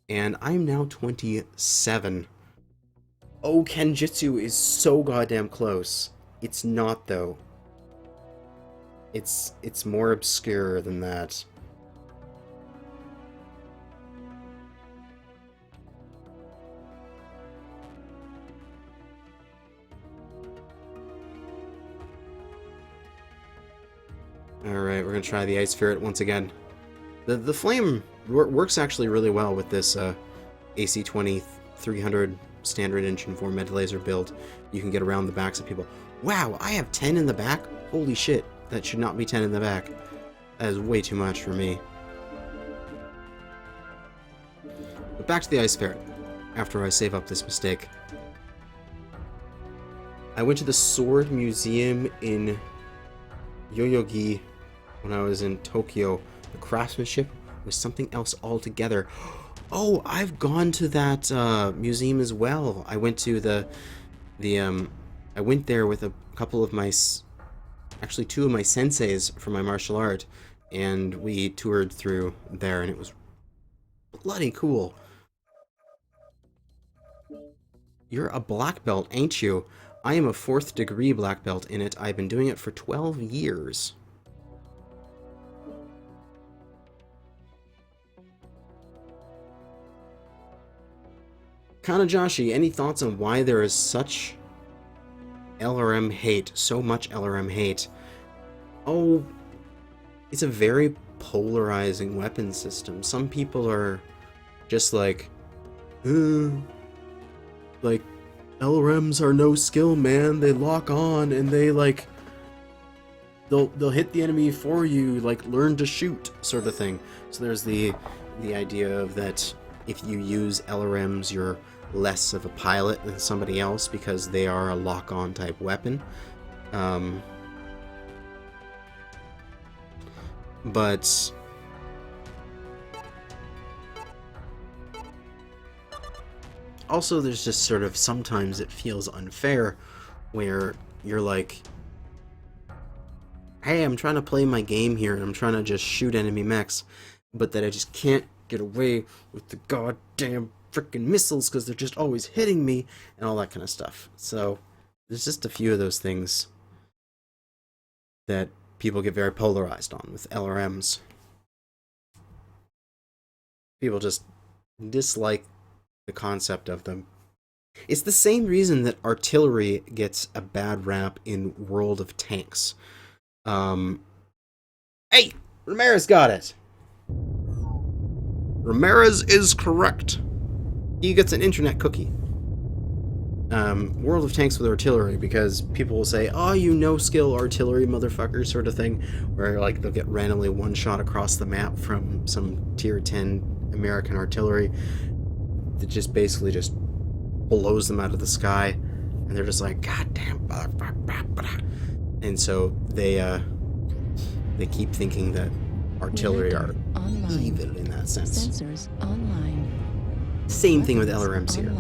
and I'm now 27. Oh, Kenjutsu is so goddamn close. It's not, though. It's more obscure than that. Alright, we're gonna try the Ice Ferret once again. The flame works actually really well with this AC-20 300 standard engine 4 med laser build. You can get around the backs of people. Wow, I have 10 in the back? Holy shit, that should not be 10 in the back. That is way too much for me. But back to the Ice Ferret, after I save up this mistake. I went to the Sword Museum in Yoyogi when I was in Tokyo. The craftsmanship was something else altogether. Oh, I've gone to that museum as well. I went to I went there with a couple of my, actually 2 of my senseis for my martial art, and we toured through there, and it was bloody cool. You're a black belt, ain't you? I am a 4th degree black belt in it. I've been doing it for 12 years. Kanajashi, any thoughts on why there is such LRM hate, so much LRM hate? Oh, it's a very polarizing weapon system. Some people are just like LRMs are no skill, man. They lock on and they like they'll hit the enemy for you, like learn to shoot sort of thing. So there's the idea of that if you use LRMs, you're less of a pilot than somebody else because they are a lock-on type weapon. But also there's just sort of sometimes it feels unfair where you're like, hey, I'm trying to play my game here and I'm trying to just shoot enemy mechs, but that I just can't get away with the goddamn freaking missiles because they're just always hitting me and all that kind of stuff. So there's just a few of those things that people get very polarized on with LRMs. People just dislike the concept of them. It's the same reason that artillery gets a bad rap in World of Tanks. Hey! Ramirez got it! Ramirez is correct. He gets an internet cookie. World of Tanks with artillery, because people will say, oh, you no-skill artillery motherfucker sort of thing, where like they'll get randomly one shot across the map from some tier 10 American artillery that just basically just blows them out of the sky, and they're just like, god damn, and so they keep thinking that artillery are evil in that sense. Sensors online. Same thing with LRMs here.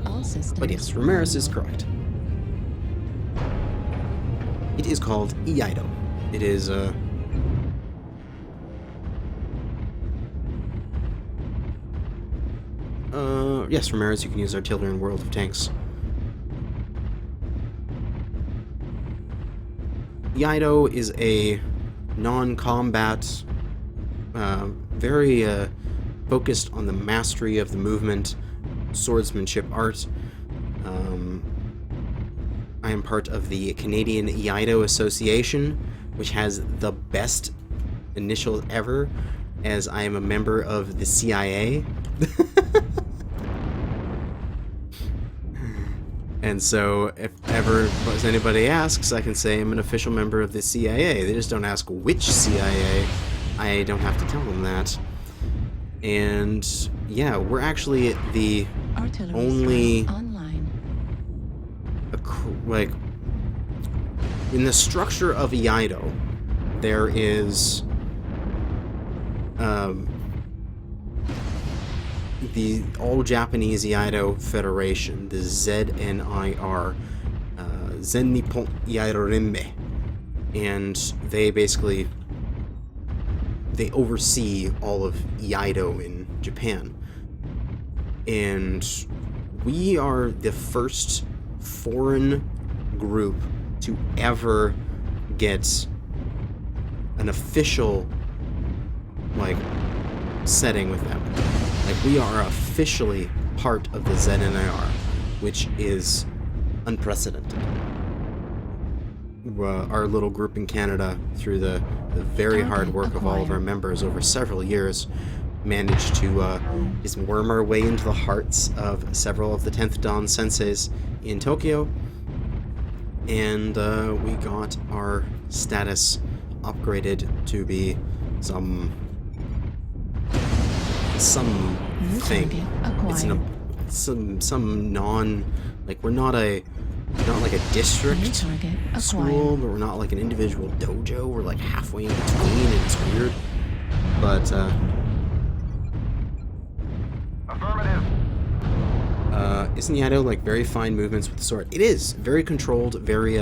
All systems. But yes, Ramirez is correct. It is called EIDO. It is yes, Ramirez, you can use artillery in World of Tanks. EIDO is a non-combat, very focused on the mastery of the movement, swordsmanship art. I am part of the Canadian EIDO Association, which has the best initials ever, as I am a member of the CIA. And so, if ever anybody asks, I can say I'm an official member of the CIA. They just don't ask which CIA. I don't have to tell them that. And yeah, we're actually the only like in the structure of EIDO, there is the all-Japanese EIDO Federation, the ZNIR, Zen Nippon EIDO Renmei, and they basically oversee all of EIDO in Japan. And we are the first foreign group to ever get an official like setting with them. Like, we are officially part of the ZNIR, which is unprecedented. Our little group in Canada, through the very hard work of all of our members over several years, managed to just worm our way into the hearts of several of the 10th Dan senseis in Tokyo, and we got our status upgraded to be some thing. It's some non, like, we're not like a district school, but we're not like an individual dojo. We're like halfway in between, and it's weird. But Affirmative. Isn't EIDO like very fine movements with the sword? It is very controlled, very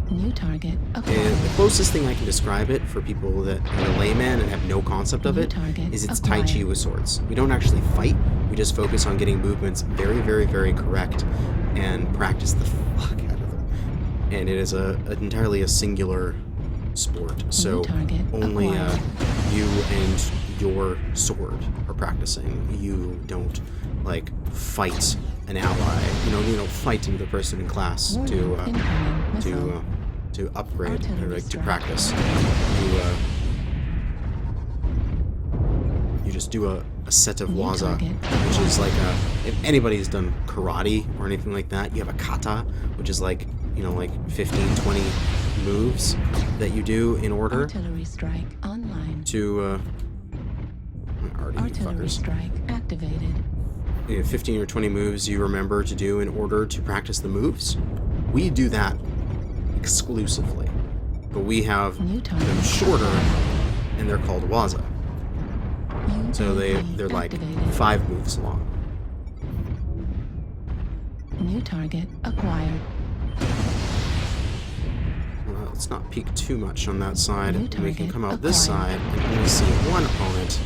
New target. the closest thing I can describe it for people that are a layman and have no concept of it is it's Tai Chi with swords. We don't actually fight, we just focus on getting movements very, very, very correct and practice the fuck out of them. And it is entirely a singular sport, so target only acquired. you and your sword are practicing. You don't like fight an ally. You don't fight another person in class to Incoming missile. to upgrade or Artillery like to strike. practice. You just do a set of New waza, target which is like if anybody's done karate or anything like that, you have a kata, which is like, like 15, 20 moves that you do in order Artillery strike online. to, already Artillery fuckers. strike activated. 15 or 20 moves you remember to do in order to practice the moves. We do that exclusively, but we have New target them shorter, and they're called waza. So UAV they're like activated. 5 moves long. New target acquired. Let's not peek too much on that side. New We can target come out this acquired. side and only see one opponent.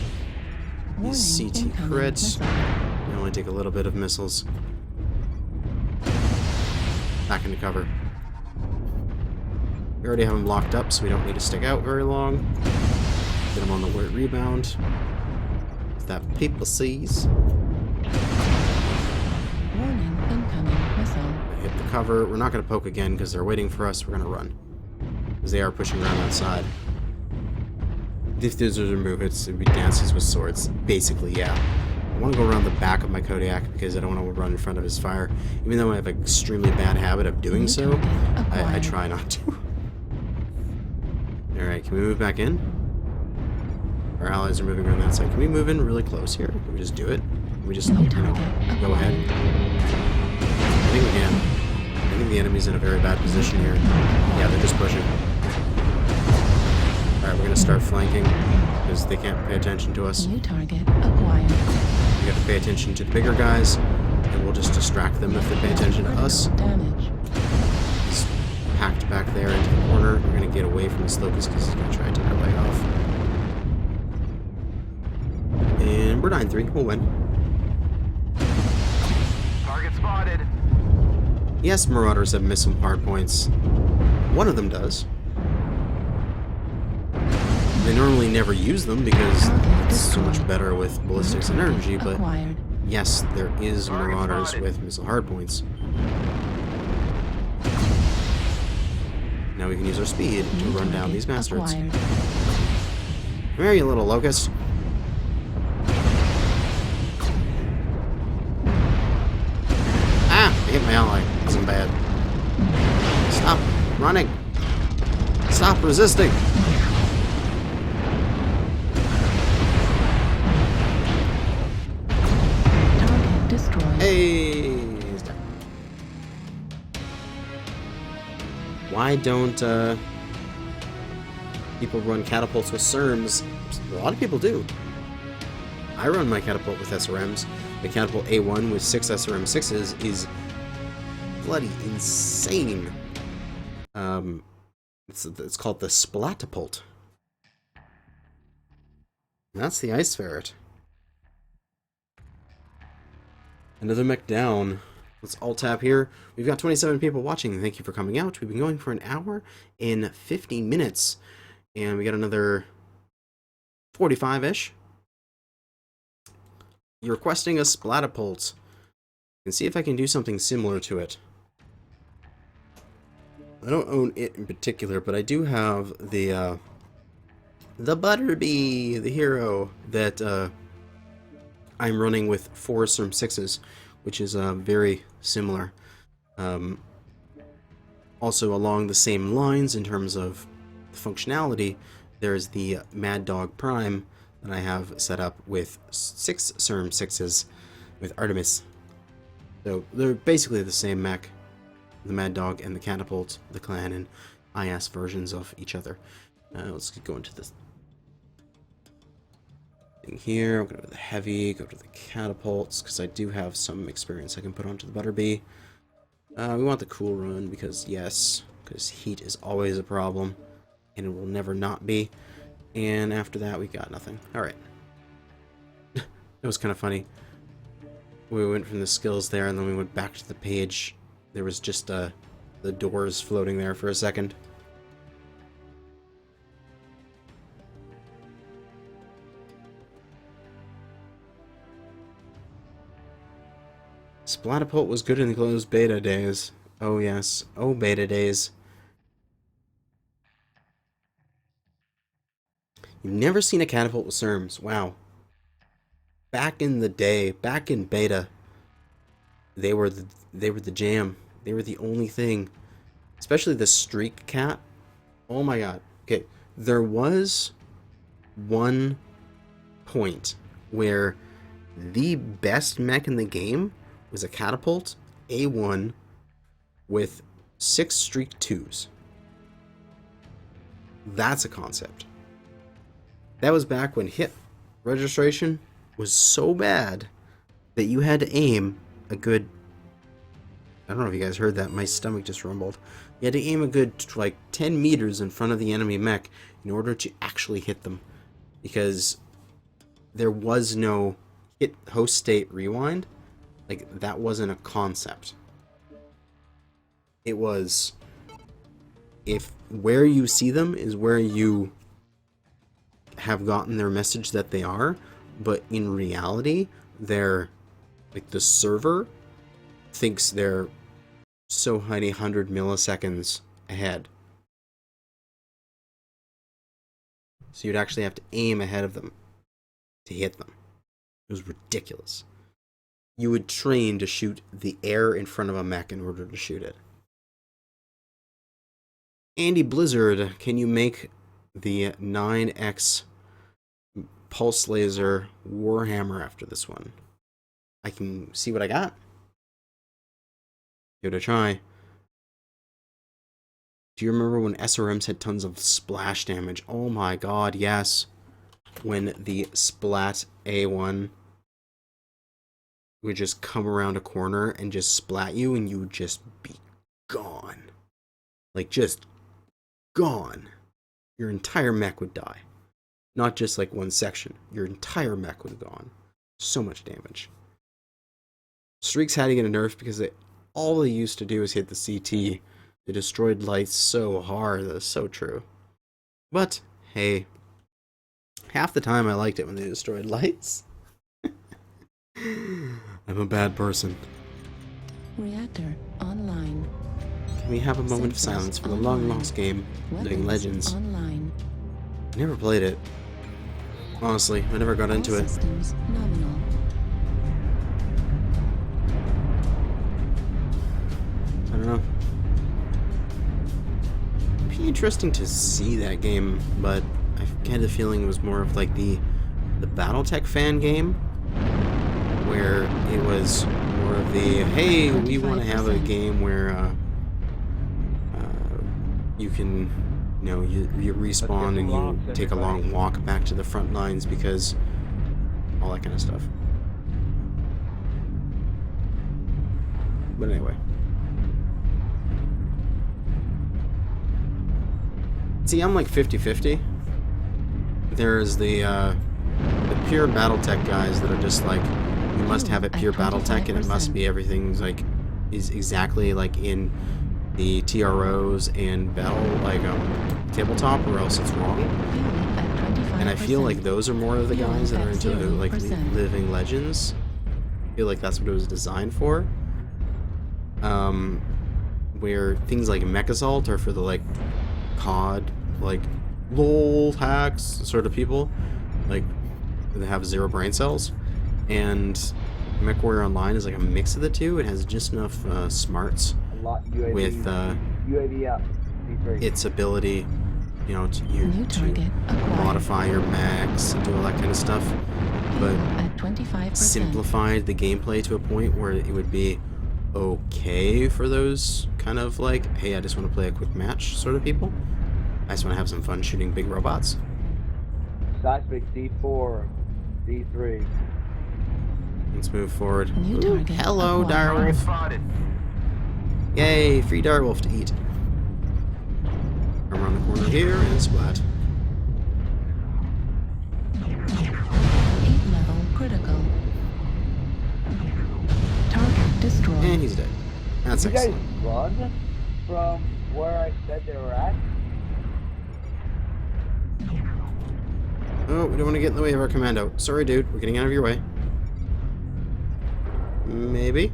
Warning, These CT incoming crits. missile. They only take a little bit of missiles. Back into cover. We already have them locked up, so we don't need to stick out very long. Get them on the alert rebound. If that people sees. Warning, incoming missile. Hit the cover. We're not going to poke again because they're waiting for us. We're going to run. Because they are pushing around that side. If those are move, it'd be dances with swords. Basically, yeah. I want to go around the back of my Kodiak because I don't want to run in front of his fire. Even though I have an extremely bad habit of doing so, I try not to. Alright, can we move back in? Our allies are moving around that side. Can we move in really close here? Can we just do it? Can we just, New target go ahead? I think we can. I think the enemy's in a very bad position here. Yeah, they're just pushing. Alright, we're gonna start flanking because they can't pay attention to us. New target acquired. We have to pay attention to the bigger guys, and we'll just distract them if they pay attention to us. Damage. He's packed back there into the corner. We're gonna get away from the Slocus because he's gonna try to take our leg off. And we're 9-3. We'll win. Target spotted. Yes, Marauders have missed some hard points. One of them does. They normally never use them because it's so much better with ballistics and energy, but Acquired. yes, there is Marauders with missile hardpoints. Now we can use our speed to New run down target these bastards. acquired. Come here, you little locust. Ah! I hit my ally. Wasn't bad. Stop running. Stop resisting. Target destroyed. Hey! He's down. Why don't people run catapults with SERMs? A lot of people do. I run my catapult with SRMs. The catapult A1 with 6 SRM 6s is bloody insane. It's called the Splatapult. That's the Ice Ferret. Another mech down. Let's alt-tab here. We've got 27 people watching. Thank you for coming out. We've been going for an hour and 50 minutes. And we got another 45-ish. You're requesting a Splatapult. I can see if I can do something similar to it. I don't own it in particular, but I do have the Butterbee, the hero that I'm running with 4 SRM 6s, which is very similar. Also along the same lines in terms of functionality, there's the Mad Dog Prime that I have set up with 6 SRM 6s with Artemis. So they're basically the same mech. The Mad Dog and the Catapult, the Clan and IS versions of each other. Let's go into this thing here. I'm going to go to the Heavy, go to the Catapults, because I do have some experience I can put onto the Butterbee. We want the Cool Run, because yes, because heat is always a problem, and it will never not be. And after that, we got nothing. Alright. It was kind of funny. We went from the skills there, and then we went back to the page. There was just the doors floating there for a second. Splatapult was good in those beta days. Oh yes. Oh, beta days. You've never seen a catapult with SERMs. Wow. Back in the day, back in beta, they were the jam. They were the only thing. Especially the streak cat. Oh my god. Okay, there was one point where the best mech in the game was a catapult A1 with 6 streak 2s. That's a concept. That was back when hit registration was so bad that you had to aim a good... I don't know if you guys heard that. My stomach just rumbled. You had to aim a good, like, 10 meters in front of the enemy mech in order to actually hit them. Because there was no hit host state rewind. Like, that wasn't a concept. It was... if where you see them is where you have gotten their message that they are, but in reality, they're... like, the server thinks they're so many 100 milliseconds ahead. So you'd actually have to aim ahead of them to hit them. It was ridiculous. You would train to shoot the air in front of a mech in order to shoot it. Andy Blizzard, can you make the 9x pulse laser Warhammer after this one? I can see what I got. Give it a try. Do you remember when SRMs had tons of splash damage? Oh my god, yes. When the Splat A1 would just come around a corner and just splat you and you would just be gone. Like, just gone. Your entire mech would die. Not just like one section. Your entire mech would have gone. So much damage. Streaks had to get a nerf because all they used to do is hit the CT. They destroyed lights so hard. That's so true. But, hey, half the time I liked it when they destroyed lights. I'm a bad person. Reactor online. Can we have a moment of silence for the long-lost game, Living Legends? Online. I never played it. Honestly, I never got into it. Systems nominal. I don't know. It'd be interesting to see that game, but I had the feeling it was more of like the BattleTech fan game, where it was more of the, hey, we want to have a game where you can, you know, you respawn and you take a long walk back to the front lines because all that kind of stuff. But anyway. See, I'm like 50-50. There's the pure BattleTech guys that are just like, you must have it pure BattleTech and it must be everything's like, is exactly like in the TROs and battle, like tabletop, or else it's wrong. And I feel like those are more of the guys that are into like Living Legends. I feel like that's what it was designed for. Where things like Mechassault are for the like COD, like lol hacks sort of people, like they have 0 brain cells, and Mechwarrior Online is like a mix of the two. It has just enough smarts with its ability, you know, to modify your mechs and do all that kind of stuff, but simplified the gameplay to a point where it would be okay for those kind of like, hey, I just want to play a quick match sort of people. I just want to have some fun shooting big robots. Seismic D4, D3. Let's move forward. Ooh, hello, direwolf. Spotted. Yay, free direwolf to eat. Come around the corner here and splat. 8 level critical. Target destroyed. And he's dead. That's Did you guys excellent. run from where I said they were at? Oh, we don't want to get in the way of our commando. Sorry, dude. We're getting out of your way. Maybe.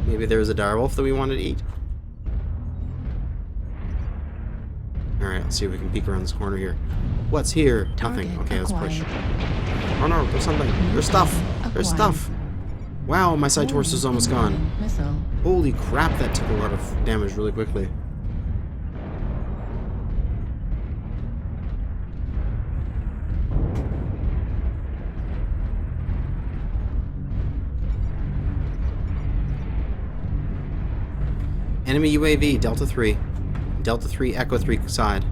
Maybe there was a direwolf that we wanted to eat. Alright, let's see if we can peek around this corner here. What's here? Nothing. Target Okay, let's push. acquired. Oh no, there's something. There's stuff. There's Acquired. stuff. Wow, my side torso is almost gone. Missile. Holy crap, that took a lot of damage really quickly. Enemy UAV, Delta 3. Delta 3, Echo 3 side.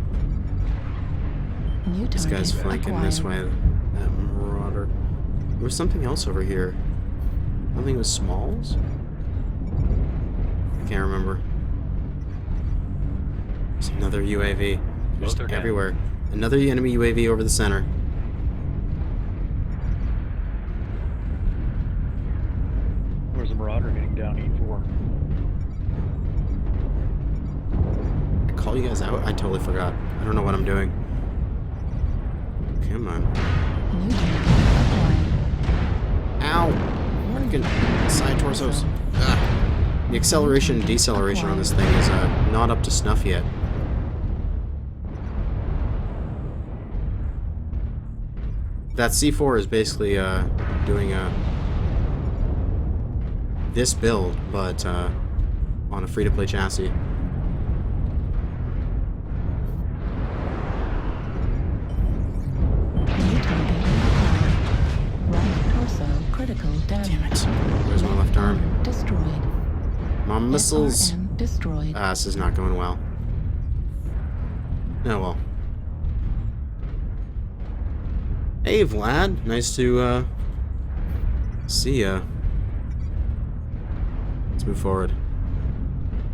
New This guy's target flanking this way. acquired. That marauder. There was something else over here. Something with Smalls? I can't remember. There's another UAV. Just Both are dead. everywhere. Another enemy UAV over the center. Where's the Marauder heading down E4? Call you guys out? I totally forgot. I don't know what I'm doing. Come on. New target acquired. Ow! Freaking side torsos. Ugh. The acceleration and deceleration on this thing is not up to snuff yet. That C4 is basically doing this build, but on a free-to-play chassis. New target acquired. Right torso critical damage. Damn it. Where's my left arm? Destroyed. My missiles. SRM destroyed. This is not going well. Oh well. Hey Vlad, nice to see ya. Let's move forward.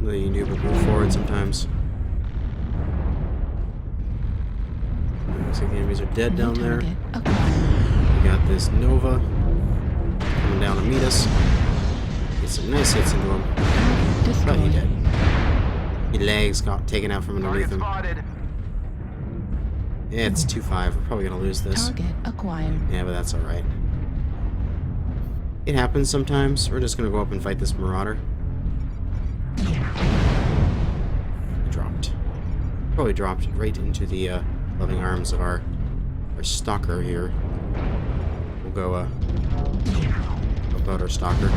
The noob will move forward sometimes. Looks like the enemies are dead down New there. target acquired. We got this Nova coming down to meet us. Get some nice hits into him. But Destroyed. he dead. Your legs got taken out from underneath Target him. spotted. Yeah, it's 2-5. We're probably gonna lose this. Target acquired. Yeah, but that's alright. It happens sometimes. We're just gonna go up and fight this Marauder. He dropped. Probably dropped right into the loving arms of our stalker here. We'll go about our stalker.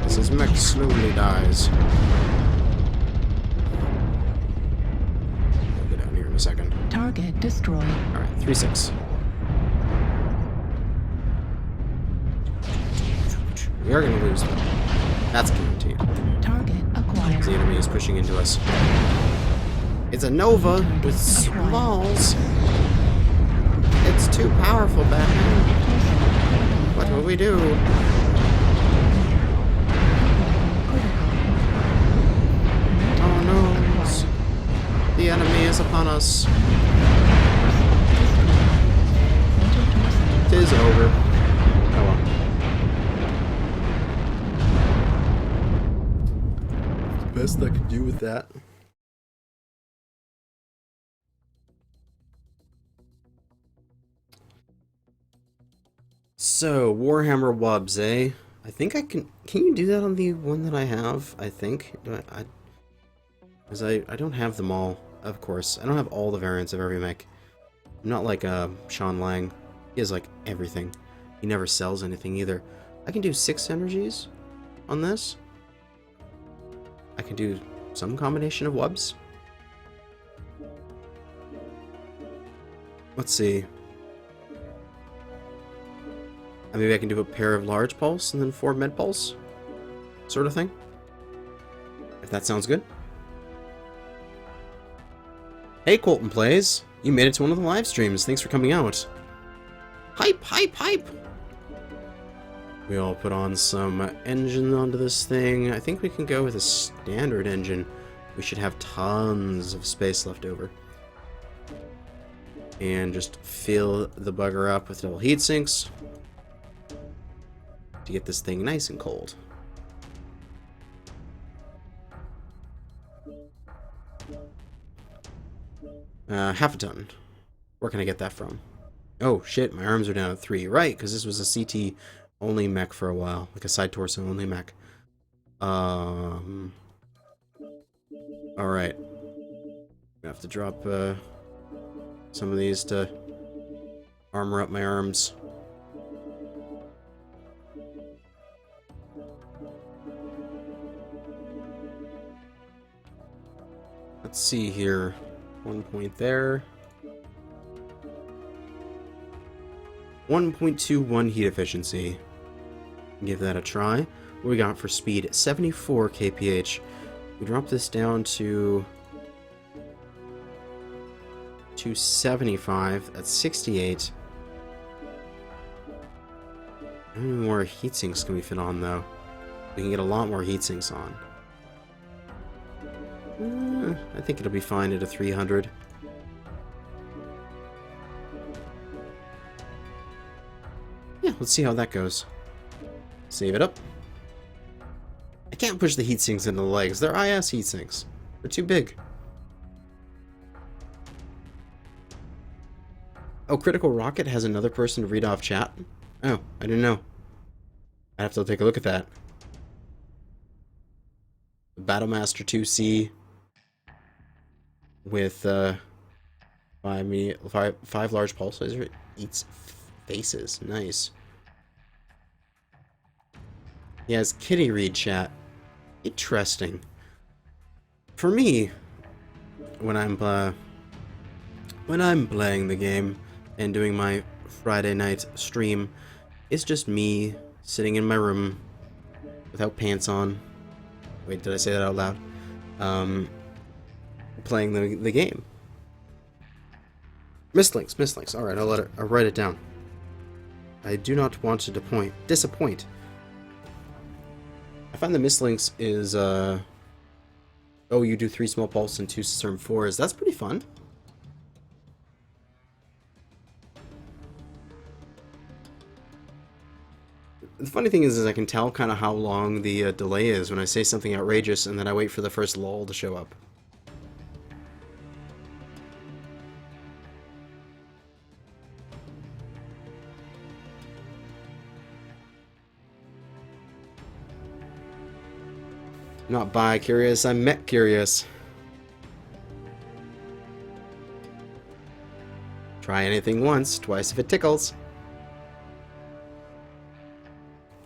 As his mech slowly dies. We'll go down here in a second. Target destroyed. Alright, 3-6. We are gonna lose though. That's guaranteed. Target acquired. The enemy is pushing into us. It's a Nova with smalls. It's too powerful, Batman. What will we do? Oh no. The enemy is upon us. Tis over. Oh well. Best I could do with that. So, Warhammer Wubs, eh? I think I can... Can you do that on the one that I have? I think. Because I don't have them all, of course. I don't have all the variants of every mech. I'm not like Sean Lang. He has, like, everything. He never sells anything, either. I can do 6 energies on this. I can do some combination of Wubs. Let's see. Maybe I can do a pair of large pulse and then 4 med pulse, sort of thing. If that sounds good. Hey, Colton Plays. You made it to one of the live streams. Thanks for coming out. Hype, hype, hype! We all put on some engine onto this thing. I think we can go with a standard engine. We should have tons of space left over. And just fill the bugger up with double heat sinks to get this thing nice and cold. Half a ton. Where can I get that from? Oh shit, my arms are down at 3. Right, because this was a CT only mech for a while, like a side torso only mech. Alright. I have to drop some of these to armor up my arms. Let's see here. 1 point there. 1.21 heat efficiency. Give that a try. What we got for speed? 74 kph. We drop this down to 275. That's 68. How many more heatsinks can we fit on, though? We can get a lot more heatsinks on. I think it'll be fine at a 300. Yeah, let's see how that goes. Save it up. I can't push the heatsinks into the legs. They're IS heatsinks. They're too big. Oh, Critical Rocket has another person to read off chat? Oh, I didn't know. I have to take a look at that. Battlemaster 2C with 5 large pulse laser eats faces. Nice. He has Kitty read chat. Interesting. For me, when I'm playing the game and doing my Friday night stream, it's just me sitting in my room without pants on. Wait, did I say that out loud? Playing the game. Mistlinks. All right, I'll write it down. I do not want to disappoint. I find the mistlinks is oh, you do 3 small pulse and 2 Cistern 4s. That's pretty fun. The funny thing is I can tell kind of how long the delay is when I say something outrageous and then I wait for the first lull to show up. Not bi-curious, I'm mech-curious. Try anything once, twice if it tickles.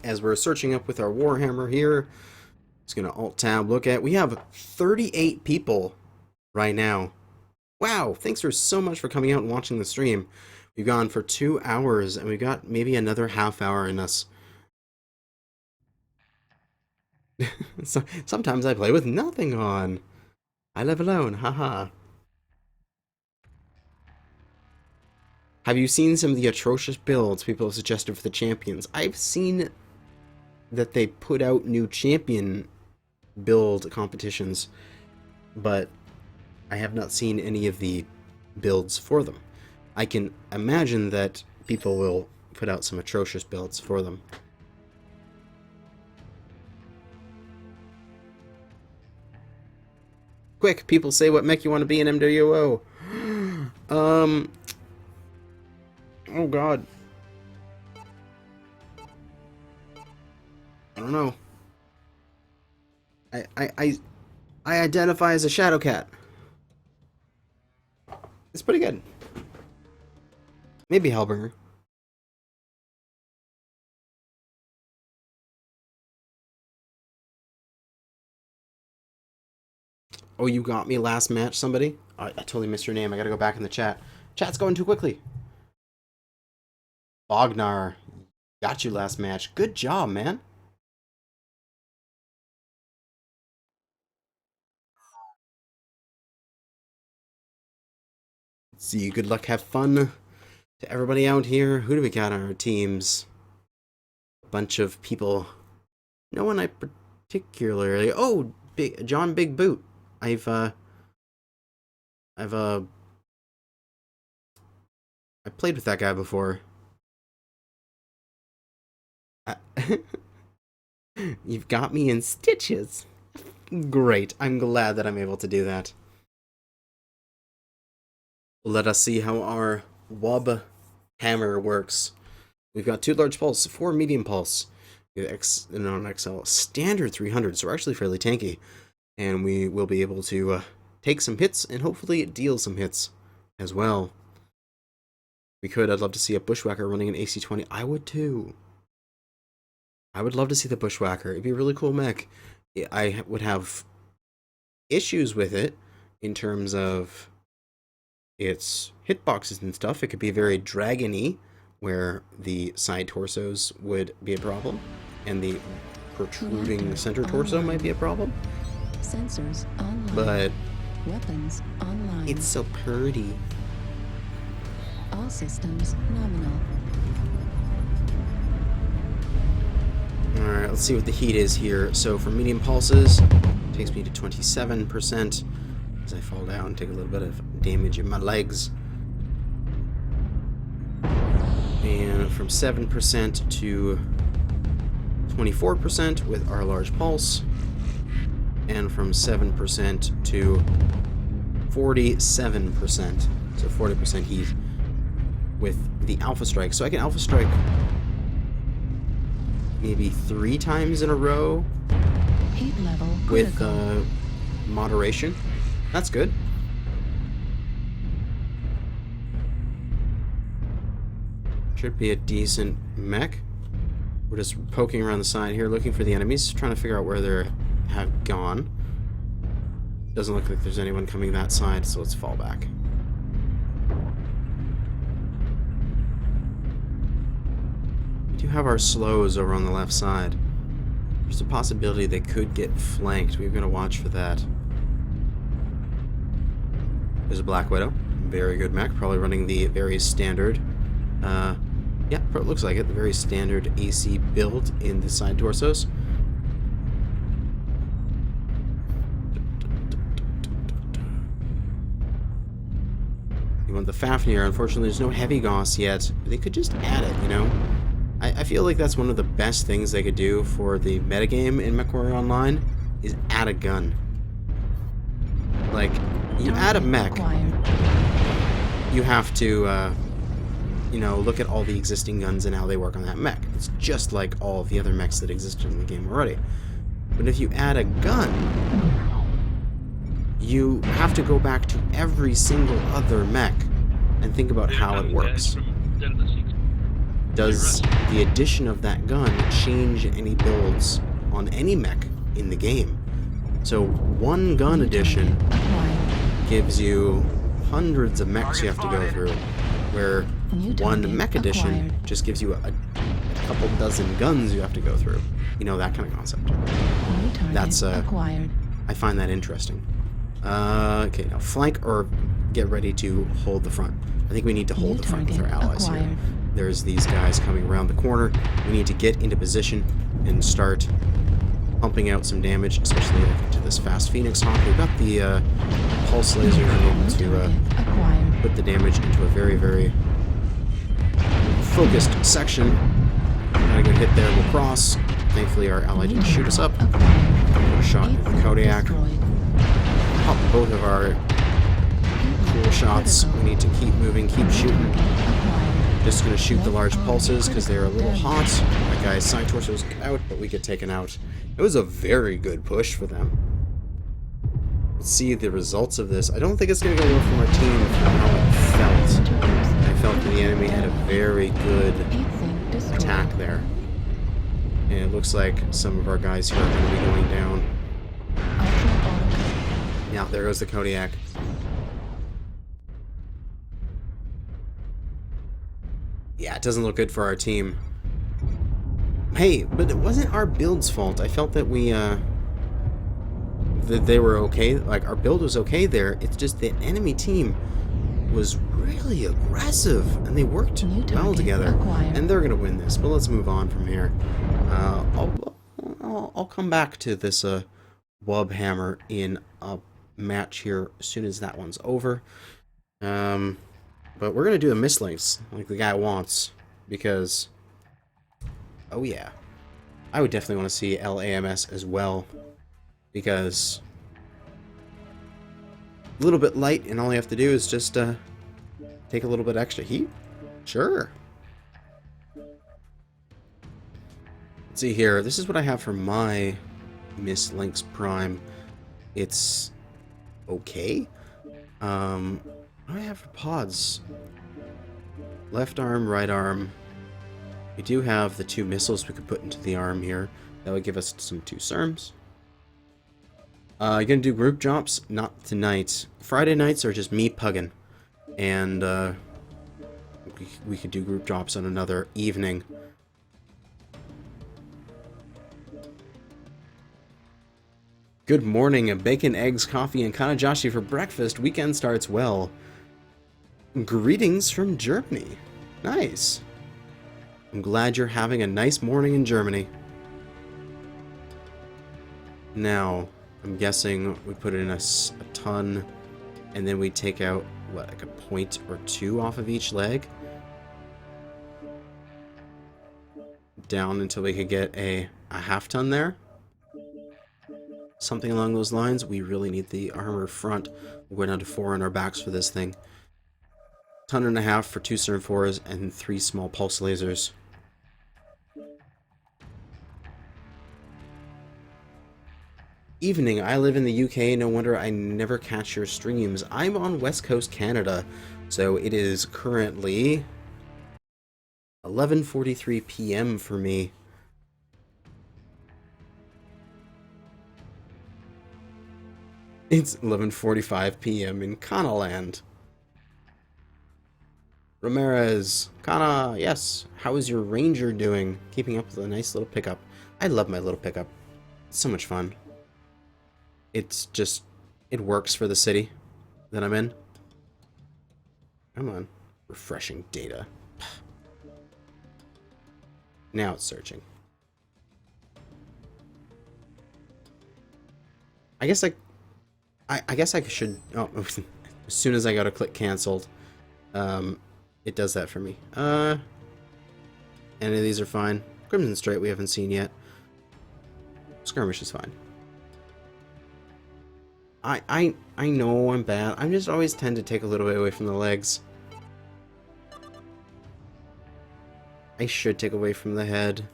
As we're searching up with our Warhammer here, just gonna Alt-Tab look at. We have 38 people right now. Wow, thanks so much for coming out and watching the stream. We've gone for 2 hours, and we've got maybe another half hour in us. So, sometimes I play with nothing on. I live alone, haha. Have you seen some of the atrocious builds people have suggested for the champions? I've seen that they put out new champion build competitions, but I have not seen any of the builds for them. I can imagine that people will put out some atrocious builds for them. Quick, people say what mech you want to be in MWO. Oh god. I don't know. I identify as a shadow cat. It's pretty good. Maybe Hellbringer. Oh, you got me last match, somebody? I totally missed your name. I gotta go back in the chat. Chat's going too quickly. Bognar. Got you last match. Good job, man. Let's see. Good luck. Have fun to everybody out here. Who do we got on our teams? A bunch of people. No one I particularly... Oh, John Big Boot. I've played with that guy before. You've got me in stitches. Great. I'm glad that I'm able to do that. Let us see how our WUB hammer works. We've got 2 large pulse, 4 medium pulse. We have not XL, standard 300, so we're actually fairly tanky. And we will be able to take some hits and hopefully deal some hits as well. I'd love to see a Bushwhacker running an AC-20. I would too. I would love to see the Bushwhacker. It'd be a really cool mech. I would have issues with it in terms of its hitboxes and stuff. It could be very dragon-y, where the side torsos would be a problem, and the protruding center torso might be a problem. Sensors online. But Weapons online. it's so pretty. All systems nominal. Alright, let's see what the heat is here. So for medium pulses, it takes me to 27% as I fall down and take a little bit of damage in my legs. And from 7% to 24% with our large pulse. And from 7% to 47%. So 40% heat with the Alpha Strike. So I can Alpha Strike maybe 3 times in a row Heat level with critical. moderation. That's good. Should be a decent mech. We're just poking around the side here, looking for the enemies, trying to figure out where they have gone. Doesn't look like there's anyone coming that side, so let's fall back. We do have our slows over on the left side. There's a possibility they could get flanked. We've got to watch for that. There's a Black Widow. Very good mech. Probably running the very standard. Yeah, it looks like it. The very standard AC build in the side torsos. You want the Fafnir. Unfortunately, there's no heavy Gauss yet. They could just add it, you know? I feel like that's one of the best things they could do for the metagame in Mechwarrior Online, is add a gun. Like, you add a mech, you have to, you know, look at all the existing guns and how they work on that mech. It's just like all the other mechs that exist in the game already. But if you add a gun, you have to go back to every single other mech and think about how it works. Does the addition of that gun change any builds on any mech in the game? So one gun addition gives you hundreds of mechs you have to go through, where one mech addition just gives you a couple dozen guns you have to go through. You know, that kind of concept. That's I find that interesting. Okay, now flank or get ready to hold the front. I think we need to hold the front with our allies here. There's these guys coming around the corner. We need to get into position and start pumping out some damage, especially to this fast Phoenix Hawk. We've got the pulse laser able to put the damage into a very, very focused section. Got a good hit there. We'll cross. Thankfully, our ally didn't shoot us up. Put a shot at the Kodiak. Pop both of our cool shots. We need to keep moving, keep shooting. Just going to shoot the large pulses because they're a little hot. That guy's side torso's out, but we get taken out. It was a very good push for them. Let's see the results of this. I don't think it's going to go well from our team from how it felt. I felt that the enemy had a very good attack there. And it looks like some of our guys here are going to be going down. Yeah, there goes the Kodiak. Yeah, it doesn't look good for our team. Hey, but it wasn't our build's fault. I felt that we, that they were okay. Like, our build was okay there. It's just the enemy team was really aggressive, and they worked well together. And they're going to win this, but let's move on from here. I'll come back to this Wubhammer in a match here as soon as that one's over. But we're going to do a mislinks, like the guy wants, because, oh yeah, I would definitely want to see LAMS as well, because a little bit light, and all you have to do is just take a little bit extra heat. Sure. Let's see here. This is what I have for my Miss Lynx Prime. It's okay. What do I have for pods? Left arm, right arm. We do have the 2 missiles we could put into the arm here. That would give us some 2 SERMs. You gonna do group drops? Not tonight. Friday nights are just me pugging. And we could do group drops on another evening. Good morning. Bacon, eggs, coffee, and Kanajashi for breakfast. Weekend starts well. Greetings from Germany. Nice. I'm glad you're having a nice morning in Germany. Now, I'm guessing we put in a ton, and then we take out, what, like a point or 2 off of each leg? Down until we could get a half ton there? Something along those lines. We really need the armor front. We're down to 4 on our backs for this thing. 1.5 tons for 2 CERN 4s and 3 small pulse lasers. Evening, I live in the UK, no wonder I never catch your streams. I'm on West Coast Canada, so it is currently 11:43 p.m. for me. It's 11:45 p.m. in Kanaland. Ramirez, Kana, yes. How is your Ranger doing? Keeping up with a nice little pickup. I love my little pickup. It's so much fun. It's just, it works for the city that I'm in. Come on. Refreshing data. Now it's searching. I guess I should, oh, as soon as I go to click canceled, it does that for me. Any of these are fine. Crimson Straight we haven't seen yet. Skirmish is fine. I know I'm bad. I just always tend to take a little bit away from the legs. I should take away from the head.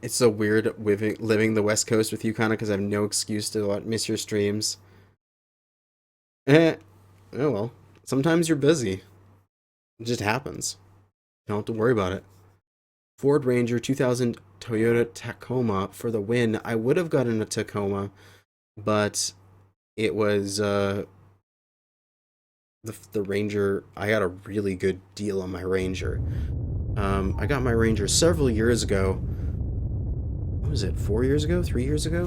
It's so weird living the West Coast with you, Kana, because I have no excuse to miss your streams. Oh well. Sometimes you're busy. It just happens. You don't have to worry about it. Ford Ranger 2000 Toyota Tacoma for the win. I would have gotten a Tacoma, but it was the Ranger. I got a really good deal on my Ranger. I got my Ranger several years ago. What was it? 4 years ago? 3 years ago?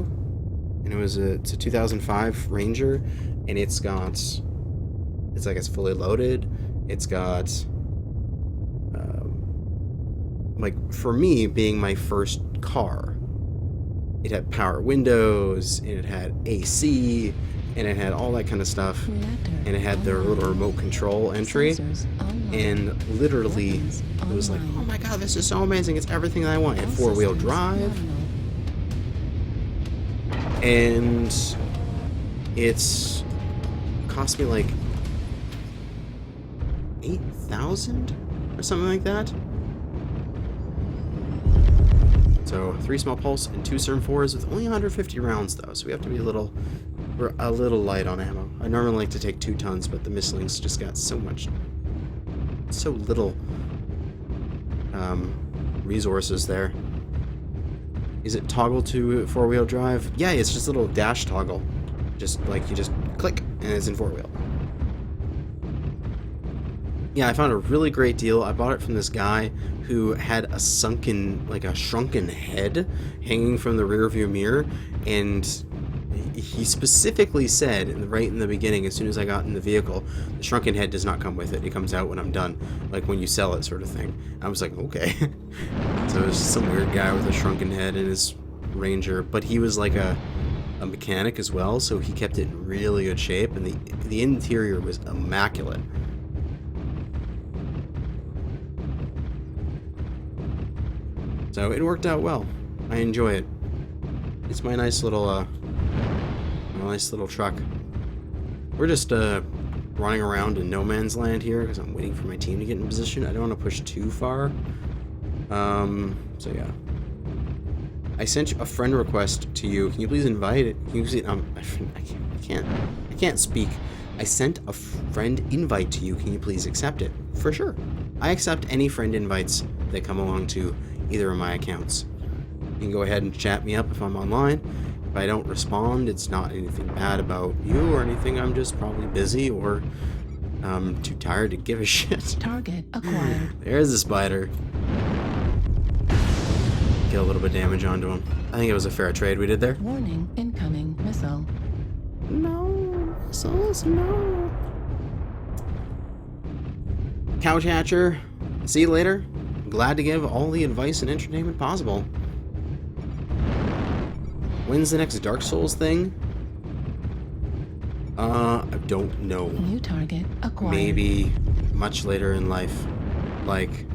And it's a 2005 Ranger, and it's fully loaded. It's got like, for me, being my first car, it had power windows, and it had AC, and it had all that kind of stuff, and it had their little remote control entry, and literally, it was like, oh my god, this is so amazing, it's everything that I want. It had 4-wheel drive, and it's cost me like $8,000 or something like that. So 3 small pulse and 2 CERN 4s with only 150 rounds though, so we have to be a little light on ammo. I normally like to take 2 tons, but the Misslings just got so little resources there. Is it toggle to 4-wheel drive? Yeah, it's just a little dash toggle. Just like you just click and it's in 4-wheel. Yeah, I found a really great deal. I bought it from this guy who had a shrunken head hanging from the rear view mirror, and he specifically said right in the beginning, as soon as I got in the vehicle, the shrunken head does not come with it. It comes out when I'm done, like when you sell it, sort of thing. I was like, okay. So it was some weird guy with a shrunken head in his Ranger, but he was like a mechanic as well, so he kept it in really good shape, and the interior was immaculate. So it worked out well. I enjoy it. It's my nice little truck. We're just running around in no man's land here because I'm waiting for my team to get in position. I don't want to push too far. So yeah. I sent a friend request to you. Can you please invite it? Can you see, I can't speak. I sent a friend invite to you. Can you please accept it? For sure. I accept any friend invites that come along to either of my accounts. You can go ahead and chat me up if I'm online. If I don't respond, it's not anything bad about you or anything. I'm just probably busy or too tired to give a shit. Target acquired. There's the spider. Get a little bit of damage onto him. I think it was a fair trade we did there. Warning, incoming missile. No. Missiles, no. Couch Hatcher. See you later. Glad to give all the advice and entertainment possible. When's the next Dark Souls thing? I don't know. New target acquired. Maybe much later in life. Like,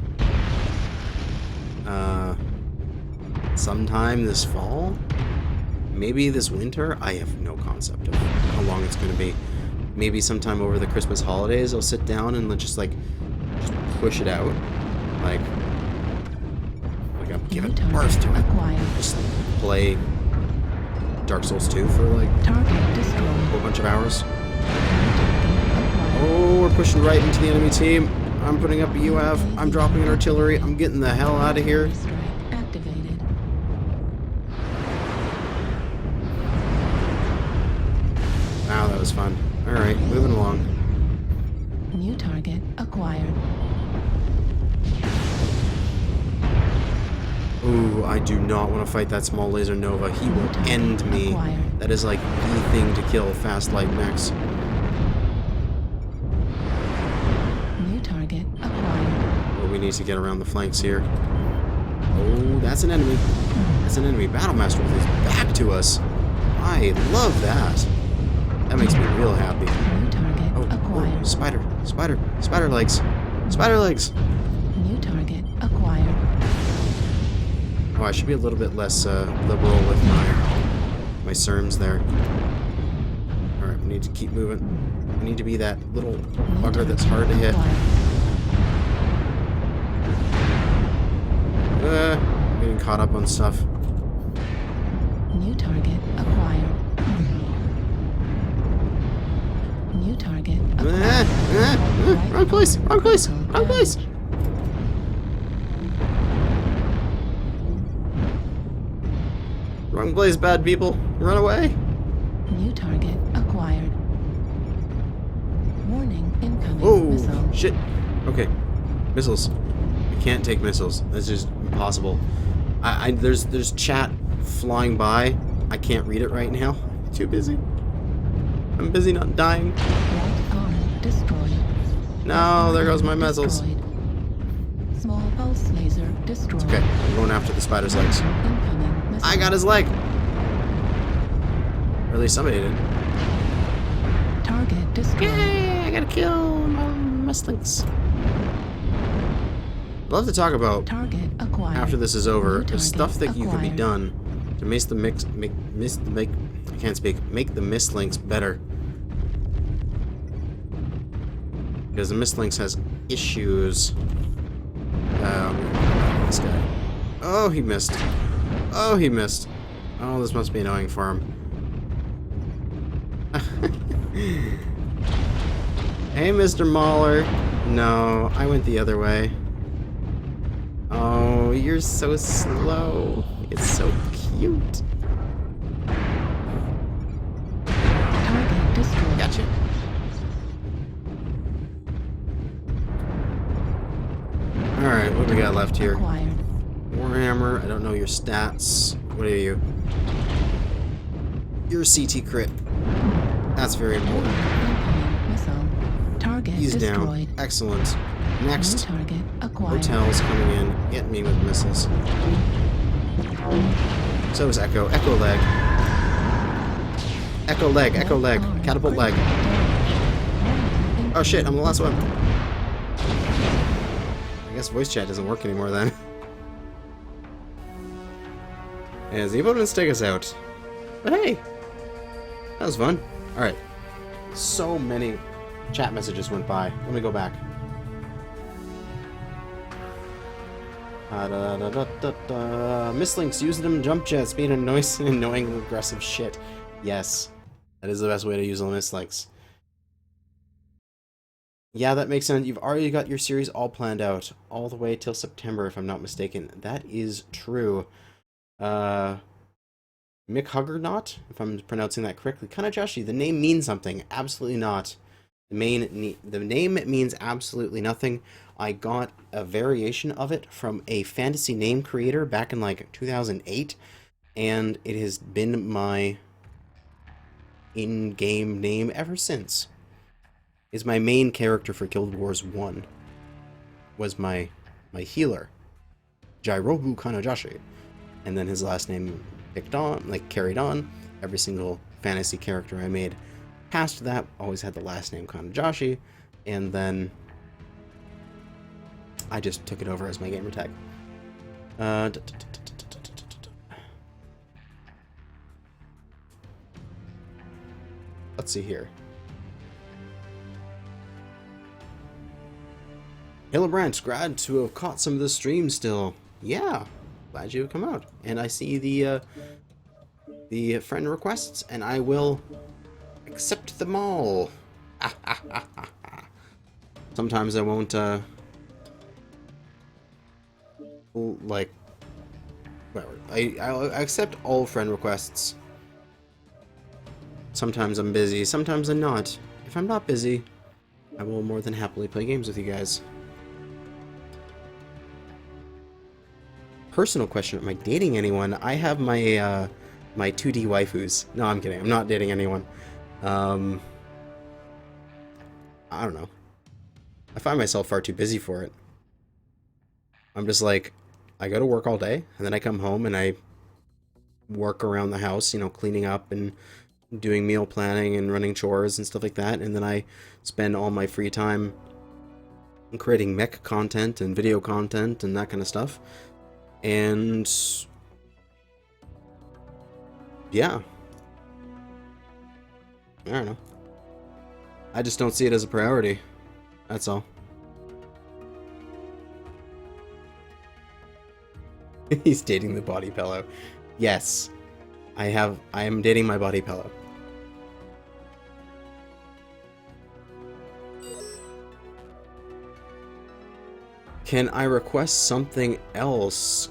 sometime this fall? Maybe this winter? I have no concept of how long it's going to be. Maybe sometime over the Christmas holidays I'll sit down and just push it out. Like I'm giving birth to it. Acquired. Just play Dark Souls 2 for Target destroyed. a whole bunch of hours. Oh, we're pushing right into the enemy team. I'm putting up a UAV. I'm dropping an artillery. I'm getting the hell out of here. Strike activated. Wow, that was fun. Alright, moving along. New target acquired. Ooh, I do not want to fight that small laser Nova. He will end me. That is like the thing to kill fast light mechs. New target acquired. Well, we need to get around the flanks here. Oh, that's an enemy. That's an enemy. Battlemaster is back to us. I love that. That makes me real happy. New target acquired. Spider. Spider legs. Spider legs. New target acquired. Oh, I should be a little bit less liberal with my serms there. Alright, we need to keep moving. We need to be that little bugger that's hard to hit. I'm getting caught up on stuff. New target acquired. New target acquired. Wrong place! Wrong place! Wrong place! Wrong place, bad people. Run away. New target acquired. Warning, incoming missile. Oh, shit. Okay. Missiles. I can't take missiles. That's just impossible. There's chat flying by. I can't read it right now. I'm too busy. I'm busy not dying. Right arm destroyed. No, there goes my missiles. Destroyed. Small pulse laser destroyed. Okay, I'm going after the spider's legs. Incoming missile. I got his leg. Or at least somebody did. Target destroyed. Yay! I got a kill my musclings. I'd love to talk about Target acquired. after this is over. New There's stuff that you could be acquired. done to make the make the mislinks better. Because the mislinks has issues. This guy. Oh, he missed. Oh, he missed. Oh, this must be annoying for him. Hey, Mr. Mauler. No, I went the other way. Oh, you're so slow. It's so cute. Target destroyed. Gotcha. Alright, what do we got left here? Acquired. Warhammer, I don't know your stats. What are you? You're a CT crit. That's very important. Incoming missile. Target He's destroyed. down. Excellent. Next, New target acquired. hotels coming in. Hit me with missiles. So is Echo. Echo leg. Echo leg. Echo leg. Catapult leg. Oh shit, I'm the last one. I guess voice chat doesn't work anymore then. As the opponents take us out. But hey, that was fun. Alright. So many chat messages went by. Let me go back. Mislinks, using them jump jet, speed and noise, annoying aggressive shit. Yes. That is the best way to use the mislinks. Yeah, that makes sense. You've already got your series all planned out. All the way till September, if I'm not mistaken. That is true. Mechwarrior, if I'm pronouncing that correctly. Kanajashi, the name means something. Absolutely not. The name means absolutely nothing. I got a variation of it from a fantasy name creator back in like 2008, and it has been my in-game name ever since. Is my main character for Guild Wars 1 was my healer, Jairobu Kanajashi, and then his last name carried on. Every single fantasy character I made past that always had the last name Kanajashi, and then I just took it over as my gamer tag. Let's see here. Hillebrand, glad to have caught some of the stream still. Yeah, glad you have come out. And I see the friend requests, and I will accept them all. Sometimes I won't, like, whatever. I'll accept all friend requests. Sometimes I'm busy, sometimes I'm not. If I'm not busy, I will more than happily play games with you guys. Personal question, am I dating anyone? I have my, my 2D waifus. No, I'm kidding. I'm not dating anyone. I don't know. I find myself far too busy for it. I'm just like, I go to work all day, and then I come home and I work around the house, you know, cleaning up and doing meal planning and running chores and stuff like that, and then I spend all my free time creating mech content and video content and that kind of stuff. And yeah, I don't know. I just don't see it as a priority. That's all. He's dating the body pillow. Yes, I am dating my body pillow. Can I request something else?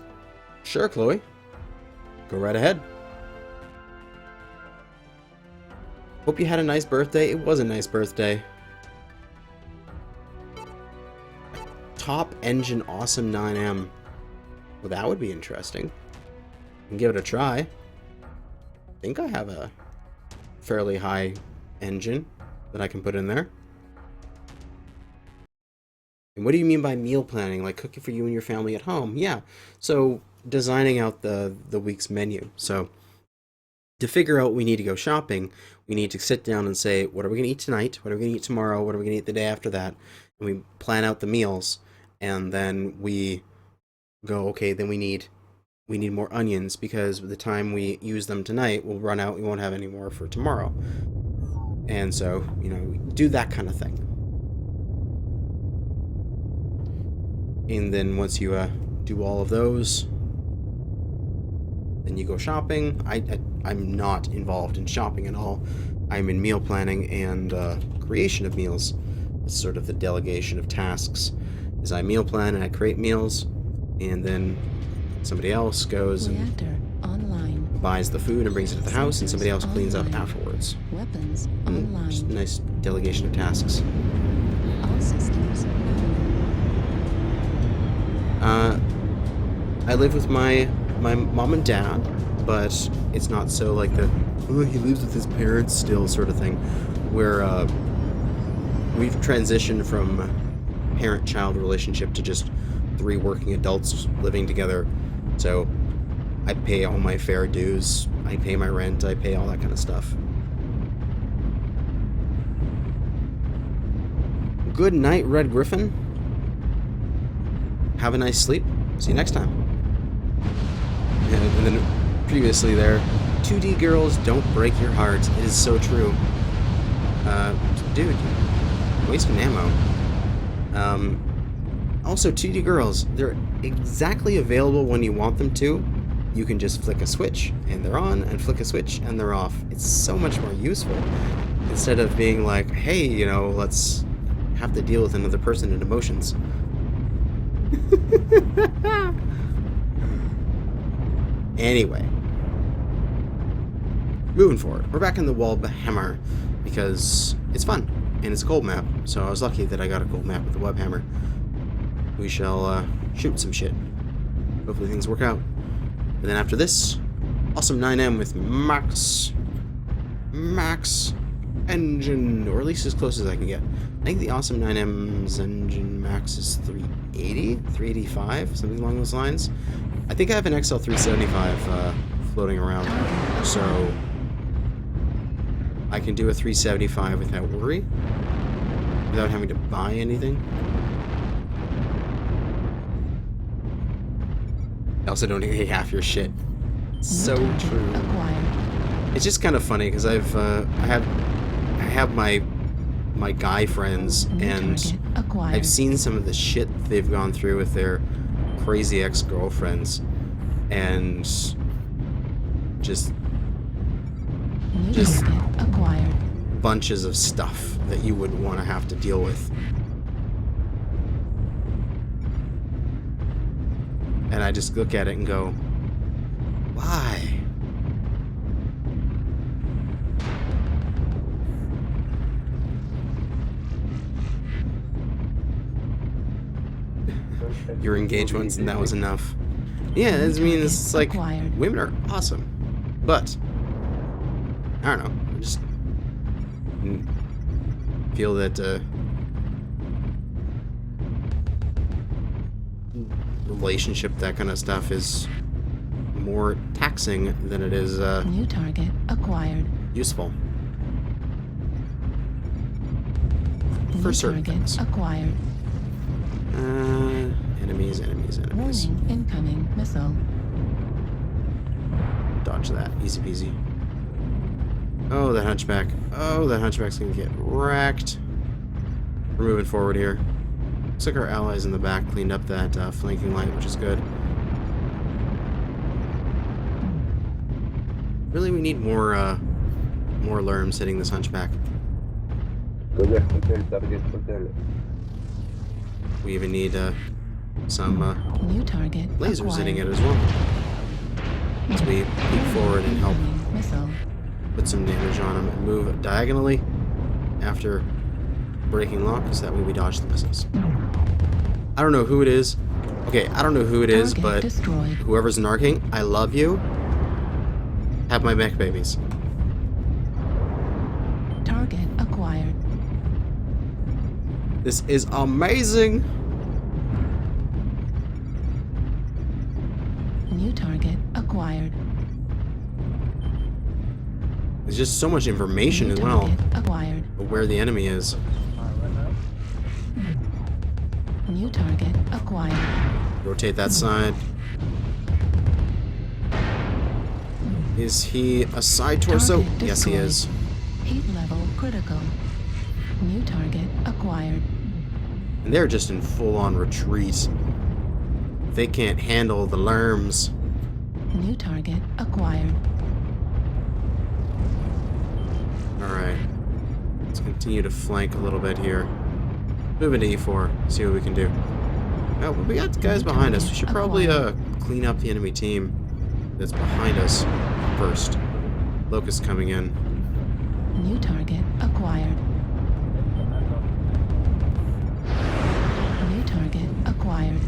Sure, Chloe. Go right ahead. Hope you had a nice birthday. It was a nice birthday. Top engine awesome 9M. Well, that would be interesting. I can give it a try. I think I have a fairly high engine that I can put in there. And what do you mean by meal planning? Like cooking for you and your family at home? Yeah. So designing out the week's menu. So to figure out what we need to go shopping, we need to sit down and say, what are we going to eat tonight? What are we going to eat tomorrow? What are we going to eat the day after that? And we plan out the meals, and then we go, okay, then we need more onions, because by the time we use them tonight, we'll run out. We won't have any more for tomorrow. And so, you know, we do that kind of thing. And then once you do all of those, then you go shopping. I'm not involved in shopping at all. I'm in meal planning and creation of meals. It's sort of the delegation of tasks. Is I meal plan and I create meals, and then somebody else goes and buys the food and brings it to the house, and somebody else cleans up afterwards. Weapons online. Just a nice delegation of tasks. All systems. I live with my mom and dad, but it's not so like the, oh, he lives with his parents still sort of thing, where we've transitioned from parent-child relationship to just 3 working adults living together. So I pay all my fair dues, I pay my rent, I pay all that kind of stuff. Good night, Red Griffin. Have a nice sleep. See you next time. And then previously there, 2D girls don't break your heart. It is so true. Dude, wasting ammo. Also, 2D girls, they're exactly available when you want them to. You can just flick a switch and they're on, and flick a switch and they're off. It's so much more useful. Instead of being like, hey, you know, let's have to deal with another person and emotions. Anyway. Moving forward. We're back in the Warhammer because it's fun and it's a gold map. So I was lucky that I got a gold map with the Webhammer. We shall shoot some shit. Hopefully things work out. And then after this, awesome 9M with max engine, or at least as close as I can get. I think the awesome 9M's engine max is 380, 385, something along those lines. I think I have an XL375 floating around, so I can do a 375 without worry, without having to buy anything. I also don't need half your shit. So true. It's just kind of funny because I have my guy friends, and I've seen some of the shit they've gone through with their crazy ex-girlfriends, and just bunches of stuff that you would want to have to deal with. And I just look at it and go, why? You're engaged once and that was enough. Yeah, I mean, it's like, women are awesome. But, I don't know, I just feel that relationship, that kind of stuff, is more taxing than it is new target acquired. Useful. For certain things. Acquired. Enemies. Warning, incoming missile. Dodge that. Easy peasy. Oh, that hunchback. Oh, that hunchback's gonna get wrecked. We're moving forward here. Looks like our allies in the back cleaned up that flanking light, which is good. Really, we need more lerms hitting this hunchback. We even need some new target lasers acquired. hitting it as well. As we move forward and help Missile. put some damage on them and move diagonally after breaking lock, so that way we dodge the missiles. I don't know who it is. Okay, I don't know who it is, but destroyed. whoever's narking, I love you. Have my mech babies. Target acquired. This is amazing. New target acquired. There's just so much information New as well target acquired. of where the enemy is. New target acquired. Rotate that side. Is he a side torso? Target Yes, he destroyed. is. Heat level critical. New target acquired. And they're just in full-on retreat. They can't handle the lerms. New target acquired. Alright. Let's continue to flank a little bit here. Move into E4. See what we can do. Oh, but we got the guys behind us. We should probably clean up the enemy team that's behind us first. Locust coming in. New target acquired. New target acquired.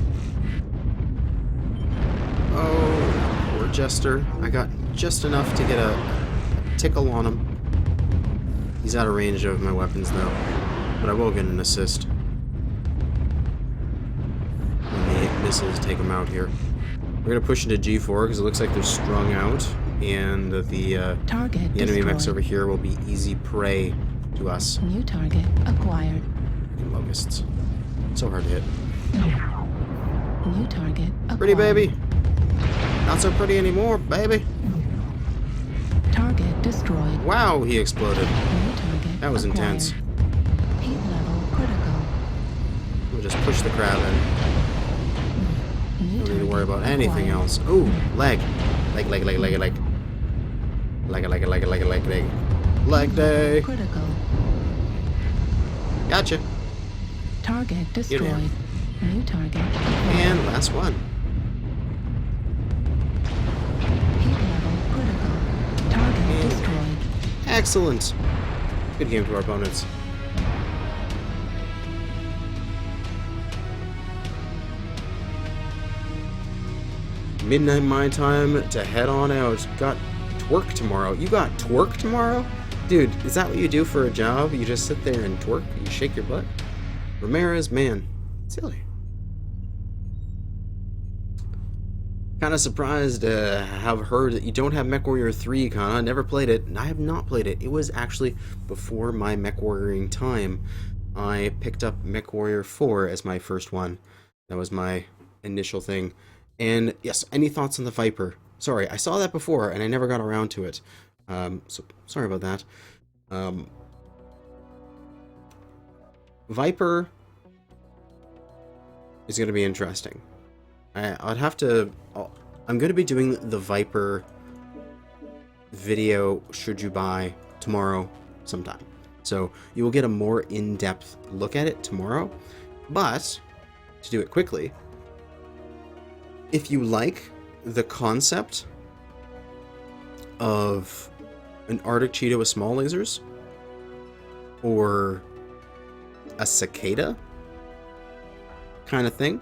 Oh, poor Jester. I got just enough to get a tickle on him. He's out of range of my weapons though, but I will get an assist when the missiles take him out here. We're gonna push into G4 because it looks like they're strung out, and the enemy mechs over here will be easy prey to us. New target acquired. Fucking locusts. So hard to hit. New target acquired. Pretty baby. Not so pretty anymore, baby. Target destroyed. Wow, he exploded. New target That was acquired. intense. Heat level critical. We'll just push the crowd in. New Don't need to worry target about anything acquired. else. Ooh, leg. Leg. Leg day. Critical. Gotcha. Target Get destroyed. in. New target acquired. And last one. Heat level critical. Target And- destroyed. Excellent. Good game to our opponents. Midnight my time to head on out. Got twerk tomorrow. You got twerk tomorrow? Dude, is that what you do for a job? You just sit there and twerk? You shake your butt? Ramirez, man. Silly. Kind of surprised to have heard that you don't have Mechwarrior 3, Kana. Never played it. I have not played it. It was actually before my Mechwarrioring time. I picked up Mechwarrior 4 as my first one. That was my initial thing. And yes, any thoughts on the Viper? Sorry, I saw that before and I never got around to it. So sorry about that. Viper is going to be interesting. I'd have to... I'm going to be doing the Viper video, should you buy, tomorrow sometime. So you will get a more in-depth look at it tomorrow. But, to do it quickly, if you like the concept of an Arctic cheetah with small lasers, or a cicada kind of thing,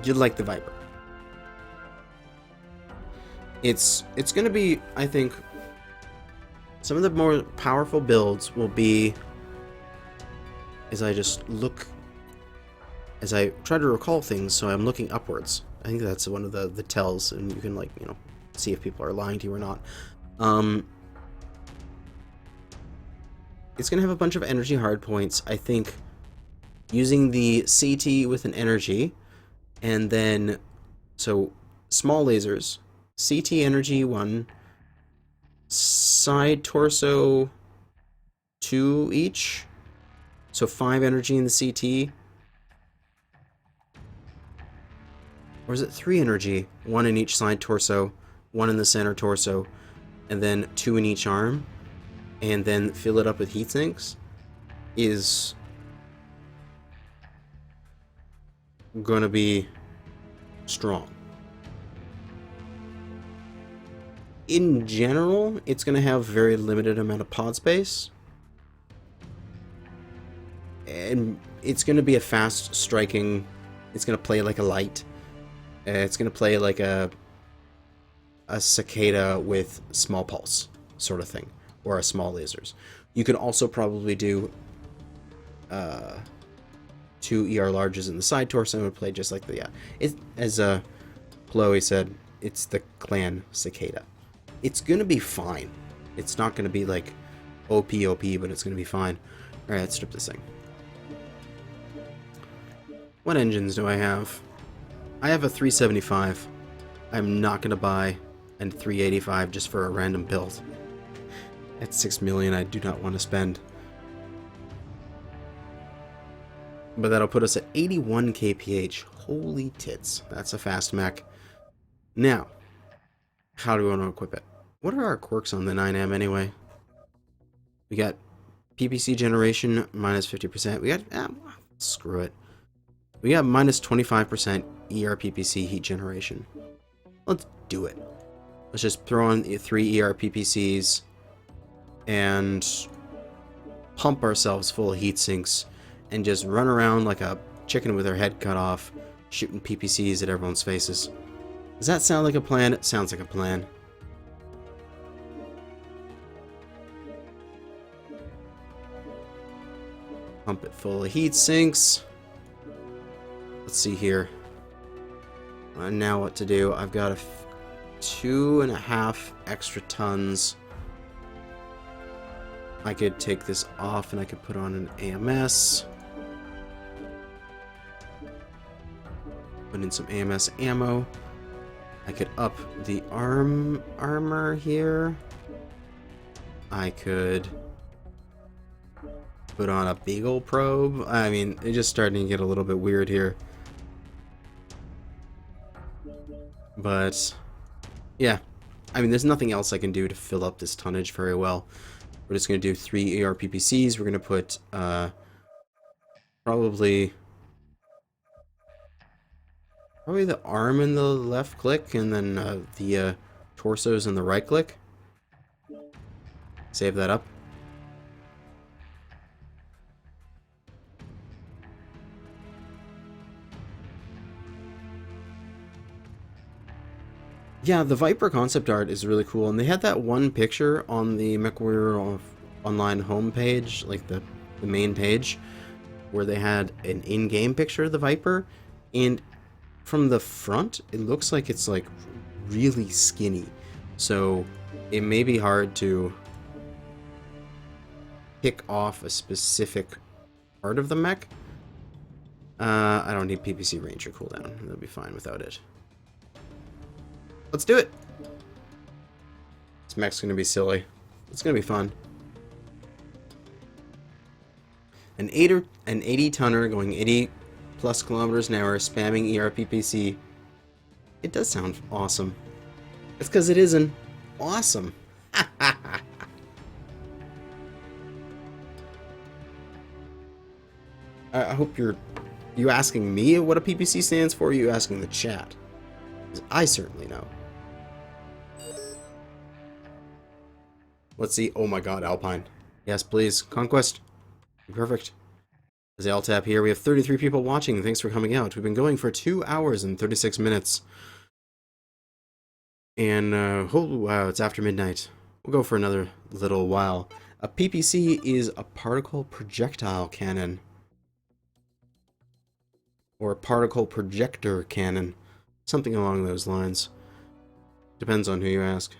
you'd like the Viper. It's going to be, I think, some of the more powerful builds will be, as I try to recall things, so I'm looking upwards. I think that's one of the tells, and you can, like, you know, see if people are lying to you or not. It's going to have a bunch of energy hardpoints. I think using the CT with an energy, and then, so, small lasers, CT energy 1, side torso 2 each, so 5 energy in the CT, or is it 3 energy? 1 in each side torso, 1 in the center torso, and then 2 in each arm, and then fill it up with heat sinks, is gonna be strong. In general, it's gonna have very limited amount of pod space, and it's gonna be a fast striking. It's gonna play like a light. It's gonna play like a cicada with small pulse sort of thing, or a small lasers. You could also probably do 2 ER larges in the side torso and would play just like the, yeah. It, as Chloe said, it's the clan cicada. It's gonna be fine. It's not gonna be like OP, but it's gonna be fine. Alright, let's strip this thing. What engines do I have? I have a 375. I'm not gonna buy a 385 just for a random build. At 6 million, I do not want to spend. But that'll put us at 81 kph. Holy tits. That's a fast mech. Now, how do we want to equip it? What are our quirks on the 9M anyway? We got PPC generation, minus 50%. We got... screw it. We got minus 25% ERPPC heat generation. Let's do it. Let's just throw on 3 ERPPCs and pump ourselves full of heat sinks and just run around like a chicken with her head cut off, shooting PPCs at everyone's faces. Does that sound like a plan? It sounds like a plan. Pump it full of heat sinks. Let's see here. Now what to do? I've got 2.5 extra tons. I could take this off and I could put on an AMS. Put in some AMS ammo. I could up the armor here. I could put on a beagle probe. I mean, it's just starting to get a little bit weird here. But yeah, I mean, there's nothing else I can do to fill up this tonnage very well. We're just going to do 3 ARPPCs. We're going to put probably the arm in the left click, and then the torsos in the right click. Save that up. Yeah, the Viper concept art is really cool, and they had that one picture on the Mechwarrior online homepage, like the main page, where they had an in-game picture of the Viper, and from the front, it looks like it's like really skinny, so it may be hard to pick off a specific part of the mech. I don't need PPC Ranger cooldown, that'll be fine without it. Let's do it! This mech's gonna be silly. It's gonna be fun. An 80 tonner going 80 plus kilometers an hour, spamming ERPPC. It does sound awesome. It's because it isn't awesome. I hope you asking me what a PPC stands for, or you asking the chat? 'Cause I certainly know. Let's see. Oh my god, Alpine. Yes, please. Conquest. Perfect. As L tap here, we have 33 people watching. Thanks for coming out. We've been going for 2 hours and 36 minutes. And, oh wow, it's after midnight. We'll go for another little while. A PPC is a particle projectile cannon. Or a particle projector cannon. Something along those lines. Depends on who you ask.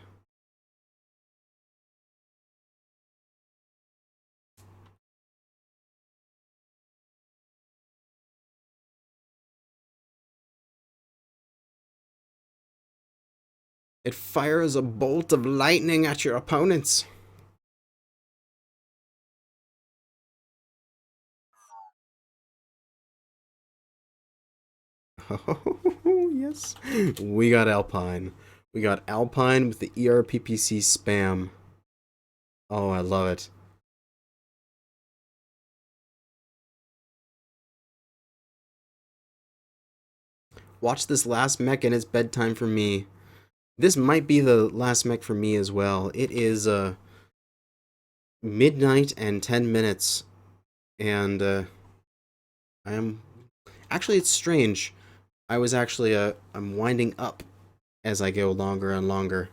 It fires a bolt of lightning at your opponents. Oh, yes. We got Alpine. We got Alpine with the ERPPC spam. Oh, I love it. Watch this last mech and it's bedtime for me. This might be the last mech for me as well. It is midnight and 10 minutes. And I am... Actually, it's strange. I was actually, I'm winding up as I go longer and longer.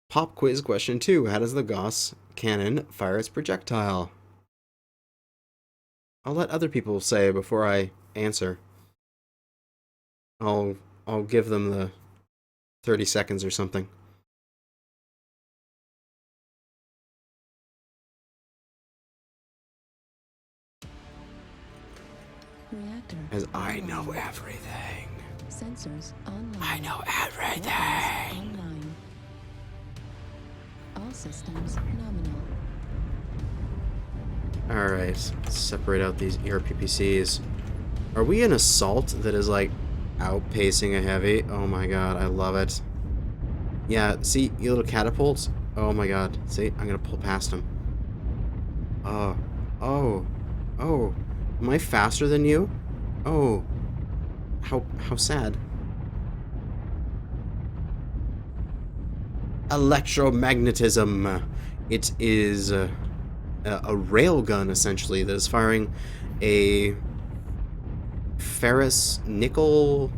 Pop quiz question 2. How does the Gauss cannon fire its projectile? I'll let other people say before I answer. I'll give them the 30 seconds or something. Reactor. As I know everything. Sensors online. I know everything. Weapons online. All systems nominal. Alright, let's separate out these ERPPCs. Are we an assault that is like outpacing a heavy? Oh my god, I love it. Yeah, see, you little catapults? Oh my god, see, I'm gonna pull past them. Oh. Am I faster than you? Oh. How sad. Electromagnetism. It is a railgun, essentially, that is firing a ferrous nickel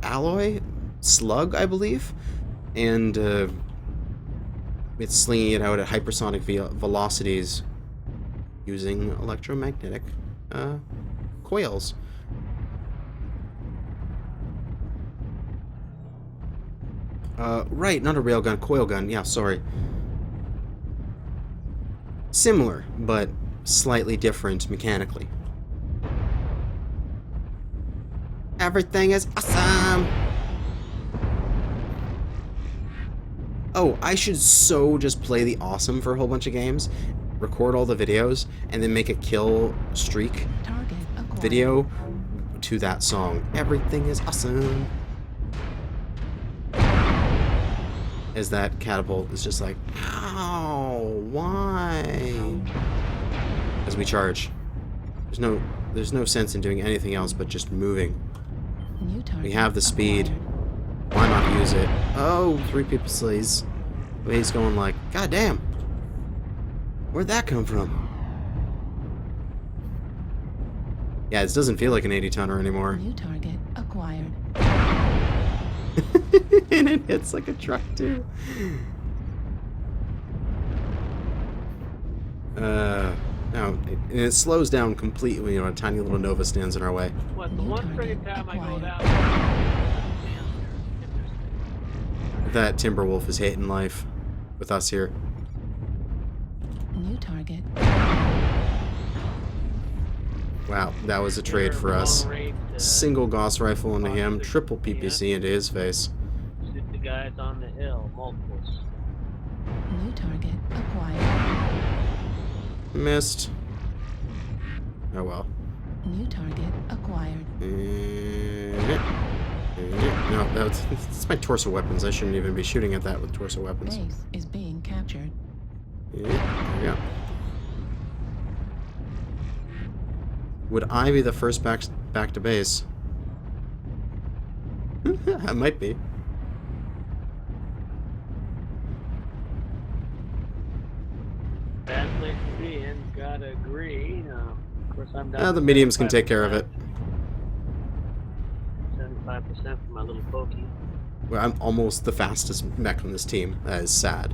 alloy slug, I believe, and it's slinging it out at hypersonic velocities using electromagnetic coils. Right, not a railgun, coil gun. Yeah, sorry. Similar, but slightly different mechanically. Everything is awesome! Oh, I should so just play the awesome for a whole bunch of games, record all the videos, and then make a kill streak Target acquired. video to that song. Everything is awesome. As that catapult is just like, ow, why? As we charge. There's no sense in doing anything else but just moving. New target We have the speed. acquired. Why not use it? Oh, 3 people slays. But he's going like, God damn. Where'd that come from? Yeah, this doesn't feel like an 80-tonner anymore. New target acquired. And it hits like a truck too. No, it slows down completely. You know, a tiny little Nova stands in our way. What, the New one target friggin' time I go acquired. down. That Timberwolf is hating life with us here. New target. Wow, that was a trade for us. Single Gauss rifle into him, triple PPC into his face. Shoot the guys on the hill, multiples. New target acquired. Missed. Oh well. New target acquired. No, that's my torso weapons. I shouldn't even be shooting at that with torso weapons. Base is being captured. Yeah. Would I be the first back to base? I might be. Bad place to be in, gotta agree. Of course, I'm down. The mediums can take care of it. 75% for my little pokey. Well, I'm almost the fastest mech on this team. That is sad.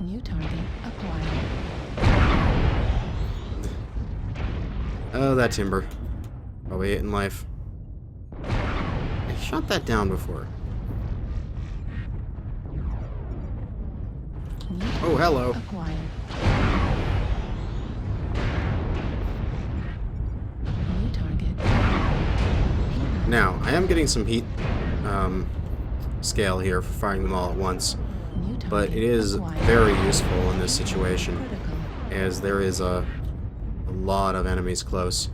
New target acquired. Oh, that timber. Probably hitting life. I shot that down before. New Oh, hello. acquired. New target. Now, I am getting some heat scale here for firing them all at once, New target but it is acquired. very useful in this situation, Critical. as there is a lot of enemies close.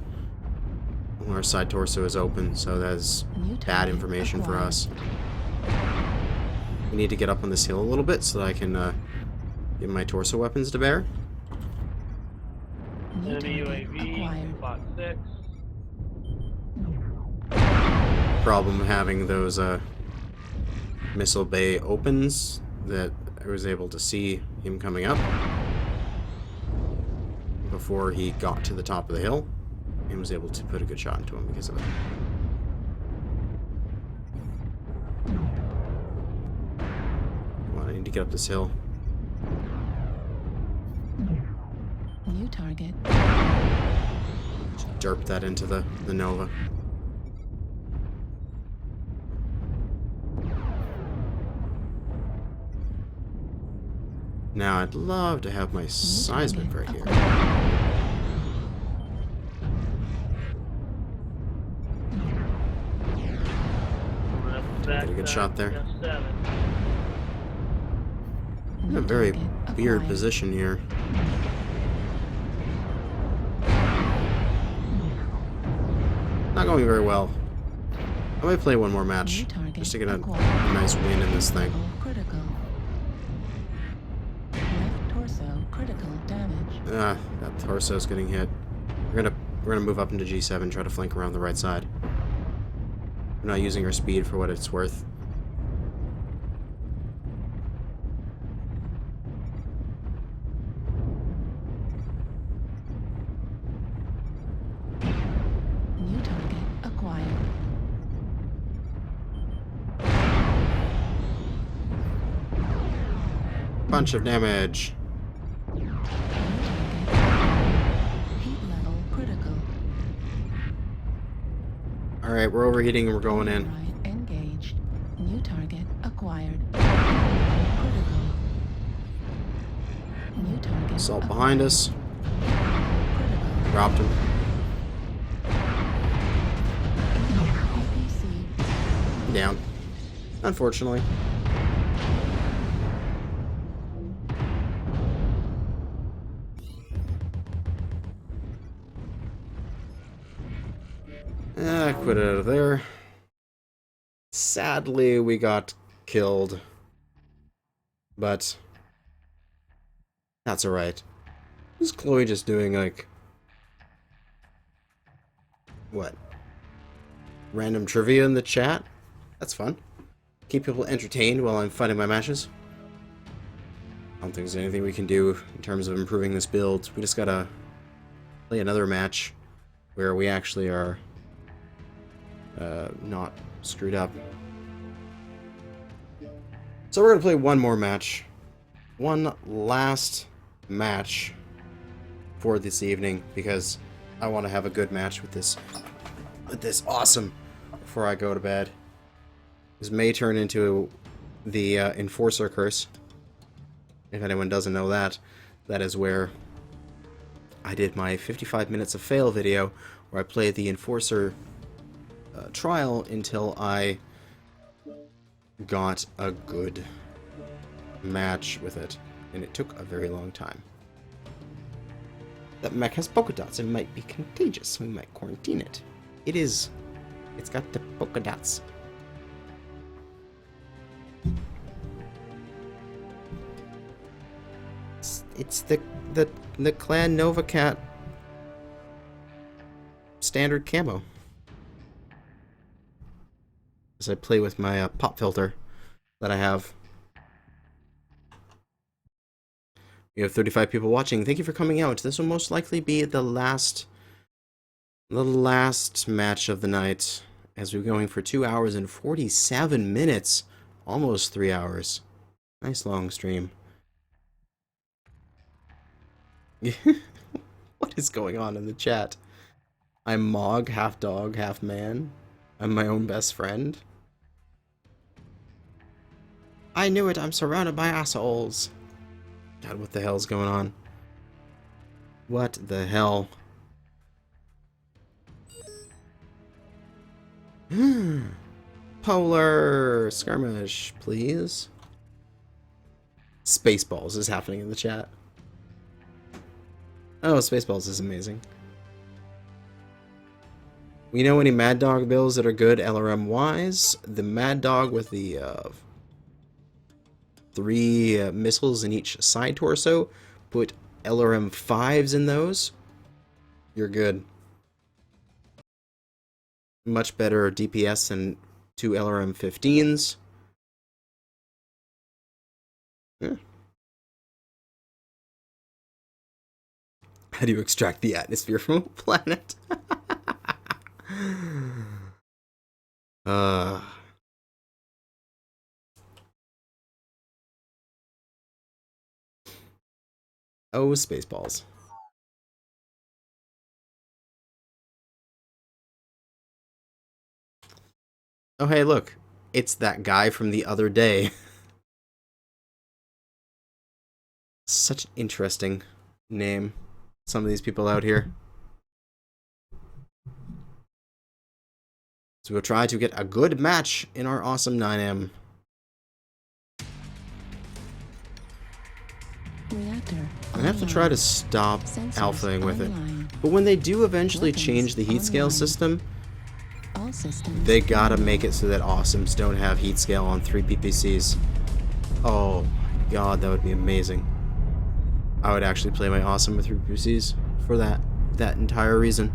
Our side torso is open, so that's New bad target information for acquired. us. We need to get up on this hill a little bit so that I can get my torso weapons to bear. New Enemy target UAV, acquired. spot 6. Problem having those missile bay opens that I was able to see him coming up before he got to the top of the hill and was able to put a good shot into him because of it. Come on, I need to get up this hill. New target. Just derp that into the Nova. Now, I'd love to have my seismic right here. Get a good shot there. In a very weird position here. Not going very well. I might play one more match just to get a nice win in this thing. Critical. Left torso critical damage. That torso's getting hit. We're gonna move up into G7, try to flank around the right side. We're not using our speed for what it's worth. New target acquired. Bunch of damage. New target. Heat level critical. Alright, we're overheating and we're going in. Right engaged. New target acquired. Critical. New target Assault behind us. critical. Dropped him. APC. Down. Unfortunately. I quit it out of there. Sadly, we got killed. But that's alright. Is Chloe just doing, like, what? Random trivia in the chat? That's fun. Keep people entertained while I'm fighting my matches. I don't think there's anything we can do in terms of improving this build. We just gotta play another match where we actually are not screwed up. So we're gonna play one more match. One last match for this evening, because I want to have a good match with this awesome before I go to bed. This may turn into the Enforcer Curse. If anyone doesn't know that, that is where I did my 55 minutes of fail video, where I played the Enforcer trial until I got a good match with it, and it took a very long time. That mech has polka dots and might be contagious, so we might quarantine it. It is. It's got the polka dots. It's the Clan Nova Cat standard camo. As I play with my pop filter that I have. We have 35 people watching. Thank you for coming out. This will most likely be the last match of the night, as we're going for 2 hours and 47 minutes. Almost 3 hours. Nice long stream. What is going on in the chat? I'm Mog, half dog, half man. I'm my own best friend. I knew it, I'm surrounded by assholes. God, what the hell's going on? What the hell? Polar skirmish, please. Spaceballs is happening in the chat. Oh, Spaceballs is amazing. We know any Mad Dog builds that are good LRM-wise. The Mad Dog with the 3 missiles in each side torso. Put LRM-5s in those. You're good. Much better DPS than 2 LRM-15s. Yeah. How do you extract the atmosphere from a planet? Oh, Spaceballs. Oh, hey, look. It's that guy from the other day. Such an interesting name. Some of these people out here. So we'll try to get a good match in our awesome 9M. Reactor. I have to try to stop alphaing with it. But when they do eventually change the heat scale system, All systems. they gotta make it so that awesomes don't have heat scale on 3 PPCs. Oh my god, that would be amazing. I would actually play my awesome with 3 PPCs for that entire reason.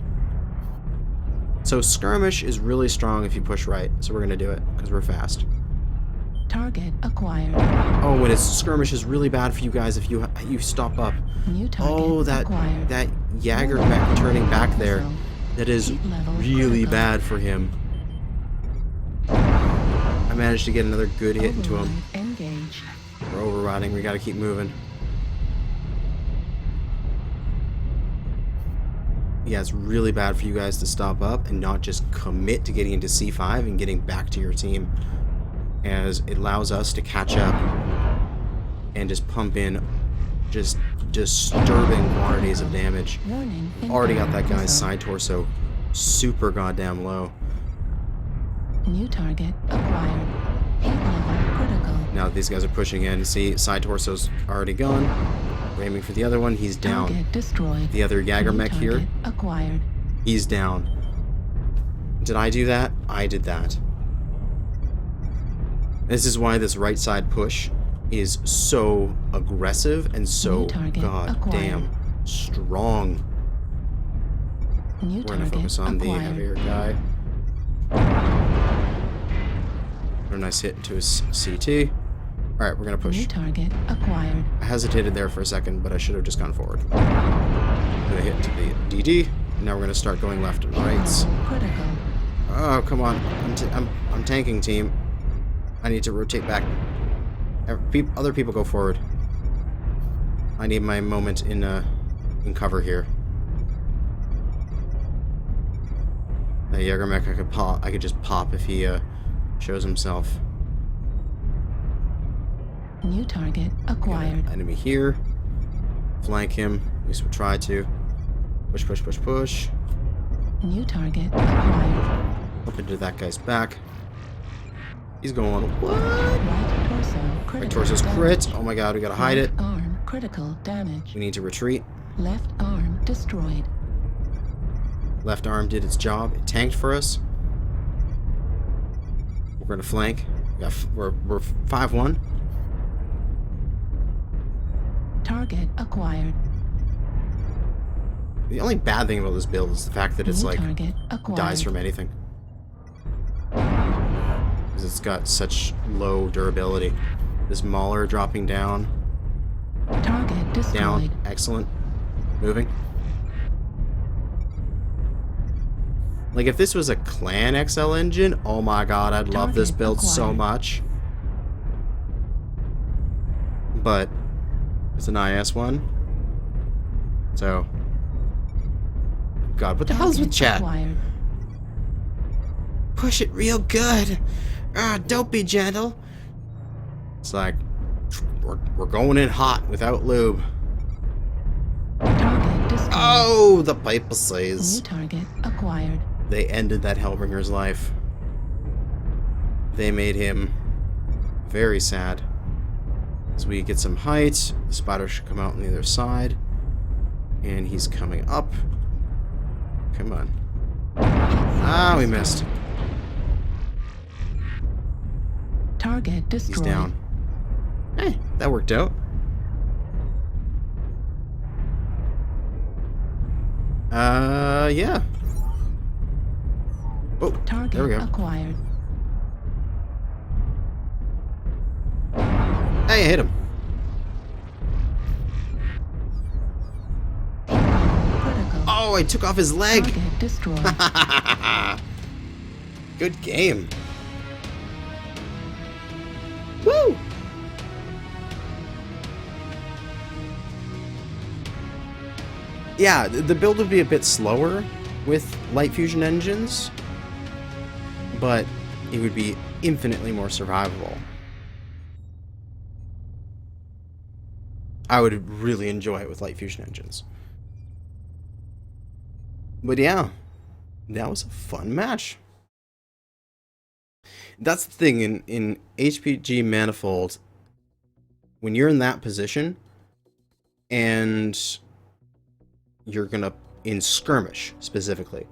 So skirmish is really strong if you push right, so we're gonna do it because we're fast. Target acquired. Oh, and skirmish is really bad for you guys if you New target oh, acquired. that Jagger back turning back there. That is Heat level really critical. bad for him. I managed to get another good hit into him. Override engage. We're overriding, we gotta keep moving. Yeah, it's really bad for you guys to stop up and not just commit to getting into C5 and getting back to your team, as it allows us to catch up and just pump in just disturbing quantities of damage. Warning. Already got that incoming guy's missile. side torso super goddamn low. New target acquired. 8-level critical. Now these guys are pushing in. See, side torso's already gone. We're aiming for the other one. He's down. Target destroyed. The other Jäger New mech here, target acquired. he's down. Did I do that? I did that. This is why this right side push is so aggressive and so New target goddamn strong. New We're gonna target focus on the acquired. heavier guy. A nice hit into his CT. Alright, we're gonna push. New target acquired. I hesitated there for a second, but I should have just gone forward. I'm gonna hit into the DD. Now we're gonna start going left and rights. Critical. Oh, come on. I'm tanking, team. I need to rotate back. Other people go forward. I need my moment in cover here. The Jäger mech I could just pop if he shows himself. New target acquired. Enemy here. Flank him. At least we'll try to. Push, push, push, push. New target acquired. Up into that guy's back. He's going. What? Right torso critical. Right torso's damage. crit. Oh my god, we gotta hide it. Left arm critical damage. We need to retreat. Left arm destroyed. Left arm did its job. It tanked for us. We're gonna flank. We're 5-1. Target acquired. The only bad thing about this build is the fact that it's New like target acquired. dies from anything. Because it's got such low durability. This Mauler dropping down. Target destroyed. Down. Excellent. Moving. Like, if this was a Clan XL engine, oh my god, I'd love this Target build so acquired. much. But it's an IS one. So. God, what the hell's with Target chat? acquired. Push it real good. Ah, don't be gentle. It's like, we're going in hot without lube. Target destroyed. Oh, the pipe New says. target acquired. They ended that Hellbringer's life. They made him very sad. As we get some height, the spider should come out on the other side. And he's coming up. Come on. Ah, we missed. Target destroyed. He's down. Hey, that worked out. Yeah. Oh, Target there we go. acquired. Hey, I hit him. Critical. Oh, I took off his leg. Target destroyed. Good game. Woo! Yeah, the build would be a bit slower with light fusion engines, but it would be infinitely more survivable. I would really enjoy it with light fusion engines. But yeah, that was a fun match. That's the thing in HPG Manifold, when you're in that position and you're gonna, in skirmish specifically,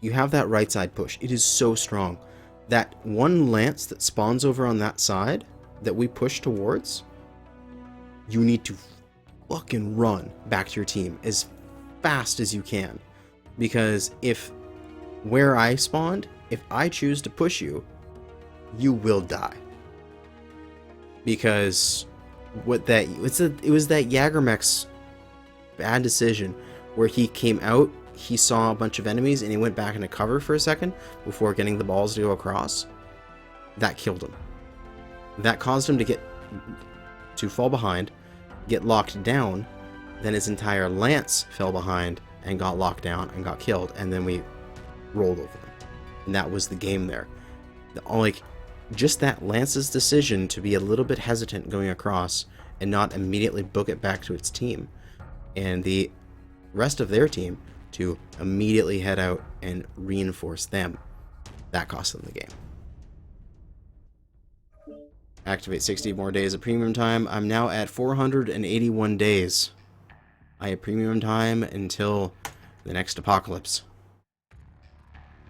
you have that right side push. It is so strong. That one lance that spawns over on that side that we push towards, you need to fucking run back to your team as fast as you can. Because if where I spawned, if I choose to push you, you will die. Because it was that Jägermech's bad decision where he came out, he saw a bunch of enemies, and he went back into cover for a second before getting the balls to go across. That killed him. That caused him to fall behind, get locked down, then his entire lance fell behind and got locked down and got killed, and then we rolled over them. And that was the game there. Just that Lance's decision to be a little bit hesitant going across and not immediately book it back to its team. And the rest of their team to immediately head out and reinforce them. That cost them the game. Activate 60 more days of premium time. I'm now at 481 days. I have premium time until the next apocalypse.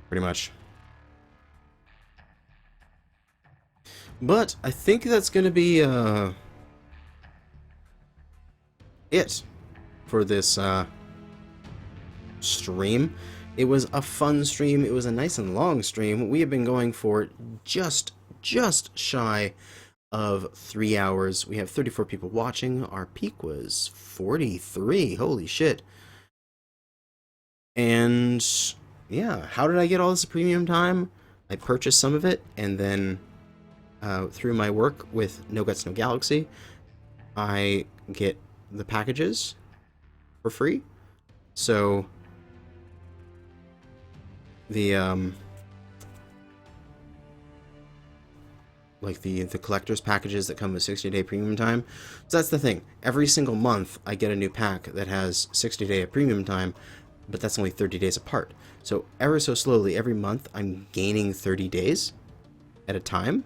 Pretty much. But I think that's going to be it for this stream. It was a fun stream. It was a nice and long stream. We have been going for just shy of 3 hours. We have 34 people watching. Our peak was 43. Holy shit. And yeah, how did I get all this premium time? I purchased some of it, and then through my work with No Guts No Galaxy, I get the packages for free. So the like the collector's packages that come with 60-day premium time. So that's the thing. Every single month I get a new pack that has 60-day of premium time, but that's only 30 days apart. So ever so slowly, every month I'm gaining 30 days at a time.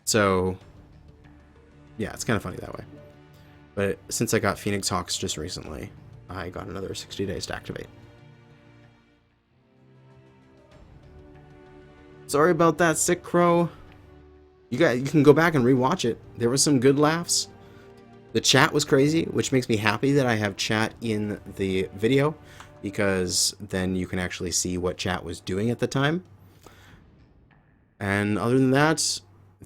So yeah, it's kind of funny that way. But since I got Phoenix Hawks just recently, I got another 60 days to activate. Sorry about that, Sick Crow. You can go back and rewatch it. There was some good laughs. The chat was crazy, which makes me happy that I have chat in the video, because then you can actually see what chat was doing at the time. And other than that,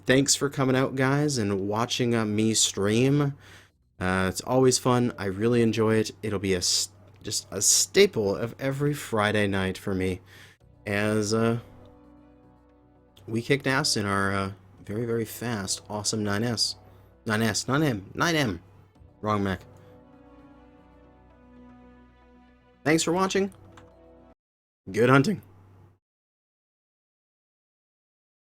thanks for coming out, guys, and watching me stream. It's always fun. I really enjoy it. It'll be just a staple of every Friday night for me, as we kicked ass in our very, very fast, awesome 9S. 9S, not M, 9M. Wrong mech. Thanks for watching. Good hunting.